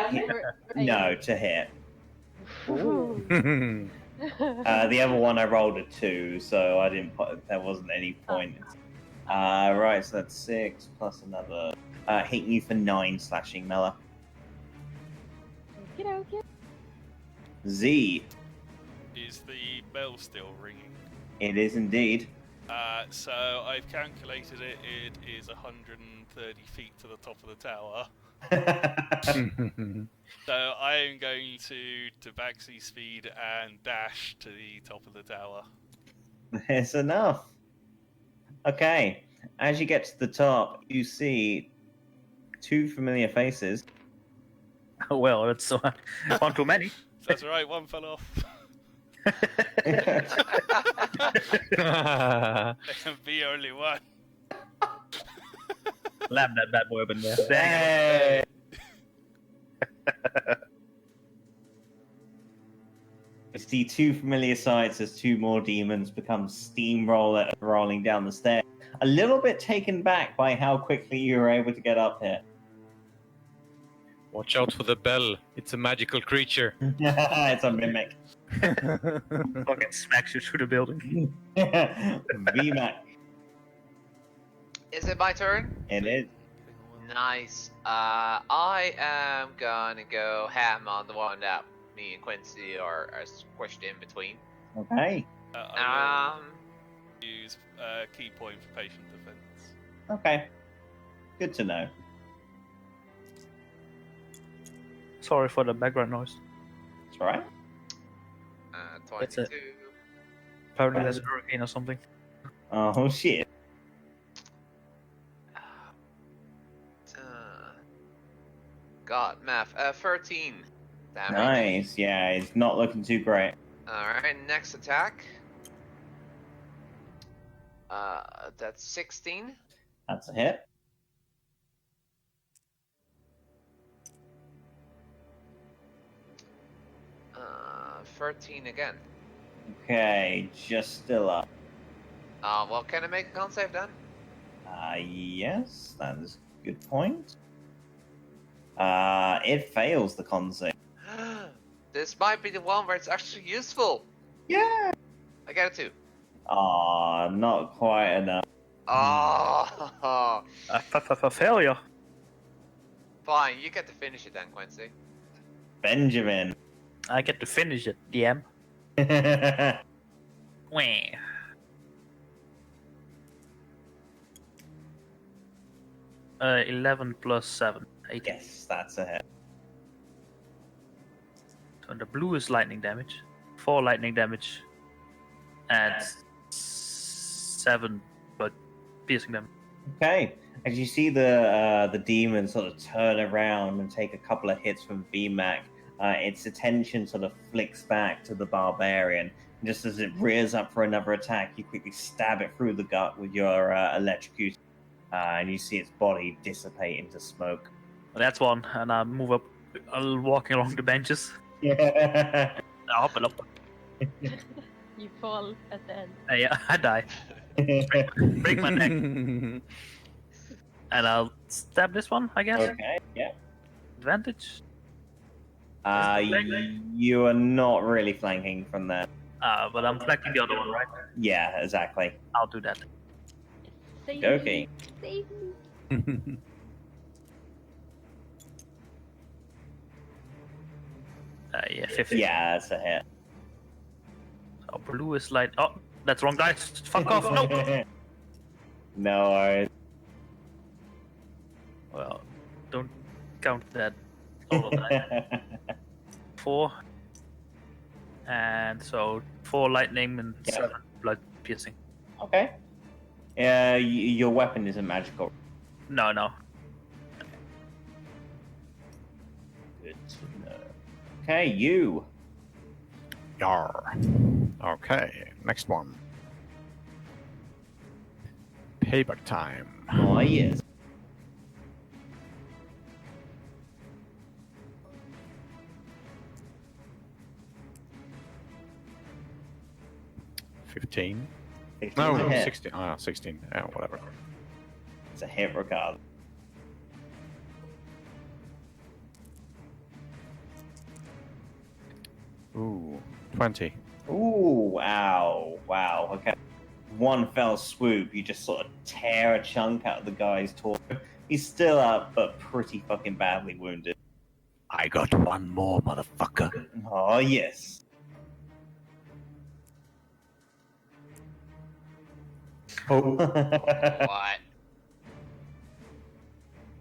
Hit- no, to hit. Ooh. The other one I rolled a 2, so I didn't put. There wasn't any point. Right, so that's 6 plus another. Hitting you for 9 slashing, Mela. Okey-dokey. Z. Is the bell still ringing? It is indeed. So I've calculated it. It is 130 feet to the top of the tower. So I am going to tabaxi speed and dash to the top of the tower. It's enough. Okay, as you get to the top, you see 2 familiar faces. Well, it's one too many. That's right, one fell off. Hey! There can be only one. Slam that bad boy up in there. Hey! You see 2 familiar sights as 2 more demons become steamroller rolling down the stairs. A little bit taken back by how quickly you were able to get up here. Watch out for the bell. It's a magical creature. It's a mimic. Fucking smacks you through the building. VMAC. Is it my turn? It is. Nice. I am gonna go ham on the one that me and Quincy are squished in between. Okay. I will use key point for patient defense. Okay. Good to know. Sorry for the background noise. That's right. 22. That's it. Apparently there's a hurricane or something. Oh, shit. God, math. 13 damage. Nice. Yeah, it's not looking too great. Alright, next attack. That's 16. That's a hit. Uh, 13 again. Okay, just still up. Well, can I make a con save then? Yes, that is a good point. It fails the con save. This might be the one where it's actually useful. Yeah. I get it too. Aw, not quite enough. Oh, Failure. fine. You get to finish it then, Quincy. Benjamin. I get to finish it, DM. Wah. 11 plus 7. 18. Yes, that's a hit. So the blue is lightning damage. 4 lightning damage. And 7 but piercing damage. Okay. As you see the demon sort of turn around and take a couple of hits from VMAC, its attention sort of flicks back to the barbarian. And just as it rears up for another attack, you quickly stab it through the gut with your electrocution. And you see its body dissipate into smoke. Well, that's one. And I move up, walking along the benches. Yeah. Up and up. You fall at the end. Yeah, I die. Break my neck. And I'll stab this one, I guess. Okay, yeah. Advantage. You are not really flanking from there. But I'm flanking the other one, right? Yeah, exactly. I'll do that. Save Okay. me. Save me. Yeah, 50. Yeah, that's a hit. So blue is light. Oh, that's wrong, guys. Fuck off. No. No worries. Well, don't count that. All of that. 4. And so 4 lightning and Yeah. 7 blood piercing. Okay. Your weapon isn't magical. No. Good to know. Okay, you. Yar. Okay, next one. Payback time. Oh, yes. $15. 15's No, a hit. 16. Oh, 16. Yeah, whatever. It's a hit regardless. Ooh, 20. Ooh, wow, wow. Okay. One fell swoop, you just sort of tear a chunk out of the guy's torso. He's still up, but pretty fucking badly wounded. I got one more, motherfucker. Oh, yes. Oh, What?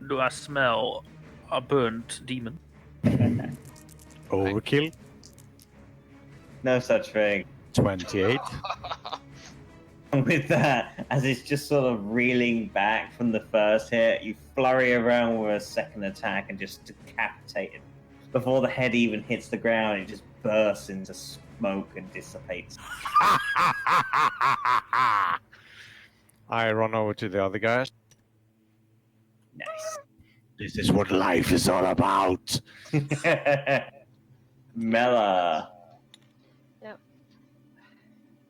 Do I smell a burnt demon? overkill. No such thing. 28. With that, as it's just sort of reeling back from the first hit, you flurry around with a second attack and just decapitate it. Before the head even hits the ground, it just bursts into smoke and dissipates. I run over to the other guys. Nice. This is what life is all about. Mela.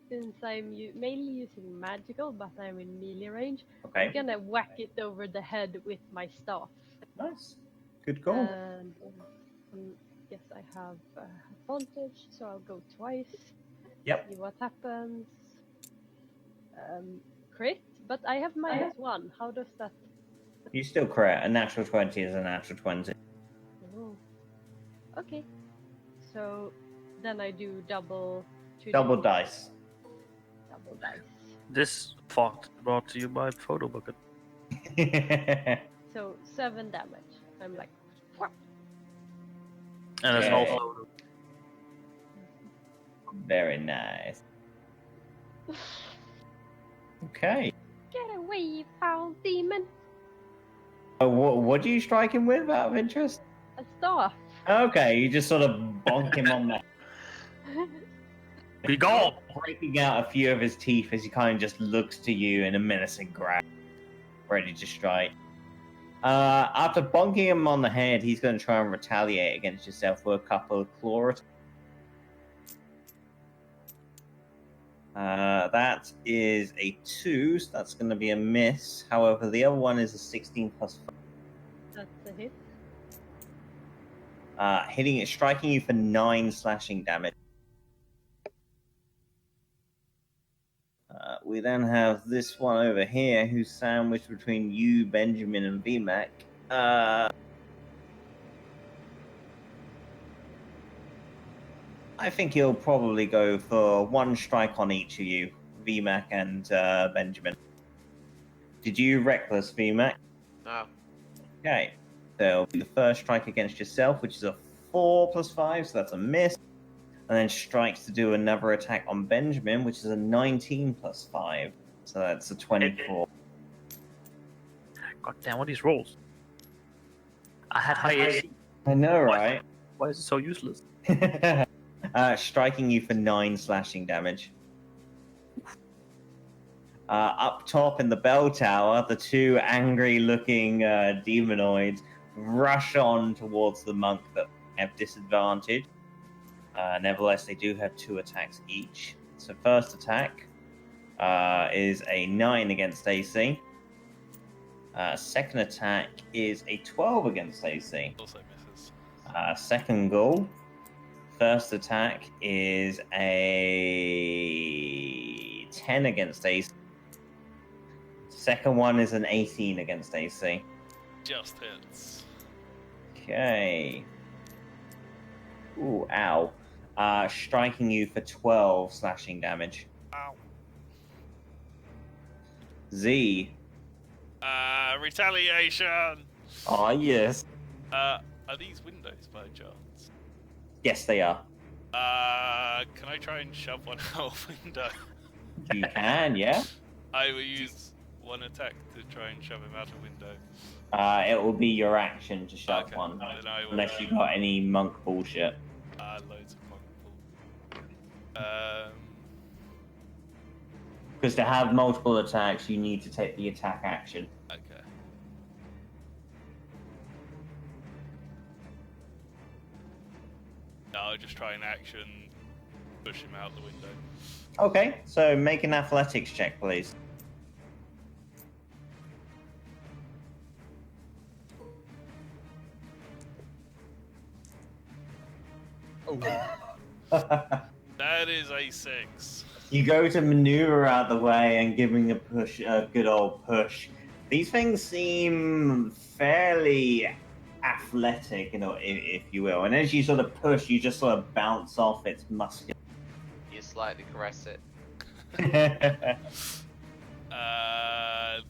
Since I'm mainly using magical, but I'm in melee range, I'm Okay. gonna whack it over the head with my staff. Nice. Good call. And yes, I have advantage, so I'll go twice. Yep. See what happens. Crit, but I have -1. How does that? You still crit. A natural 20 is a natural 20. Oh. Okay. So then I do double. Double dice. Double dice. This thought brought to you by Photo Bucket. So 7 damage. I'm like, whap. And it's Okay. also Very nice. Okay. Get away, you foul demon! What do you strike him with out of interest? A staff. Okay, you just sort of bonk him on the be gone. breaking out a few of his teeth as he kind of just looks to you in a menacing grab, ready to strike. After bonking him on the head, he's going to try and retaliate against yourself with a couple of claw attacks. That is a 2, so that's going to be a miss. However, the other one is a 16 plus 5. That's a hit. Hitting it, striking you for 9 slashing damage. We then have this one over here, who's sandwiched between you, Benjamin, and VMAC. I think he'll probably go for 1 strike on each of you, VMAC and Benjamin. Did you reckless, VMAC? No. Okay. So it'll be the first strike against yourself, which is a 4 plus 5, so that's a miss. And then strikes to do another attack on Benjamin, which is a 19 plus 5. So that's a 24. God damn, what are these rolls? I had high AC. I know, right? Why is it so useless? Striking you for 9 slashing damage. Up top in the bell tower, the 2 angry-looking demonoids rush on towards the monk that have disadvantage. Nevertheless, they do have 2 attacks each. So first attack is a 9 against AC. Second attack is a 12 against AC. Also misses. Second goal. First attack is a 10 against AC. Second one is an 18 against AC. Just hits. Okay. Ooh, ow. Striking you for 12 slashing damage. Ow. Z. Retaliation! Ah, yes. Are these windows by chance? Yes, they are. Can I try and shove one out a window? You can, yeah. I will use 1 attack to try and shove him out a window. It will be your action to shove Okay, one. then I will, Unless you got any monk bullshit. loads of multiple. Because to have multiple attacks, you need to take the attack action. Okay. No, I'll just try an action, push him out the window. Okay, so make an athletics check, please. That is a 6. You go to maneuver out the way and giving a good old push. These things seem fairly athletic, if you will. And as you sort of push, you just sort of bounce off its muscle. You slightly caress it.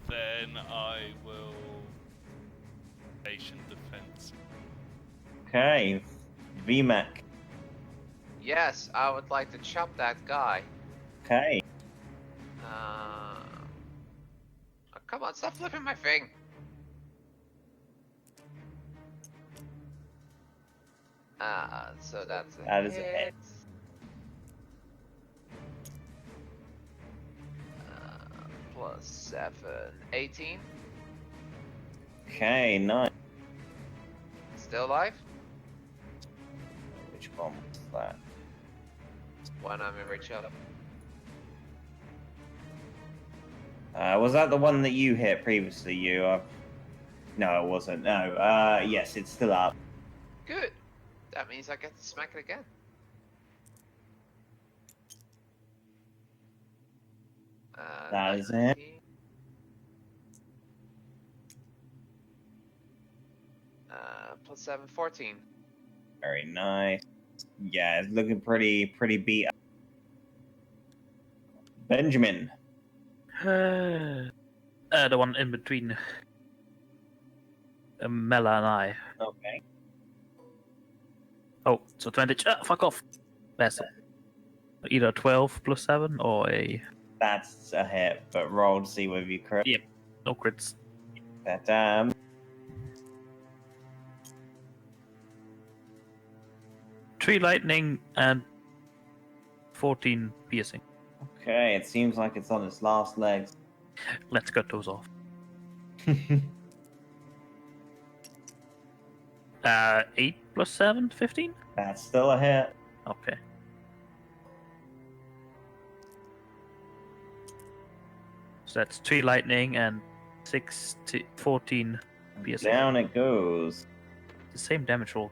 Then I will patient defense. Okay, VMAC. Yes, I would like to chop that guy. Okay, Oh, come on, stop flipping my thing. So that's a That is a hit. hit. Plus 7, 18. okay, nice. Still alive? Which one was that? One I'm in reach up. Was that the one that you hit previously, you? No, it wasn't. No. Yes, it's still up. Good. That means I get to smack it again. That is it. 19. Plus 7, 14. Very nice. Yeah, it's looking pretty beat up. Benjamin. The one in between Mela and I. Okay. Oh, so 20. Fuck off. That's either 12 plus 7 or a. That's a hit, but roll to see whether you correct. Yep, no crits. That 3 lightning and 14 piercing. Okay, it seems like it's on its last legs. Let's cut those off. 8 plus 7, 15? That's still a hit. Okay. So that's 3 lightning and 14 piercing. Down it goes. The same damage roll.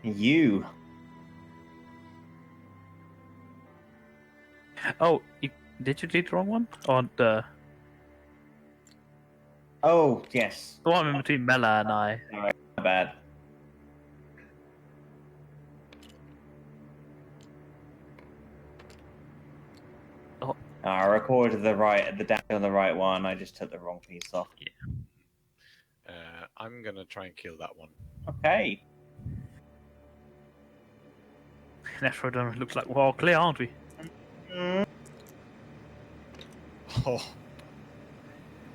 You. Oh, did you delete the wrong one? Or the Oh, yes. one in between Mela and I? My bad. Oh. I recorded the damage on the right one. I just took the wrong piece off. I'm gonna try and kill that one. Okay. Natural damage looks like we're all clear, aren't we? Oh,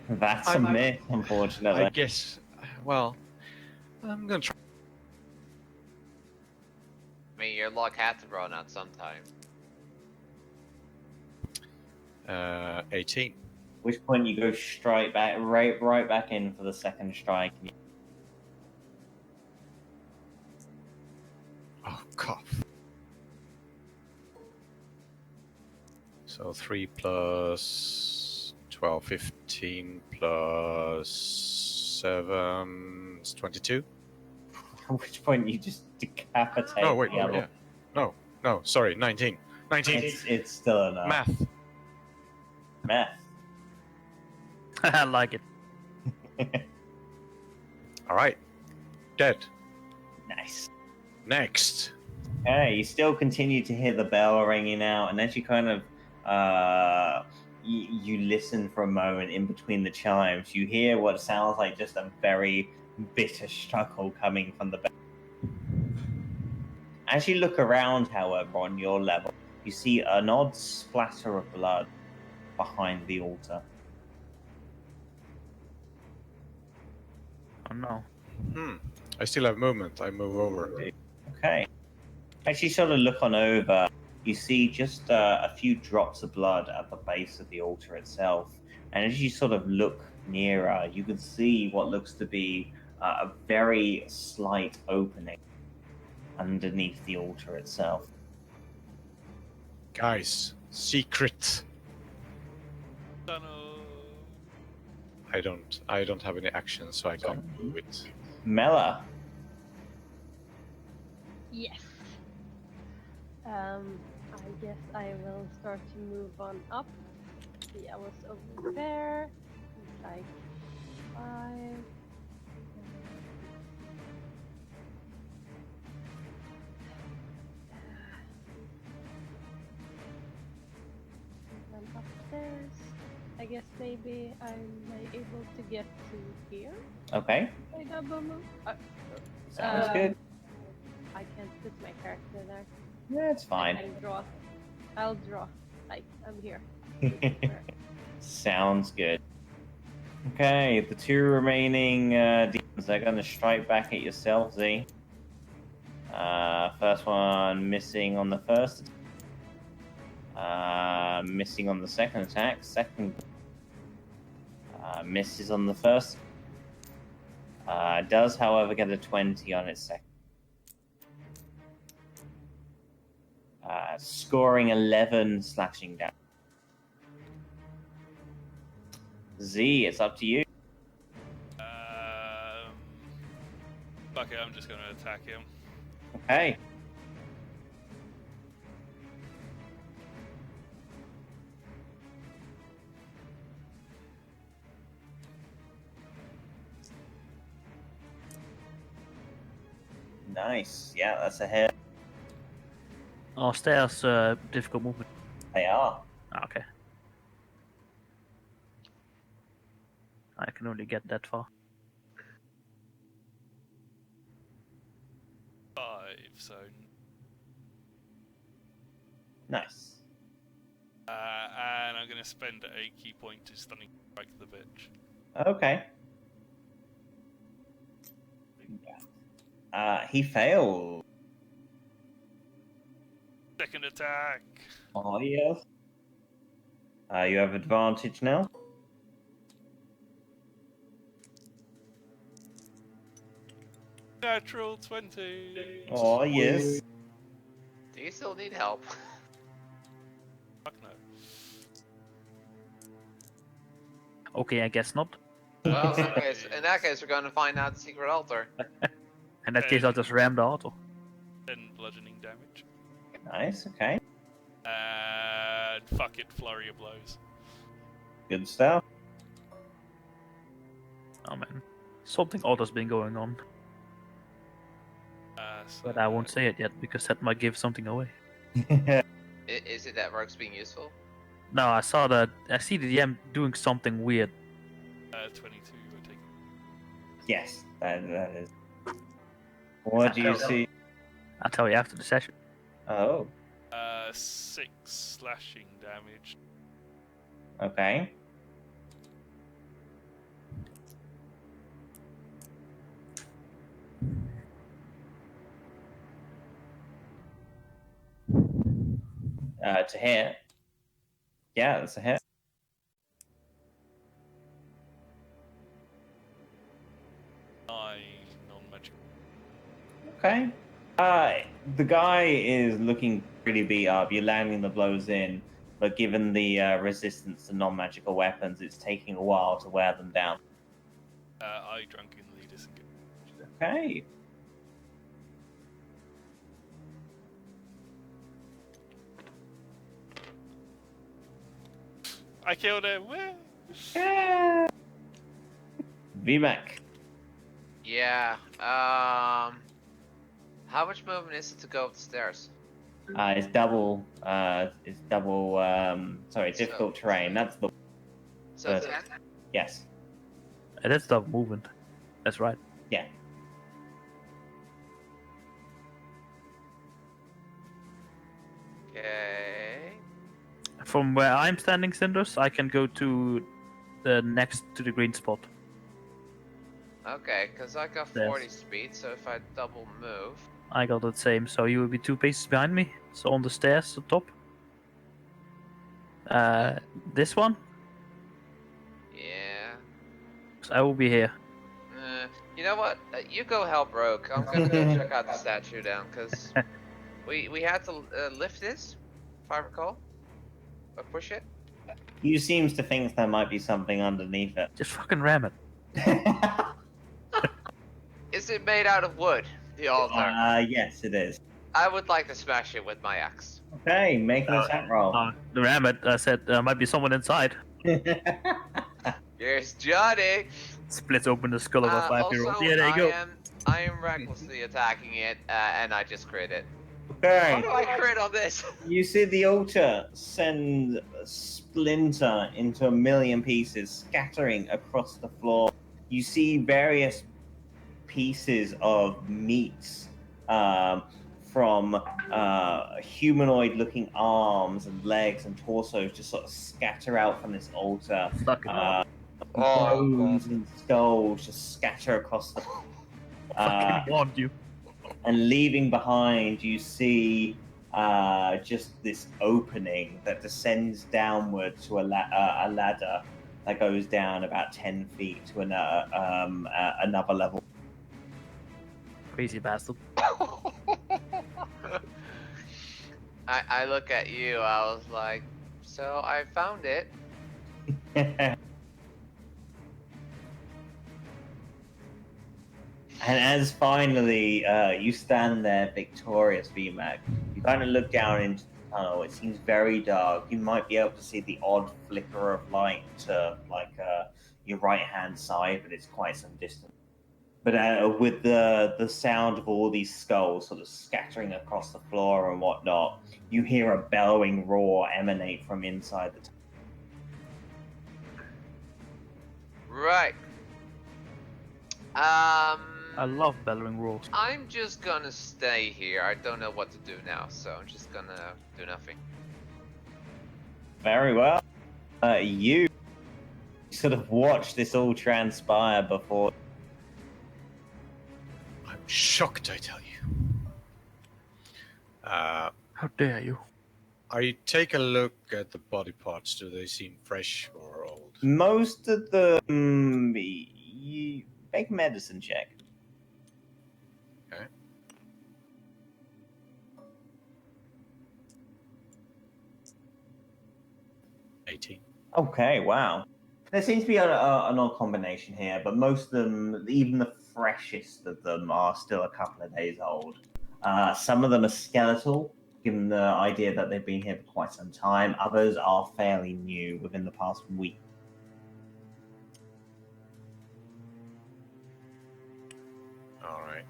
That's a I'm- miss, unfortunately. I guess. Well, I'm gonna try. I mean, your luck had to run out sometime. 18. At which point you go straight back, right back in for the second strike. Oh, cough. So 3 plus 12, 15 plus 7 is 22. At which point you just decapitate No, wait, the other. yeah. No, sorry, 19. 19. It's still enough. Math. Math. I like it. Alright. Dead. Nice. Next. Okay, you still continue to hear the bell ringing out, and as you kind of you listen for a moment in between the chimes, you hear what sounds like just a very bitter struggle coming from the bell. As you look around, however, on your level, you see an odd splatter of blood behind the altar. Oh no. I still have movement. I move over. Okay. As you sort of look on over, you see just a few drops of blood at the base of the altar itself. And as you sort of look nearer, you can see what looks to be a very slight opening underneath the altar itself. Guys, secret. Tunnel. I don't have any action, so I can't do it. Mela. Yes. I guess I will start to move on up. See, I was over there. It's like 5. And upstairs. I guess maybe I'm able to get to here. Okay. I double move. Sounds good. I can't put my character there. Yeah, it's fine. I'll draw. Like, I'm here. Sounds good. Okay, the two remaining demons are going to strike back at yourself, Z. First one missing on the first. Missing on the second attack. Second misses on the first. Does, however, get a 20 on its second. Scoring 11 slashing damage. Z, it's up to you. Fuck it, I'm just gonna attack him. Okay. Nice. Yeah, that's a hit. Are stairs difficult movement? They are. Okay. I can only get that far. 5, so. Nice. And I'm gonna spend a key point to stunning strike the bitch. Okay. He failed. Second attack. Oh, yes. You have advantage now. Natural 20. Oh, yes. Do you still need help? Fuck no. Okay, I guess not. Well, in that case, we're going to find out the secret altar. In that case, I'll just ram the auto. 10 bludgeoning damage. Nice, okay. And fuck it, flurry of blows. Good stuff. Oh man, something odd has been going on, but I won't say it yet because that might give something away. Is it that Rogue's being useful? No, I see the DM doing something weird. 22, I take it. Yes, that is. What do you see? I'll tell you after the session. Oh, 6 slashing damage. okay. To hit. Yeah, that's a hit. Non-magical. Okay. The guy is looking pretty beat up. You're landing the blows in, but given the resistance to non-magical weapons, it's taking a while to wear them down. I drunkenly disengage. Okay. I killed him. Woo! Yeah. VMAC. Yeah. How much movement is it to go up the stairs? It's double. Sorry, difficult terrain. That's the. So 10? Yes. That's the movement. That's right. Yeah. Okay. From where I'm standing, Cinders, I can go to the next to the green spot. Okay, because I got Yes. 40 speed, so if I double move... I got the same, so you will be 2 paces behind me. So on the stairs, the top. This one. Yeah. So I will be here. You know what? You go help Rogue. I'm gonna go check out the statue down, because we had to lift this, if I recall. Or push it. You seems to think there might be something underneath it. Just fucking ram it. Is it made out of wood, the altar? Yes, it is. I would like to smash it with my axe. Okay, make an attack roll. The ram it. I said there might be someone inside. Here's Johnny! Splits open the skull of a 5-year-old. Also, Yeah, there you go. I am recklessly attacking it, and I just crit it. Okay. How do I crit on this? You see the altar send a splinter into a million pieces, scattering across the floor. You see various pieces of meats from humanoid-looking arms and legs and torsos just sort of scatter out from this altar. Fucking hell. Bones and skulls just scatter across the Fucking warned you. and leaving behind you see just this opening that descends downward to a ladder that goes down about 10 feet to another level. Crazy bastard. I look at you, I was like, so I found it. And as finally you stand there victorious, VMAC, you kind of look down into the tunnel. It seems very dark. You might be able to see the odd flicker of light to your right hand side, but it's quite some distance. But with the sound of all these skulls sort of scattering across the floor and whatnot, you hear a bellowing roar emanate from inside the tunnel. Right. I love bellowing roars. I'm just gonna stay here. I don't know what to do now, so I'm just gonna do nothing. Very well. You sort of watch this all transpire before. I'm shocked, I tell you. How dare you? I take a look at the body parts. Do they seem fresh or old? Most of the you make a medicine check. Okay. $18. Okay, wow. There seems to be an odd combination here, but most of them, even the freshest of them, are still a couple of days old. Some of them are skeletal, given the idea that they've been here for quite some time. Others are fairly new, within the past week. All right.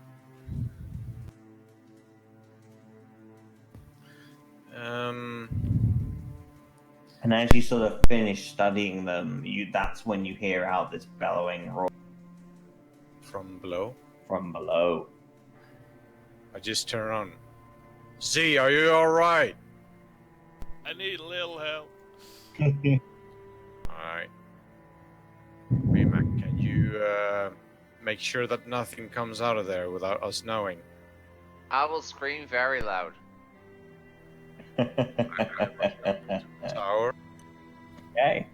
And as you sort of finish studying them, that's when you hear out this bellowing roar From below. from below. I just turn around. Z, are you all right? I need a little help. All right. Mac, can you make sure that nothing comes out of there without us knowing? I will scream very loud. Tower Okay,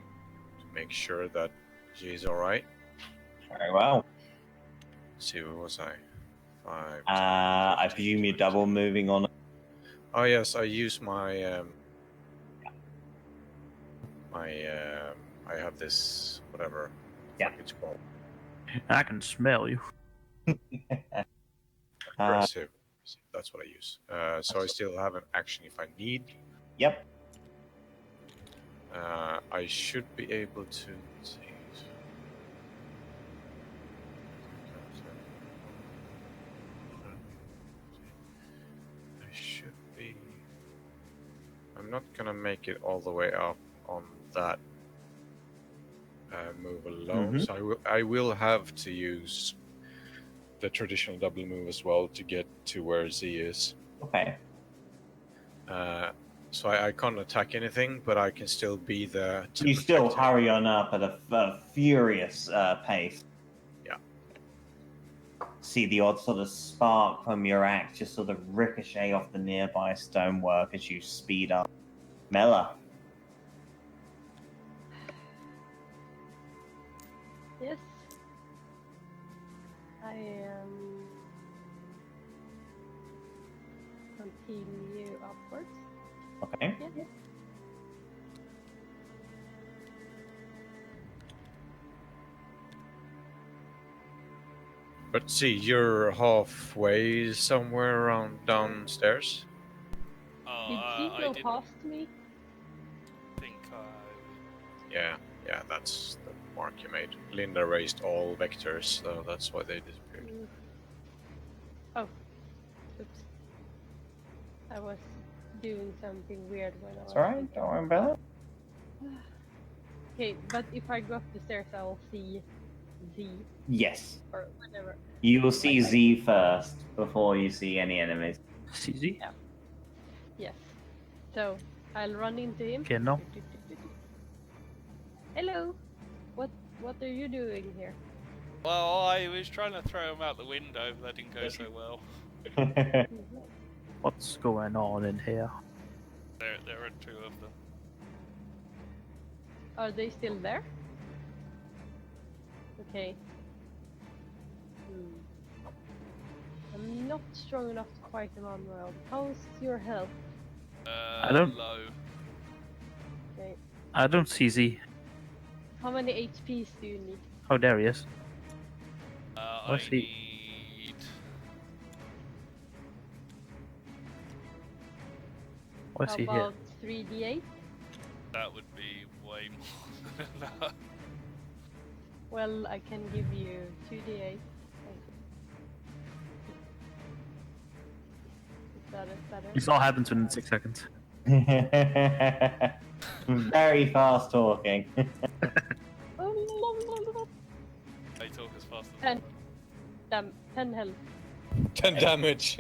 to make sure that she's all right. very well. Let's see, what was I? 5. I presume you're double moving on. Oh yes, I use my I have this whatever. Yeah. Fuck it's called. I can smell you. Aggressive. That's what I use. So I still have an action if I need. Yep. I should be able to. Let's see. I should be. I'm not gonna make it all the way up on that move alone. Mhm. So I will have to use the traditional double move as well to get to where Z is. Okay. So I can't attack anything, but I can still be there. To You still protect him. hurry on up at a furious pace. Yeah. see the odd sort of spark from your axe just sort of ricochet off the nearby stonework as you speed up. Mela. Yes. I continue upwards. Okay. Yes. But see, you're halfway somewhere around downstairs. Oh, Did he I go didn't past me? think I. Yeah, that's the mark you made. Linda raised all vectors, so that's why they disappeared. Oh, oops. I was doing something weird when I was. It's alright, don't worry about it. Okay, but if I go up the stairs, I will see Z Yes. or whatever. You will see Z first before you see any enemies. CZ? Yes. So I'll run into him. Okay, no. Hello. What are you doing here? Well, I was trying to throw him out the window, but that didn't go so well. What's going on in here? There are two of them. Are they still there? Okay. I'm not strong enough to fight them on my own. How's your health? I don't- Low. Okay. I don't see Z. How many HPs do you need? Oh, there he is. I What's he- need. What's How he here? about 3d8? That would be way more than enough. Well, I can give you 2d8. Is that better? This all happens within 6 seconds. Very fast talking. They talk as fast as 10. 10 health. 10 damage.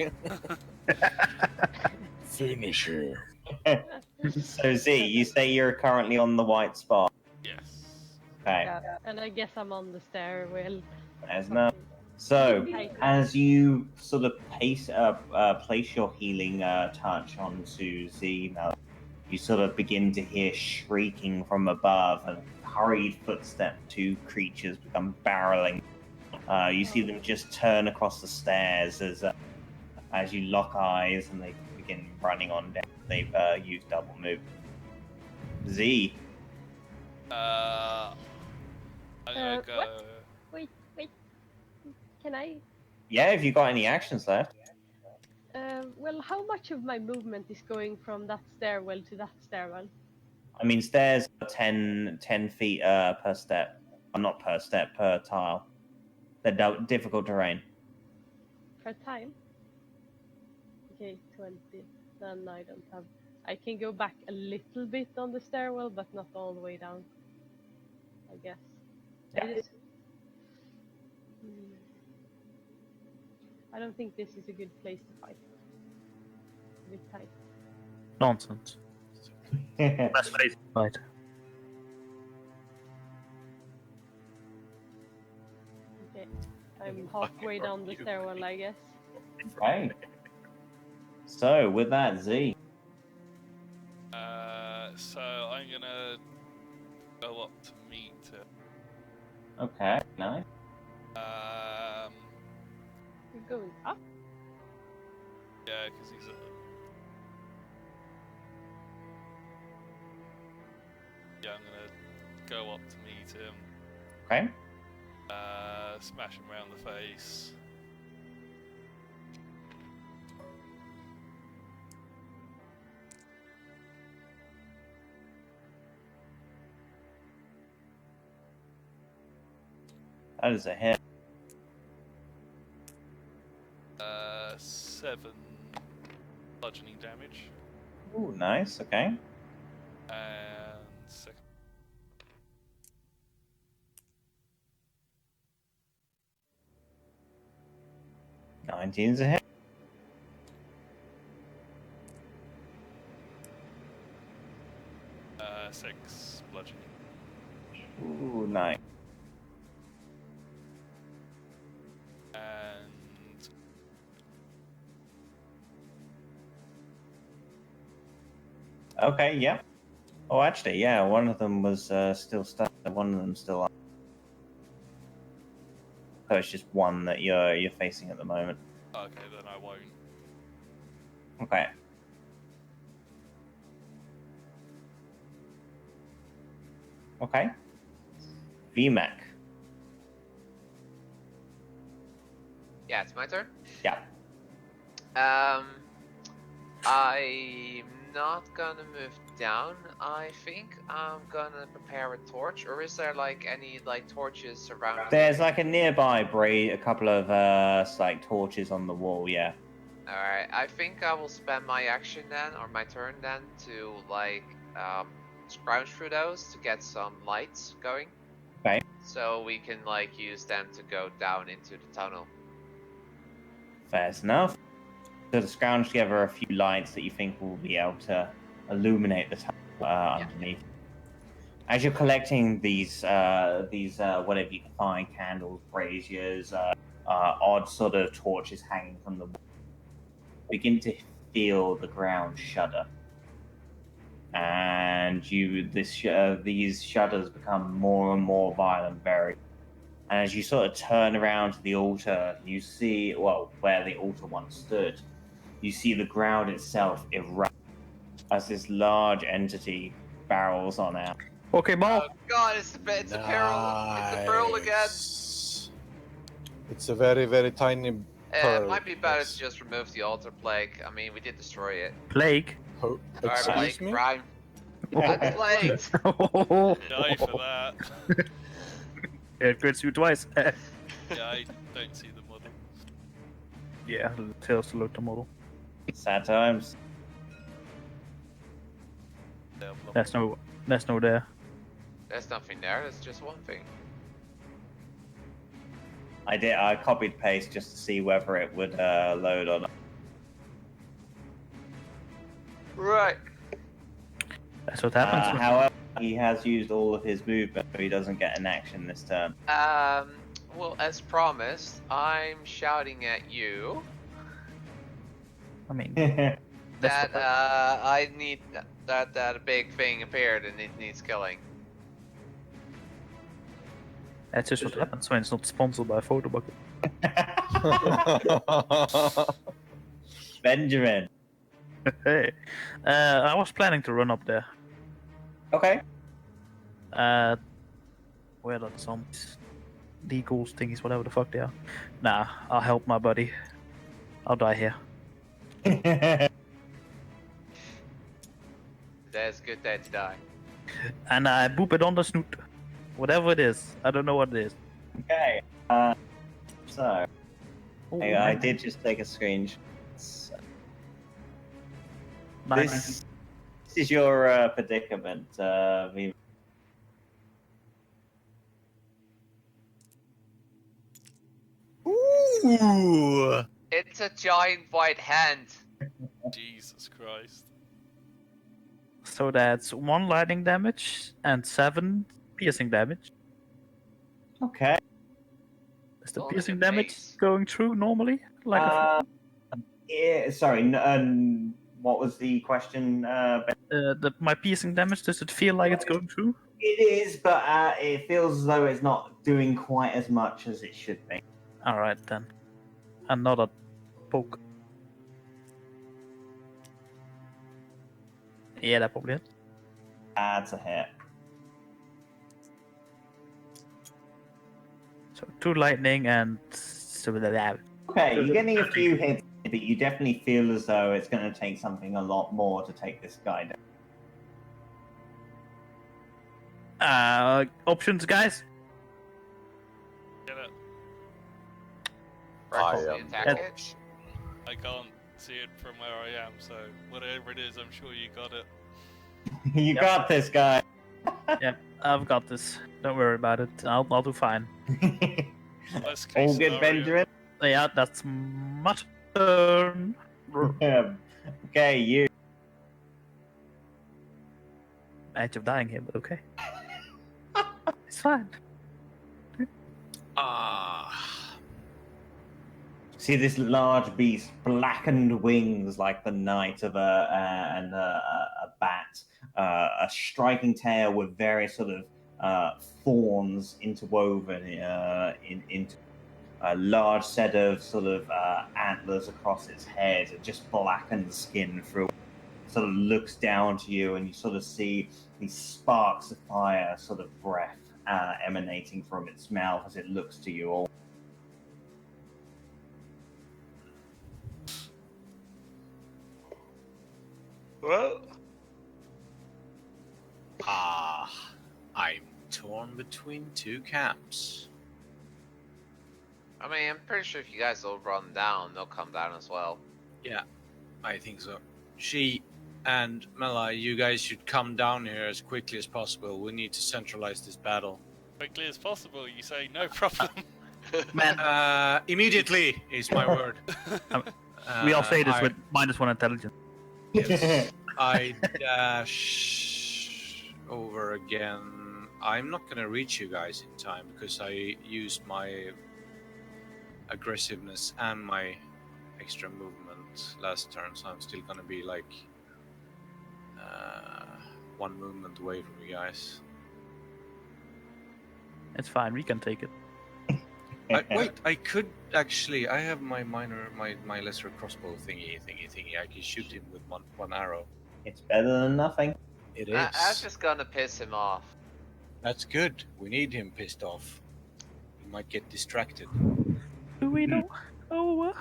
Finish him. So Z, you say you're currently on the white spot. Yes. Okay. Yeah, and I guess I'm on the stairwell. There's no. So, as you sort of place your healing touch onto Z, now you sort of begin to hear shrieking from above, and hurried footsteps. Two creatures become barreling. You see them just turn across the stairs as you lock eyes, and they begin running on down. They've used double move. Z. I'm gonna go. What? Wait. Can I? Yeah, if you got any actions left. Well, how much of my movement is going from that stairwell to that stairwell? I mean, stairs are 10 feet per step. Not per step, per tile. They're difficult terrain. Per time? Okay, 20. Then I don't have. I can go back a little bit on the stairwell, but not all the way down. I guess. Yeah. I don't think this is a good place to fight. A bit tight. Nonsense. Best place to fight. Okay. I'm halfway down the stairwell, I guess. Okay. So, with that, Z. So I'm gonna go up to meet him. Okay, nice. You're going up? Yeah, because he's at the... Yeah, I'm gonna go up to meet him. Okay. Smash him around the face. That is a hit. 7 bludgeoning damage. Ooh, nice. Okay. And second. Nineteen's a hit. Uh, 6 bludgeoning. Ooh, nice. And Okay, yeah. Oh, actually, yeah, one of them was still stuck. One of them still. So it's just one that you're facing at the moment. Okay, then I won't. Okay. Okay. VMAC. Yeah, it's my turn. Yeah. I'm not gonna move down. I think I'm gonna prepare a torch, or is there like any like torches around? There's like a nearby a couple of like torches on the wall. Yeah. All right, I think I will spend my action then, or my turn then, to like scrounge through those to get some lights going. Okay. So we can like use them to go down into the tunnel. Fair enough. So to scrounge together a few lights that you think will be able to illuminate the tunnel underneath. As you're collecting these whatever you can find, candles, braziers, odd sort of torches hanging from the wall, begin to feel the ground shudder, and these shudders become more and more violent, very. And as you sort of turn around to the altar, you see, well, where the altar once stood, you see the ground itself erupt as this large entity barrels on out. Okay, ball. Oh god, it's a pearl. It's a pearl again. Nice. It's a very, very tiny pearl. It might be better yes. to just remove the altar plague. I mean, we did destroy it. Plague. Oh, Alright, excuse Plague, me? Prime. That's plagued. Die for that. It crits you twice. Yeah, I don't see the model. Yeah, tells to look the model. Sad times. That's no there. There's nothing there, there's just one thing. I copied paste just to see whether it would load or not. Right. That's what happens. However, he has used all of his movement, so he doesn't get an action this turn. Well, as promised, I'm shouting at you I mean, Okay. that's that what I need that a big thing appeared and it needs killing. that's just what happens when it's not sponsored by Photobucket. Benjamin. Hey, I was planning to run up there. Okay. Where are the zombies? Deagles, thingies, whatever the fuck they are. Nah, I'll help my buddy. I'll die here. That's good that to die. And I boop it on the snoot. Whatever it is. I don't know what it is. Okay. So Ooh, I did just take a screenshot. nice. This is your predicament, Viva. Ooh. It's a giant white hand. Jesus Christ. So that's 1 lightning damage and 7 piercing damage. Okay. Is the Oh, piercing like a damage mace. going through normally? Like Yeah, sorry. What was the question? my piercing damage, does it feel like it's going through? It is, but it feels as though it's not doing quite as much as it should be. Alright then. Another poke. Yeah, that probably is. That's a hit. So 2 lightning and Okay, you're getting a few hits, but you definitely feel as though it's going to take something a lot more to take this guy down. Options, guys. Get it. Recklessly I am attack dead. it. I can't see it from where I am, so whatever it is, I'm sure you got it. You got this, guy. Yeah, I've got this. Don't worry about it. I'll do fine. Worst case All good, scenario. Benjamin? Yeah, that's my turn. Okay, you. Edge of dying here, but okay. It's fine. See this large beast, blackened wings like the night of a bat, a striking tail with various sort of thorns interwoven into a large set of sort of antlers across its head, and just blackened skin through. Sort of looks down to you, and you sort of see these sparks of fire, sort of breath emanating from its mouth as it looks to you all. Well, I'm torn between two camps. I mean, I'm pretty sure if you guys all run down, they'll come down as well. Yeah, I think so. She and Mela, you guys should come down here as quickly as possible. We need to centralize this battle. Quickly as possible, you say, no problem. Man, Immediately is my word. we all say this I- with -1 intelligence. Yes. I dash over again. I'm not gonna reach you guys in time because I used my aggressiveness and my extra movement last turn, so I'm still gonna be like 1 movement away from you guys. It's fine. We can take it. Wait, I could actually. I have my my lesser crossbow thingy. I can shoot him with one arrow. It's better than nothing. It is. That's just gonna piss him off. That's good. We need him pissed off. He might get distracted. Do we know? Oh,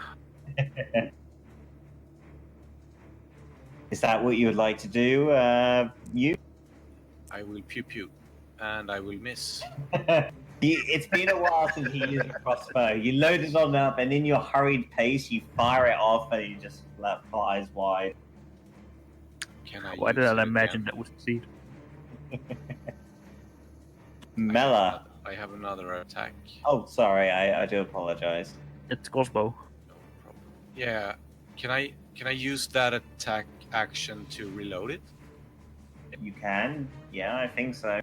Is that what you would like to do, you? I will pew pew, and I will miss. It's been a while since you used a crossbow. You load it on up, and in your hurried pace, you fire it off, and you just flies wide. Can I? why did use I it imagine again? that would succeed? Mela. I have another attack. Oh, sorry. I do apologize. It's crossbow. No problem. Yeah. Can I use that attack action to reload it? You can. Yeah, I think so.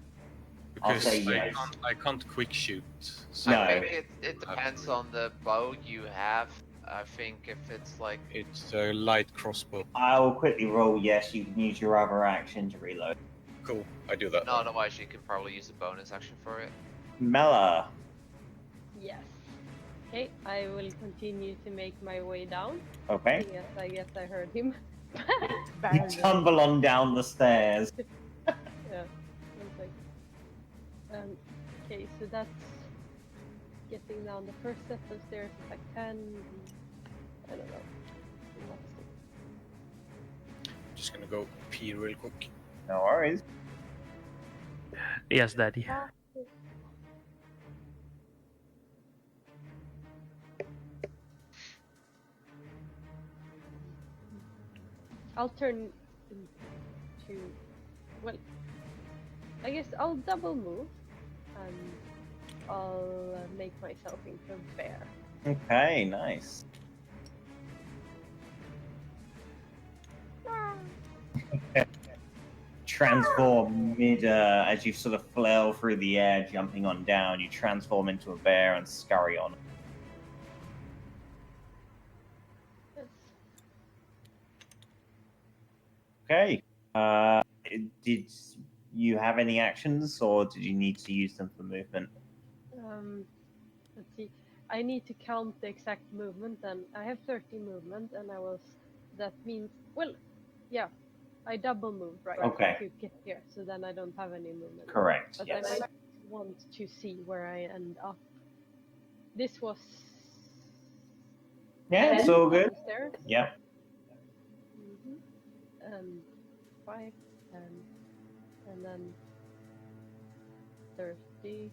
I'll Because say yes. I can't quick shoot. So No. I think it depends on the bow you have. I think if it's like it's a light crossbow. I will quickly roll yes. You can use your other action to reload. Cool. I do that. no, otherwise you can probably use a bonus action for it. Mela. Yes. Okay, I will continue to make my way down. Okay. Yes, I guess I heard him. You Barely. tumble on down the stairs. Yeah. One sec. Okay, so that's getting down the first set of stairs is like 10. I don't know. Just gonna go pee real quick. No worries. Yes, Daddy. I'll turn into, well, I guess I'll double move and I'll make myself into a bear. Okay, nice. Transform mid as you sort of flail through the air, jumping on down. You transform into a bear and scurry on. Okay. Did you have any actions, or did you need to use them for movement? Let's see. I need to count the exact movement, and I have 30 movement, and that means, well, yeah, I double moved, right? Okay. To get here, so then I don't have any movement. Correct. But Yes. I might want to see where I end up. This was. Yeah, it's 10 all good. downstairs. Yep. And 5, and then 30,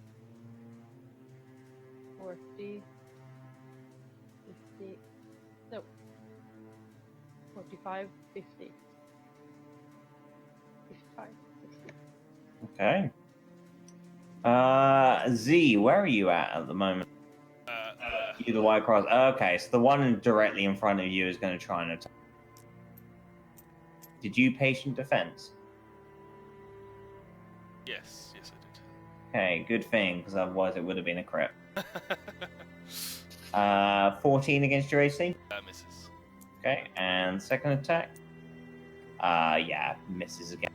40, 50, no, 45, 50, 55, 60. Okay. Z, where are you at the moment? You the white cross. Okay, so the one directly in front of you is going to try and attack. Did you patient defense? Yes, I did. Okay, good thing, because otherwise it would have been a crit. 14 against your AC. Misses. Okay, and second attack. Yeah, misses again.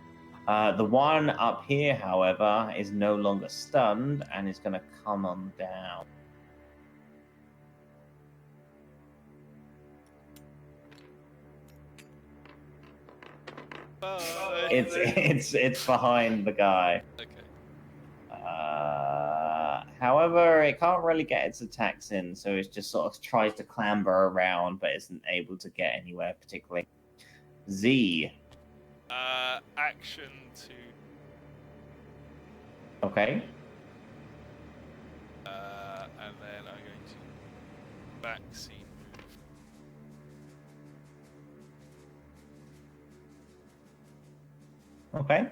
The one up here, however, is no longer stunned and is going to come on down. Bye. It's behind the guy. Okay. However, it can't really get its attacks in, so it just sort of tries to clamber around, but isn't able to get anywhere particularly. Z. Action to. Okay. And then I'm going to backseat move. Okay.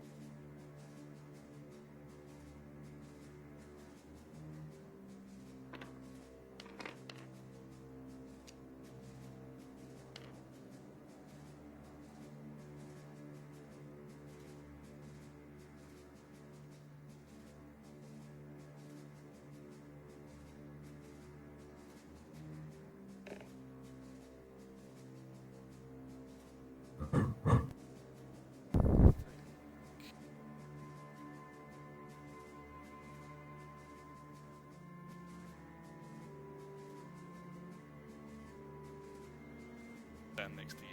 Stand next to you.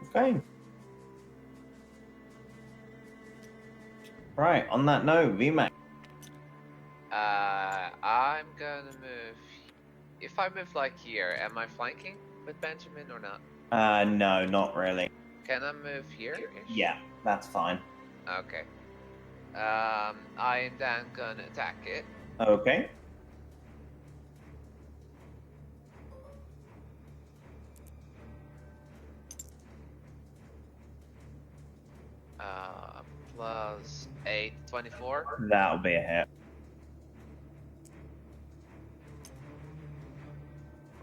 Okay. Right, on that note, VMAX. I'm gonna move. If I move like here, am I flanking with Benjamin or not? No, not really. Can I move here? Yeah, that's fine. Okay. I am then gonna attack it. Okay. Plus 8, 24. That'll be a hit.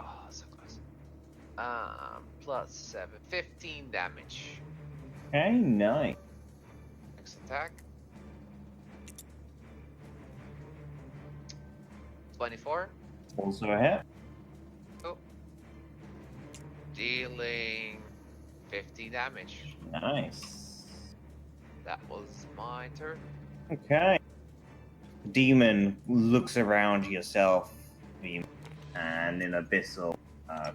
Oh, so close. Plus 7, 15 damage. Okay, nice. Next attack. 24. Also a hit. Oh. Dealing 50 damage. Nice. That was my turn. Okay. Demon looks around yourself, Veem, and in Abyssal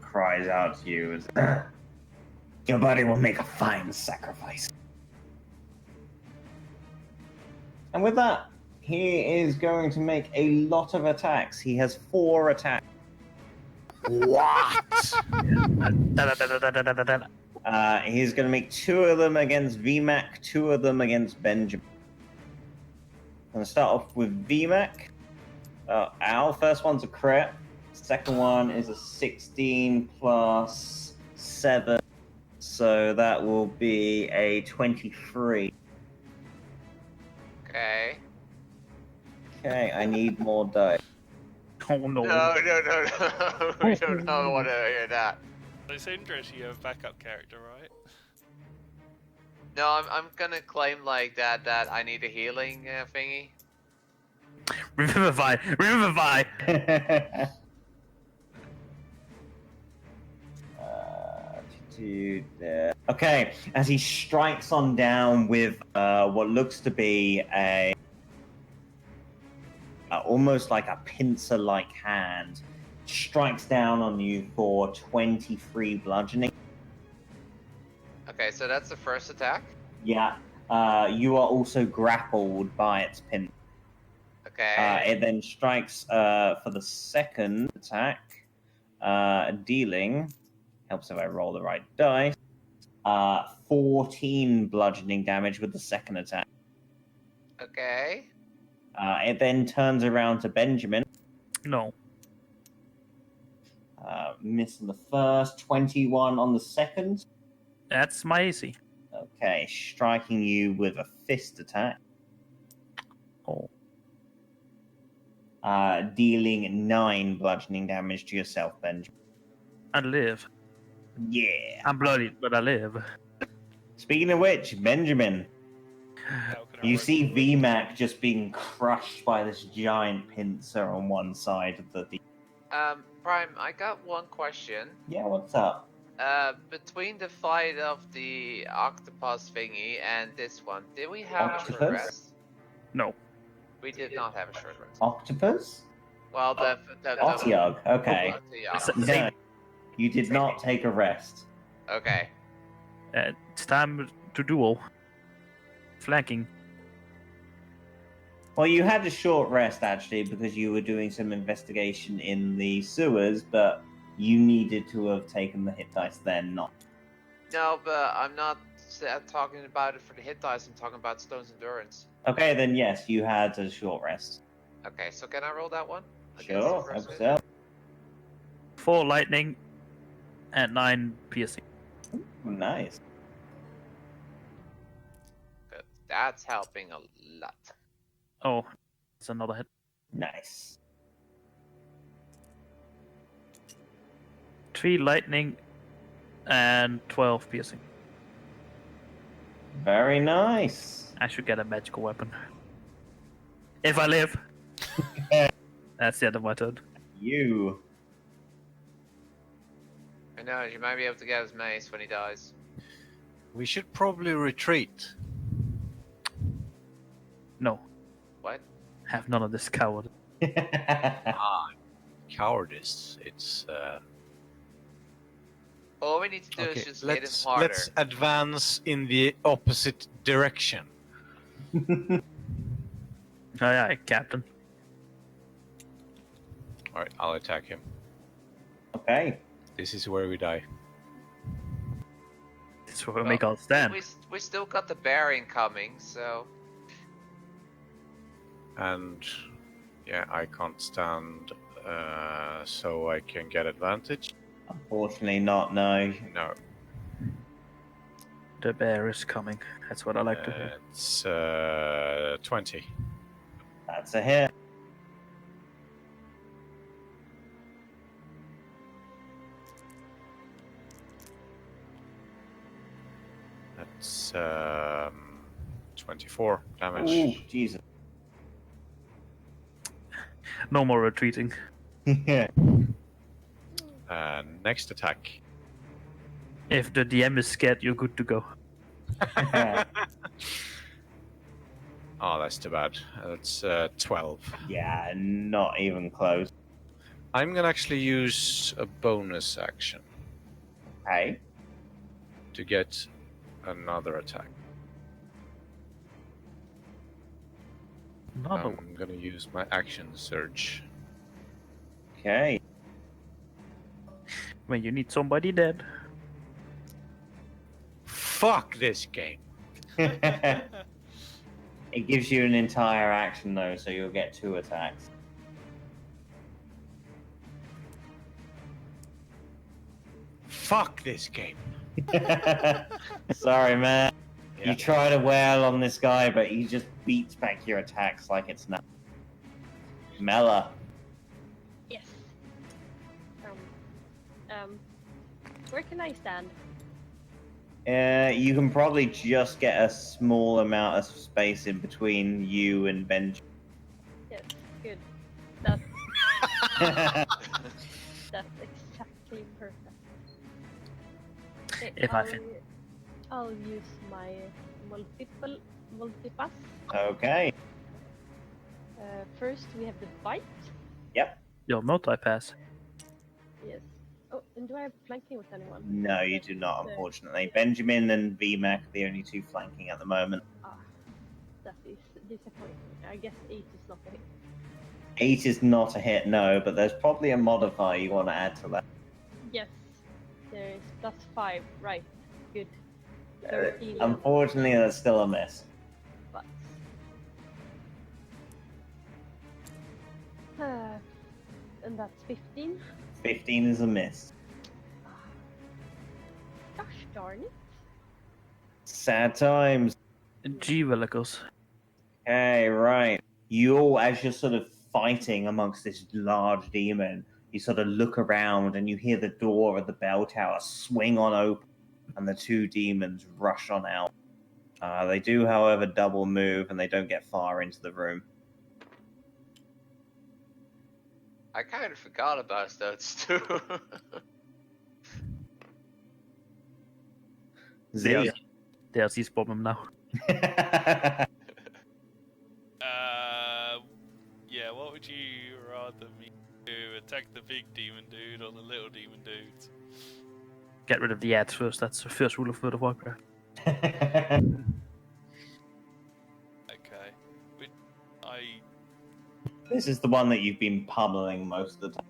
cries out to you as your body will make a fine sacrifice. And with that, he is going to make a lot of attacks. He has 4 attacks. What? He's going to make 2 of them against VMAC, 2 of them against Benjamin. I'm going to start off with VMAC. Our first one's a crit. Second one is a 16 plus 7. So that will be a 23. Okay. Okay, I need more dice. Oh no. No. We don't want to hear that. So Syndra's you have a backup character, right? No, I'm gonna claim like that I need a healing thingy. Revivify! Revivify! Okay, as he strikes on down with what looks to be a almost like a pincer-like hand, strikes down on you for 23 bludgeoning. Okay, so that's the first attack. Yeah, you are also grappled by its pin. Okay. It then strikes for the second attack, dealing, helps if I roll the right dice, 14 bludgeoning damage with the second attack. Okay. It then turns around to Benjamin. No. Miss on the first, 21 on the second. That's my AC. Okay, striking you with a fist attack. Oh. Dealing 9 bludgeoning damage to yourself, Benjamin. I live. Yeah. I'm bloodied, but I live. Speaking of which, Benjamin, How can I you roll see for it? VMAC just being crushed by this giant pincer on one side of the... Prime, I got one question. Yeah, what's up? Between the fight of the octopus thingy and this one, did we have a short Octopus? rest? No. We did not have a short rest. Octopus? Well, the Otyug, okay. S- Otyug. same. No, you did not take a rest. Okay. It's time to duel. Flanking. Well, you had a short rest actually because you were doing some investigation in the sewers, but you needed to have taken the hit dice then, not. No, but I'm not talking about it for the hit dice. I'm talking about Stone's endurance. Okay, then yes, you had a short rest. Okay, so can I roll that one? Sure, Against the hope so. 4 lightning and 9 piercing. Nice. Good. That's helping a lot. Oh, it's another hit. Nice. 3 lightning and 12 piercing. Very nice. I should get a magical weapon. If I live. That's the end of my turn. You. I know, you might be able to get his mace when he dies. We should probably retreat. No, What? have none of this coward. Cowardice. It's All we need to do okay. is just hit him Let's harder. advance in the opposite direction. Aye, aye, Captain. All right, I'll attack him. Okay. This is where we die. This is where we make our stand. We still got the bear incoming, so And yeah, I can't stand, so I can get advantage. Unfortunately, not, no. No, The bear is coming. That's what I like to hear. it's 20. That's a hit. That's 24 damage. Ooh, Jesus. No more retreating. Next attack. If the DM is scared, you're good to go. Oh, that's too bad. That's 12. Yeah, not even close. I'm gonna actually use a bonus action Hey. to get another attack. Another one. I'm gonna use my action surge. Okay. When you need somebody dead. Fuck this game. It gives you an entire action though, so you'll get 2 attacks. Fuck this game. Sorry, man. Yeah. You try to wail on this guy, but he just beats back your attacks like it's nothing. Mela. Yes. Where can I stand? You can probably just get a small amount of space in between you and Benji. Yes, good. That's exactly perfect. Okay, If I fit. I'll use my multipass. Okay. First we have the bite. Your multi-pass. Yes. Oh, and do I have flanking with anyone? No, you do not, unfortunately. Benjamin and VMAC are the only 2 flanking at the moment. Ah, that is disappointing. I guess 8 is not a hit. 8 is not a hit, no, but there's probably a modifier you want to add to that. Yes. There is +5. Right. Good. 13. Unfortunately, that's still a miss. But and that's 15. 15 is a miss. Gosh darn it. Sad times. Gee willikers. Okay, right. You all, as you're sort of fighting amongst this large demon, you sort of look around and you hear the door of the bell tower swing on open, and the 2 demons rush on out. They do, however, double move, and they don't get far into the room. I kind of forgot about those too. Z. DLC's problem now. Yeah, what would you rather me do? Attack the big demon dude or the little demon dudes? Get rid of the ads first. That's the first rule of World of Warcraft. Okay. This is the one that you've been pummeling most of the time.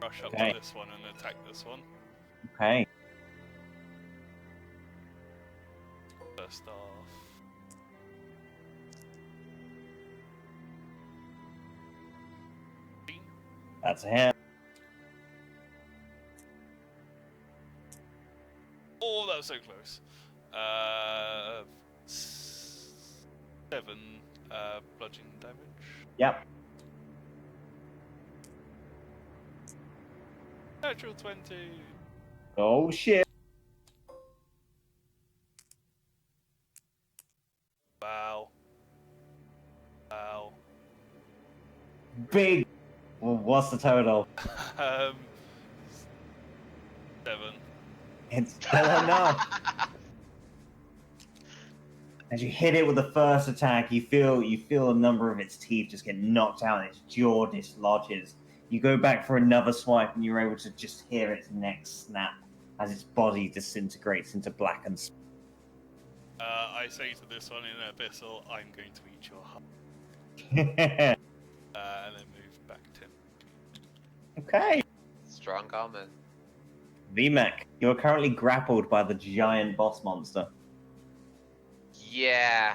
Rush up Okay. to this one and attack this one. Okay. First off. That's a hit. Oh, that was so close. 7 bludgeoning damage. Yep. Natural 20. Oh shit. Wow. Wow. Big. Well, what's the total? 7. It's still enough. As you hit it with the first attack, you feel a number of its teeth just get knocked out and its jaw dislodges. You go back for another swipe and you're able to just hear its neck snap as its body disintegrates into blackened smoke. I say to this one in Abyssal, I'm going to eat your heart. And then move back 10. Okay. Strong comment. VMAC, you are currently grappled by the giant boss monster. Yeah.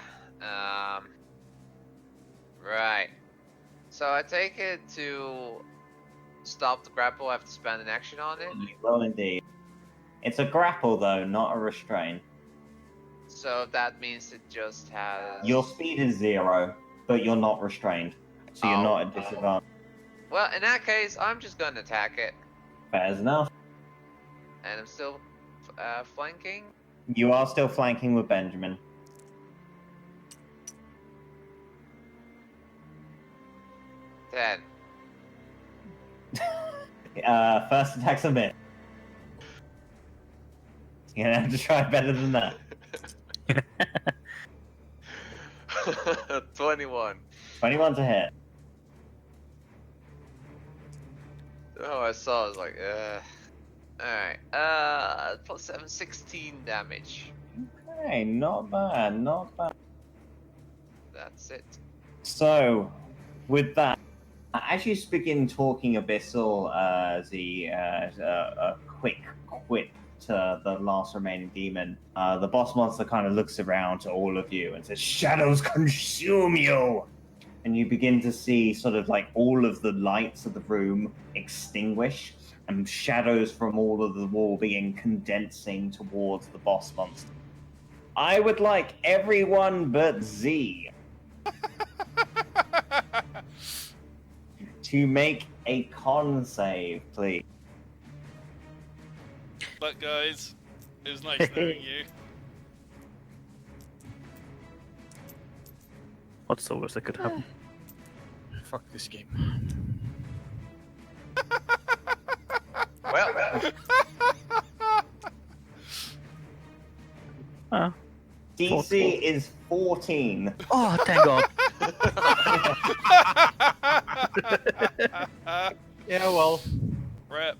Right. So I take it to stop the grapple, I have to spend an action on it. You will indeed. It's a grapple though, not a restrain. So that means it just has. Your speed is 0, but you're not restrained, so you're Oh. not at disadvantage. Well, in that case, I'm just gonna attack it, Fair enough. and I'm still flanking. You are still flanking with Benjamin. Then First attack's a miss. You're gonna have to try better than that. 21. 21 to hit. Oh, I saw. I was like, Alright. Plus 7, 16 damage. Okay, not bad, not bad. That's it. So, with that, as you begin talking Abyssal, a quick quip to the last remaining demon, the boss monster kind of looks around to all of you and says, "Shadows consume you!" And you begin to see sort of like all of the lights of the room extinguish and shadows from all of the wall begin condensing towards the boss monster. I would like everyone but Z to make a con save, please. But guys, it was nice knowing you. What's the worst that could happen? Fuck this game. Well, DC is 14. Oh, thank God. Yeah, well. Rep.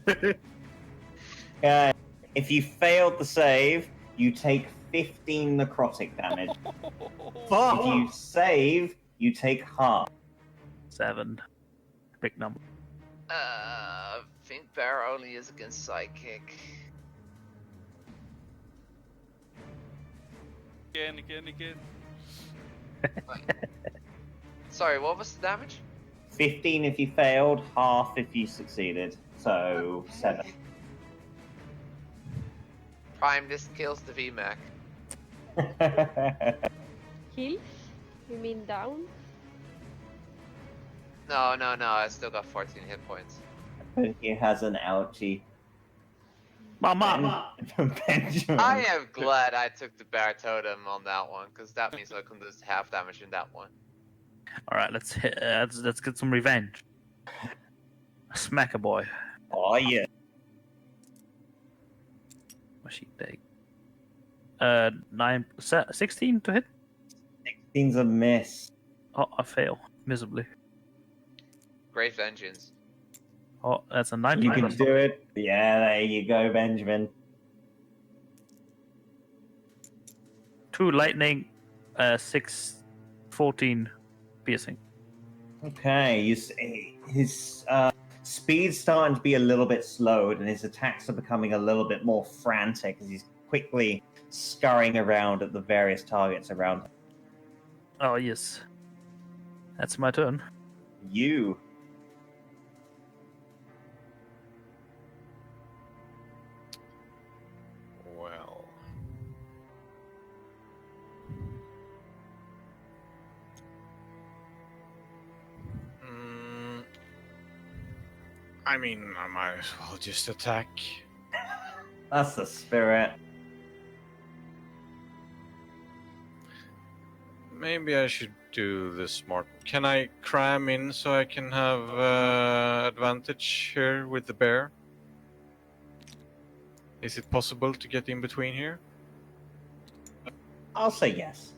If you failed the save, you take 15 necrotic damage. If you save, you take half. 7. Big number. I think Bear only is against Psychic. Again. Sorry, what was the damage? 15 if you failed, half if you succeeded. So, 7. Prime, this kills the VMAC. Heals? You mean down? No, I still got 14 hit points. He has an ouchie. Mama! Benjamin. I am glad I took the bear totem on that one, because that means I can lose half damage in that one. Alright, let's get some revenge. Smack a boy. Oh, yeah. What's she take? 16 to hit? 16's a miss. Oh, I fail miserably. Great vengeance. Oh, that's a 19. You can do it. Yeah, there you go, Benjamin. 2 lightning, 6, 14 piercing. Okay, you see his speed's starting to be a little bit slowed, and his attacks are becoming a little bit more frantic as he's quickly scurrying around at the various targets around him. Oh, yes. That's my turn. You. Well. I mean, I might as well just attack. That's the spirit. Maybe I should do the smart. Can I cram in so I can have advantage here with the bear? Is it possible to get in between here? I'll say yes.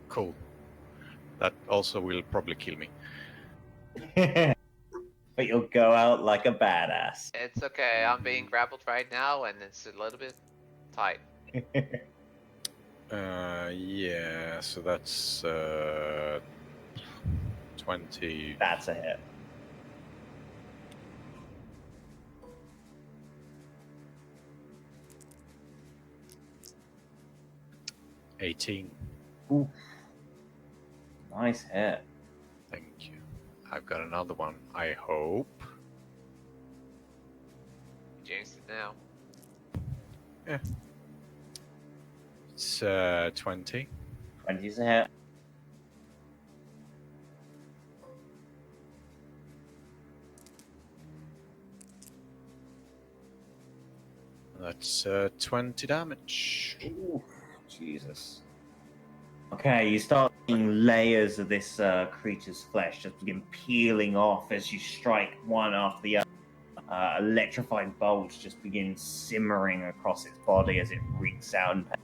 Cool. That also will probably kill me. But you'll go out like a badass. It's okay, I'm being grappled right now, and it's a little bit tight. Yeah, so that's 20. That's a hit. $18. Ooh. Nice hit. Thank you. I've got another one, I hope. Jinxed it now. Yeah. It's 20. 20's a hit. That's 20 damage. Ooh, Jesus. Okay, you start seeing layers of this creature's flesh just begin peeling off as you strike one after the other. Electrified bolts just begin simmering across its body as it reeks out in pain.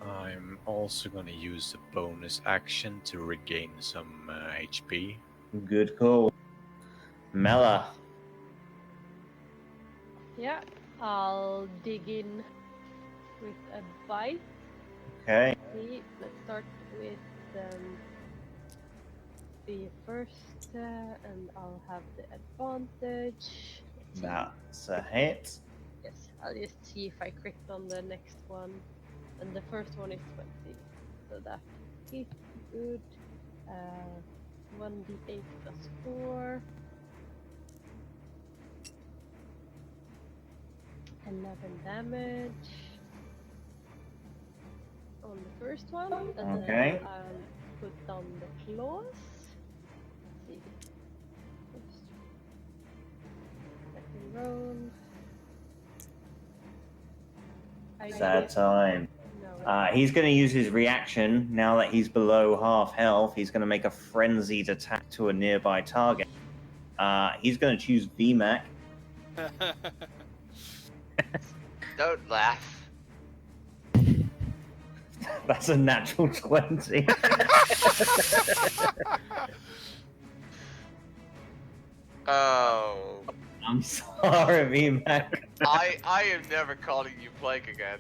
I'm also gonna use the bonus action to regain some HP. Good call. Mela. Yeah, I'll dig in with a bite. Okay. See, let's start with the first, and I'll have the advantage. Let's see. That's a hit. Yes, I'll just see if I crit on the next one. And the first one is 20. So that is good. 1d8 plus 4. 11 damage on the first one. And Okay. then I'll put down the claws. Let's see. First. Second roll. Sad time. No. He's going to use his reaction now that he's below half health. He's going to make a frenzied attack to a nearby target. He's going to choose VMAC. Don't laugh. That's a natural 20. Oh. I'm sorry, VMAC. I am never calling you Plague again.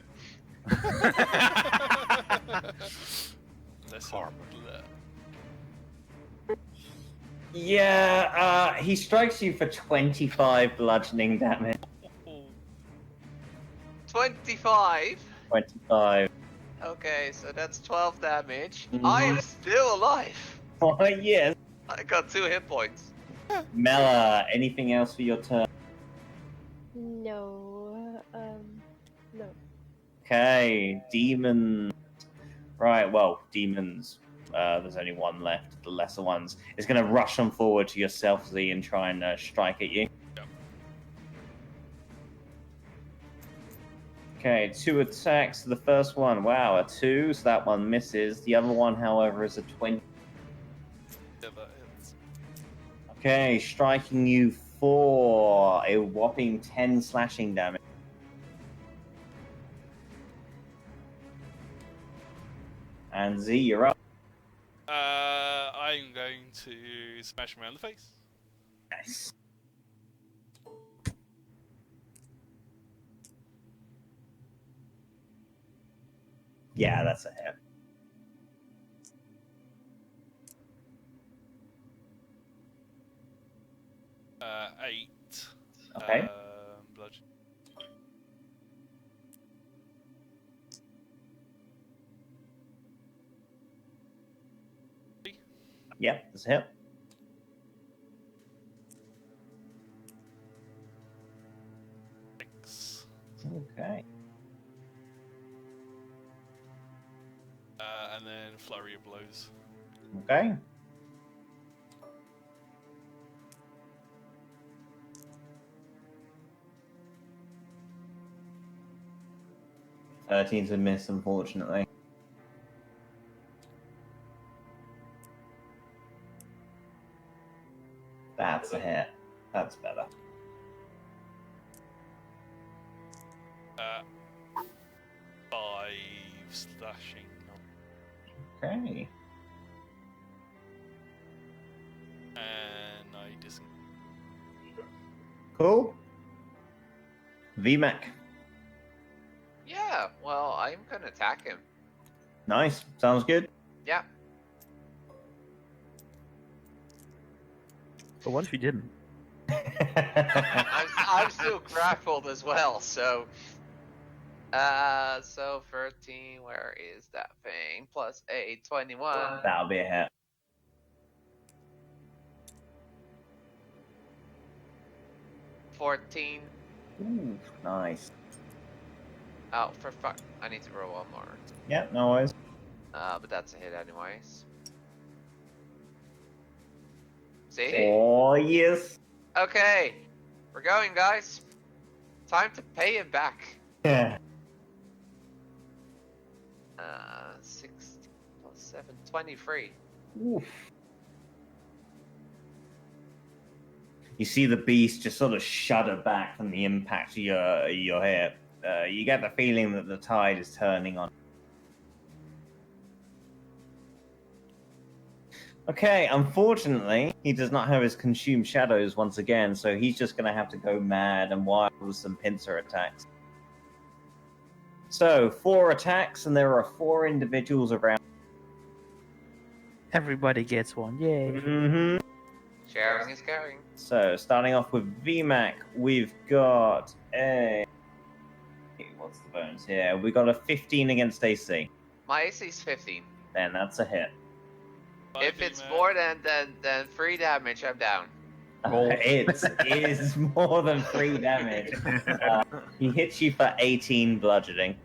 That's Karma. Yeah, he strikes you for 25 bludgeoning damage. 25? 25. Okay, so that's 12 damage. Mhm. I am still alive. Oh, yes. I got 2 hit points. Mela, anything else for your turn? No. No. Okay, demons. Right, well, demons. There's only one left, the lesser ones. It's going to rush on forward to yourself, Z, and try and strike at you. Okay, 2 attacks. The first one, wow, a 2, so that one misses. The other one, however, is a 20. Yeah, that hits. Okay, striking you for a whopping 10 slashing damage. And Z, you're up. I'm going to smash him around the face. Nice. Yeah, that's a hit. Eight. Okay. Bludgeon. Yep, that's a hit. Six. Okay. And then flurry of blows. Okay. Thirteen's a miss, unfortunately. That's a hit. That's better. Five slashing. Okay. And I disengage. Cool. VMAC. Yeah, well, I'm gonna attack him. Nice. Sounds good. Yeah. But what if you didn't? I'm still grappled as well, so. So 13, where is that thing? Plus 8, 21. That'll be a hit. 14. Ooh, nice. Oh, for fuck. I need to roll one more. Yep, no worries. But that's a hit anyways. See? Oh, yes. Okay. We're going, guys. Time to pay him back. Yeah. 16 plus 7, 23. Oof. You see the beast just sort of shudder back from the impact of your hit. You get the feeling that the tide is turning on. Okay, unfortunately, he does not have his consumed shadows once again, so he's just going to have to go mad and wild with some pincer attacks. So, 4 attacks, and there are 4 individuals around. Everybody gets one. Yay. Mm-hmm. Sharing is caring. So, starting off with VMAC, we've got a... What's the bonus here? We got a 15 against AC. My AC is 15. Then that's a hit. If it's more than 3 damage, I'm down. It is more than 3 damage. He hits you for 18 bludgeoning.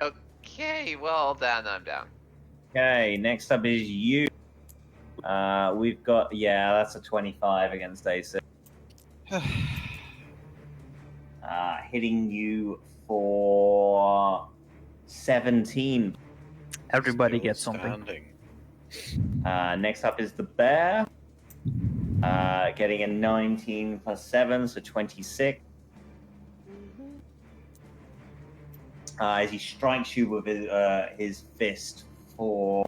Okay, well then I'm down. Okay, next up is you. We've got, yeah, that's a 25 against AC. Hitting you for 17. Everybody gets something. Standing. Next up is the bear. Getting a 19 plus 7, so 26. As he strikes you with his fist for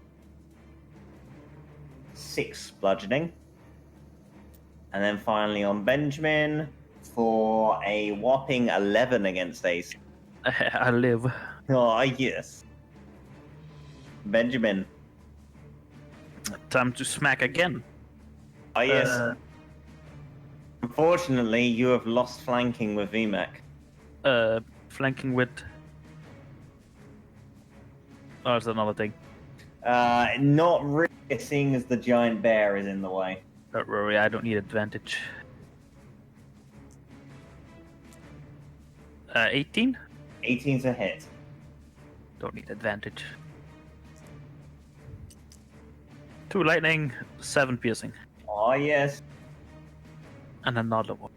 6 bludgeoning. And then finally on Benjamin for a whopping 11 against AC. I live. Oh, yes. Benjamin. Time to smack again. Oh, yes. Unfortunately, you have lost flanking with VMAC. Flanking with... Oh, it's another thing. Not really, seeing as the giant bear is in the way. Don't worry, I don't need advantage. 18? 18's a hit. Don't need advantage. 2 lightning, 7 piercing. Oh, yes. And another one.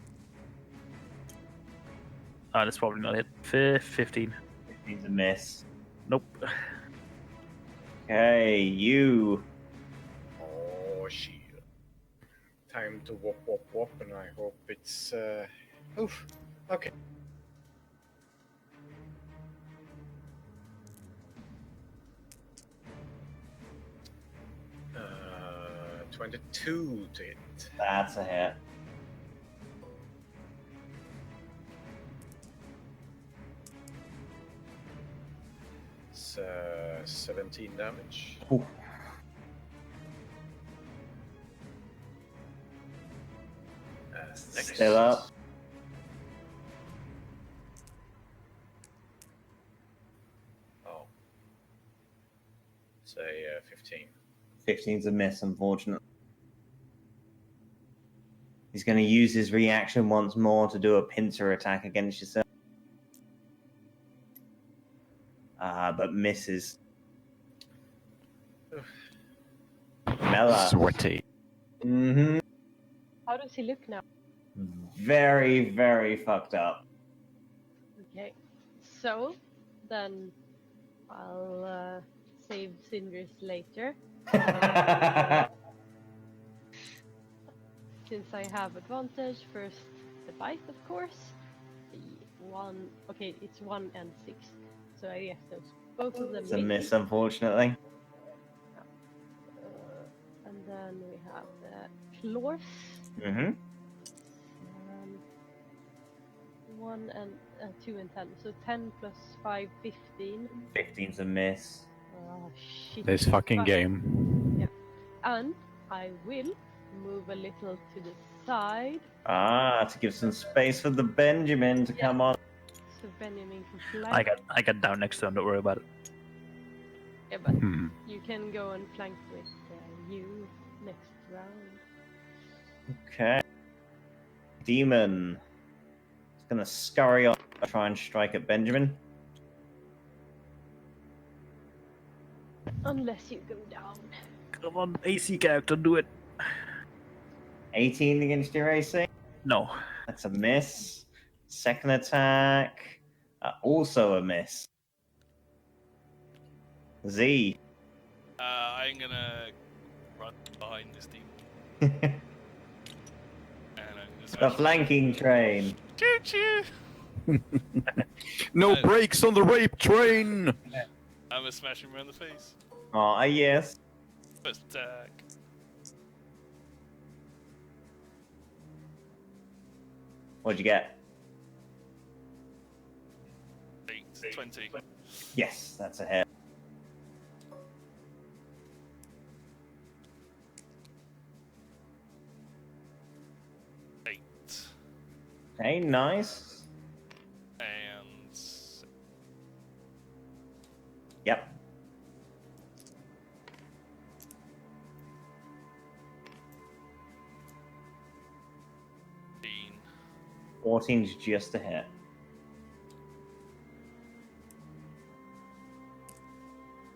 That's probably not it. 15. Needs a miss. Nope. Okay, you. Oh shit. Time to whop whop whop, and I hope it's oof. Okay. Uh, 22 to hit. That's a hit. It's 17 damage. Ooh. Next. Still up. Oh. Say 15. 15's a miss, unfortunately. He's going to use his reaction once more to do a pincer attack against yourself. But misses. Mela. Sweaty. Mm-hmm. How does he look now? Very, very fucked up. Okay. So, then I'll save Cinders later. Since I have advantage, first the bite, of course. The one, okay, it's 1 and 6. So I guess those both of them It's a miss, unfortunately. And then we have the claws. Mm-hmm. 1 and 2 and 10. So 10 plus 5, 15. 15's a miss. Oh shit. This fucking Fuck. game. Yeah. And I will move a little to the side. To give some space for the Benjamin to come on. So Benjamin can flank. I got down next to him. Don't worry about it. Yeah, but Hmm. you can go and flank with you next round. Okay. Demon. It's gonna scurry on, try and strike at Benjamin. Unless you go down. Come on, AC character, do it. 18 against your AC. No. That's a miss. Second attack. Also a miss. Z. I'm gonna run behind this demon. And I'm gonna The smash him. flanking train. Choo choo! No brakes on the rape train! I'm gonna smash him around the face. Oh, yes. First attack. What'd you get? 8, 20. Yes, that's a hit. Okay, nice. And Yep. Dean. 14's just a hit.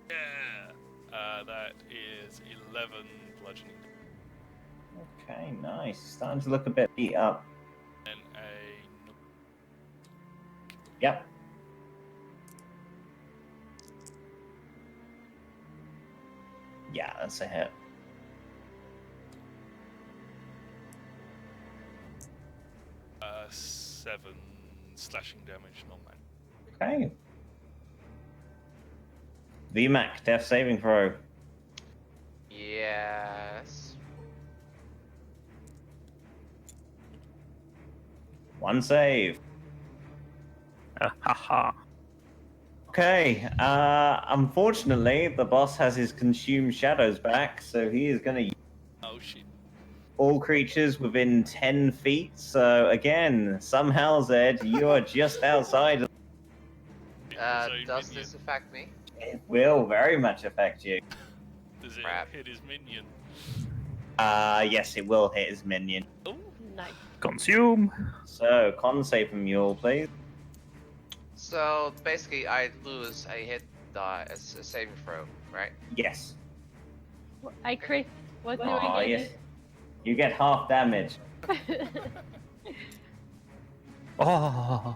Yeah. That is 11 bludgeoning. Okay, nice. Starting to look a bit beat up. And a Yep. Yeah, that's a hit. uh, 7 slashing damage, not mine. Okay. VMAC, death saving throw. Yes. One save. Haha. Okay. Unfortunately, the boss has his consumed shadows back, so he is going to Oh shit. all creatures within 10 feet. So again, somehow, Zed, you are just outside. So Does minion. this affect me? It will very much affect you. Does it Crap. hit his minion? Yes, it will hit his minion. Oh, Nice. Consume. So, con save from you all, please. So basically, I lose a hit die as a saving throw, right? Yes. I crit. What do Oh, I yes. get? You get half damage. Oh.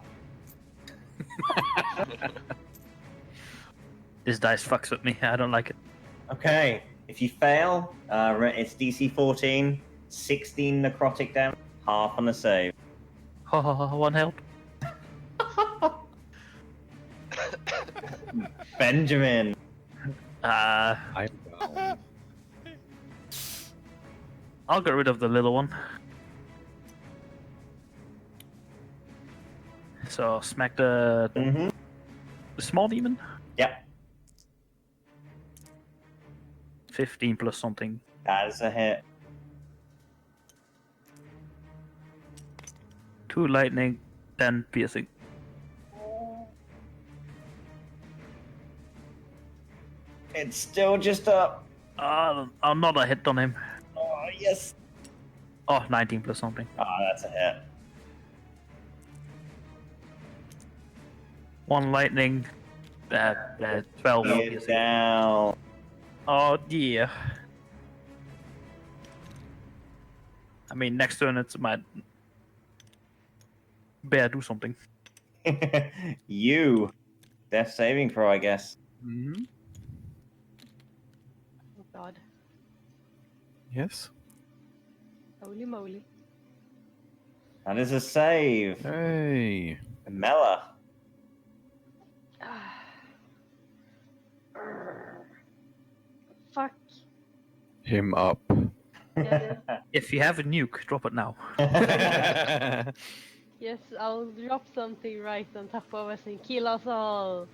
This dice fucks with me. I don't like it. Okay, if you fail, it's DC 14, 16 necrotic damage, half on a save. One help. Benjamin. I'm down. I'll get rid of the little one. So smack the small demon. Yep, 15 plus something. that is a hit. 2 lightning, 10 piercing. It's still just up. Another hit on him. Oh, yes. Oh, 19 plus something. Oh, that's a hit. 1 lightning, 12 He is piercing. down. Oh dear. I mean, next turn it's my bear do something. You. Death saving throw, I guess. Mm-hmm. Oh god. Yes. Holy moly. That is a save. Hey. Mela. Fuck. Him up. Yeah, If you have a nuke, drop it now. yes, I'll drop something right on top of us and kill us all.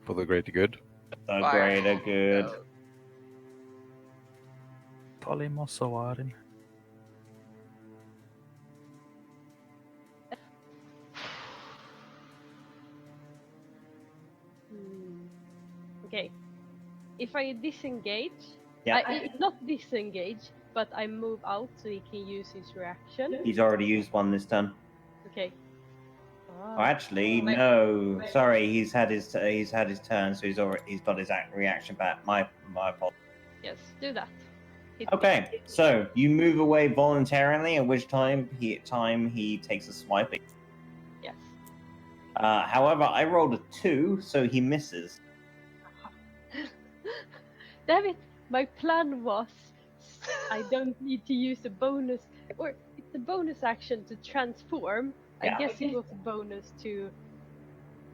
For the greater good. So Fire. greater good. No. Polymosawarin. Okay. If I disengage, Yeah. not disengage, but I move out so he can use his reaction. He's already used one this turn. Okay. Oh, actually, no. Sorry, he's had his turn, so he's got his reaction back. My fault. Yes, do that. Hit me. Okay, so you move away voluntarily, at which time he takes a swiping. Yes. However, I rolled a 2, so he misses. Damn it! My plan was I don't need to use a bonus, or it's a bonus action to transform. Yeah. I guess it was a bonus to,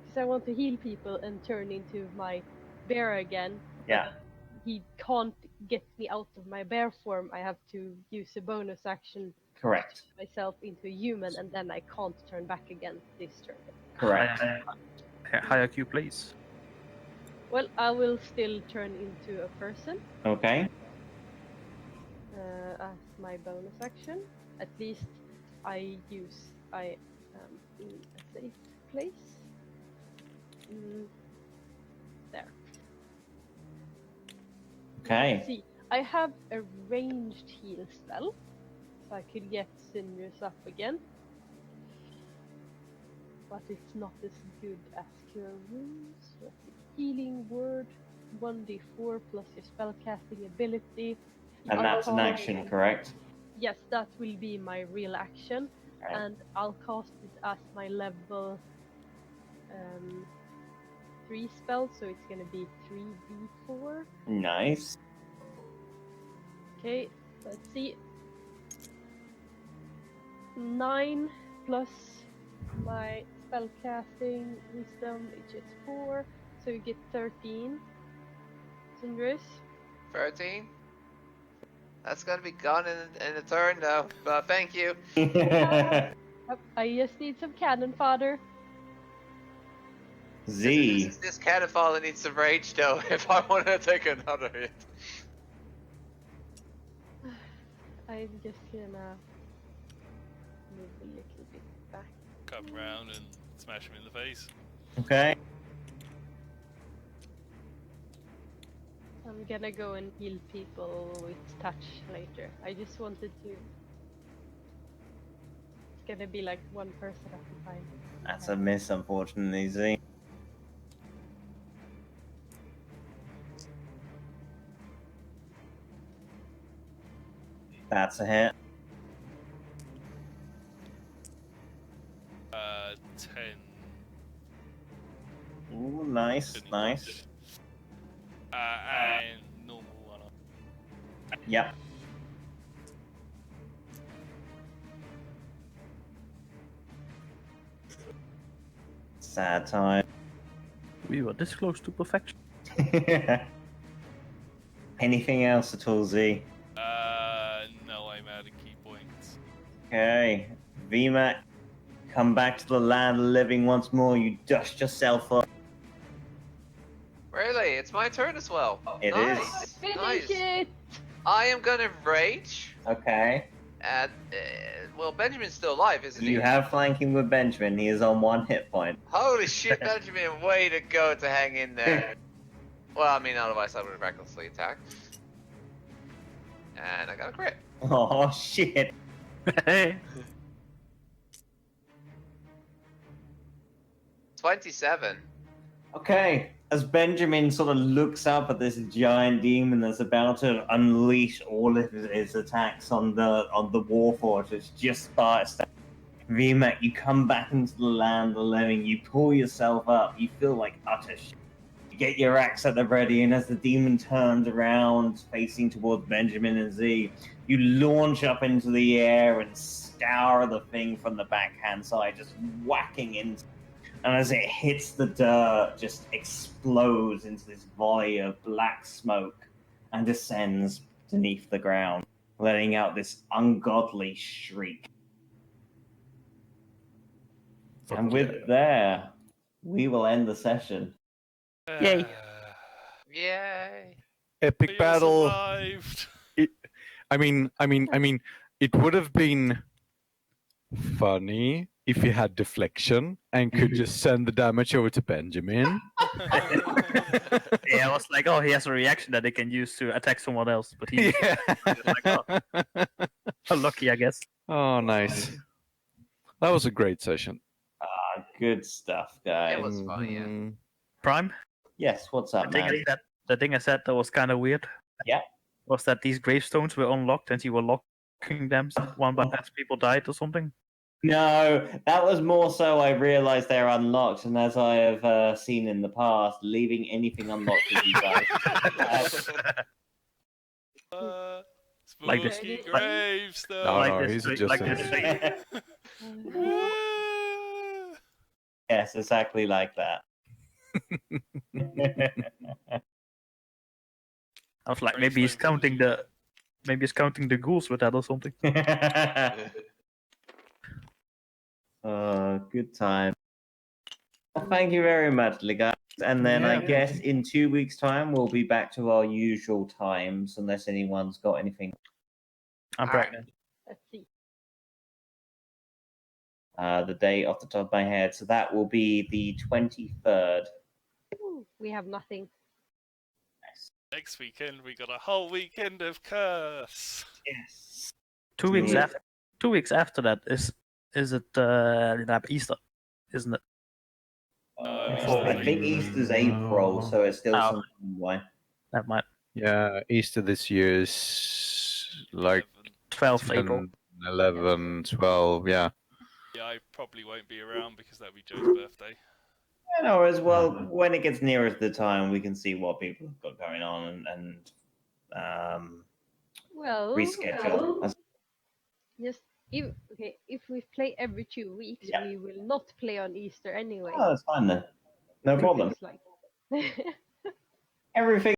because I want to heal people and turn into my bear again. Yeah. He can't get me out of my bear form. I have to use a bonus action Correct. to turn myself into a human, and then I can't turn back again this turn. Correct. Higher Q, please. Well, I will still turn into a person Okay. as my bonus action. At least I am in a safe place. There. Okay. Let's see, I have a ranged heal spell, so I could get Sinris up again. But it's not as good as Cure Wounds. Let's see. Healing Word, 1d4 plus your spellcasting ability. And I'll that's an cast- action, correct? Yes, that will be my real action, Right. and I'll cast it as my level 3 spell, so it's gonna be 3d4. Nice. Okay, let's see. 9 plus my spellcasting wisdom, which is 4, so you get 13. Sindris? 13? That's gonna be gone in a turn though, but thank you. Yep, I just need some cannon fodder. Z. This cannon fodder needs some rage though, if I want to take another hit. I'm just gonna move a little bit back. Come round and smash him in the face. Okay. I'm gonna go and heal people with touch later. I just wanted to. It's gonna be like one person at a time. That's a miss, unfortunately, Z. That's a hit. 10. Ooh, nice, Shouldn't nice. need and normal one. Yep. Sad time. We were this close to perfection. Anything else at all, Z? No, I'm out of key points. Okay. VMAC, come back to the land of the living once more. You dust yourself off. Really? It's my turn as well. It nice. is. Finish Nice. it! I am gonna rage. Okay. And well, Benjamin's still alive, isn't he? You have flanking with Benjamin. He is on 1 hit point. Holy shit, Benjamin! Way to go to hang in there. Well, I mean, otherwise I would recklessly attack. And I got a crit. Oh, shit. 27. Okay, as Benjamin sort of looks up at this giant demon that's about to unleash all of his attacks on the Warforged, it's just starts. VMAC, you come back into the land of the living, you pull yourself up, you feel like utter shit. You get your axe at the ready, and as the demon turns around, facing towards Benjamin and Z, you launch up into the air and scour the thing from the backhand side, just whacking into. And as it hits the dirt, just explodes into this volley of black smoke and descends beneath the ground, letting out this ungodly shriek. And with there, we will end the session. Yay. Yay. Epic We all battle. survived. I mean, it would have been funny if he had deflection and could just send the damage over to Benjamin. Yeah, I was like, oh, he has a reaction that they can use to attack someone else, but he Yeah. lucky, I guess. Oh, nice. That was a great session. Good stuff, guys. It was fun, yeah. Mhm. Prime. Yes, what's up, man? The thing I said that was kind of weird. Yeah. Was that these gravestones were unlocked and you were locking them one by one as people died or something? No, that was more so I realized they're unlocked, and as I have seen in the past, leaving anything unlocked with you guys. Like this- Spooky like- gravestone. No, like no, this, he's just like a- this. Yes, exactly like that. I was like, maybe he's counting the ghouls with that or something. Good time. Well, thank you very much, guys. And then I guess in 2 weeks' time we'll be back to our usual times, unless anyone's got anything. I'm pregnant. Let's see. The date off the top of my head, so that will be the 23rd. Ooh, we have nothing. Next weekend we got a whole weekend of curse. Yes. 2 weeks Yeah. after. 2 weeks after that is it Easter, isn't it? I think Easter's April, so it's still some way. That might Yeah, Easter this year is like 12th April. 10, 11, 12, yeah. Yeah, I probably won't be around because that'll be Joe's birthday. You know, as well, when it gets nearer to the time, we can see what people have got going on and Well, reschedule. just if we play every 2 weeks, Yeah. we will not play on Easter anyway. Oh, that's fine then. No problem. Looks like. Everything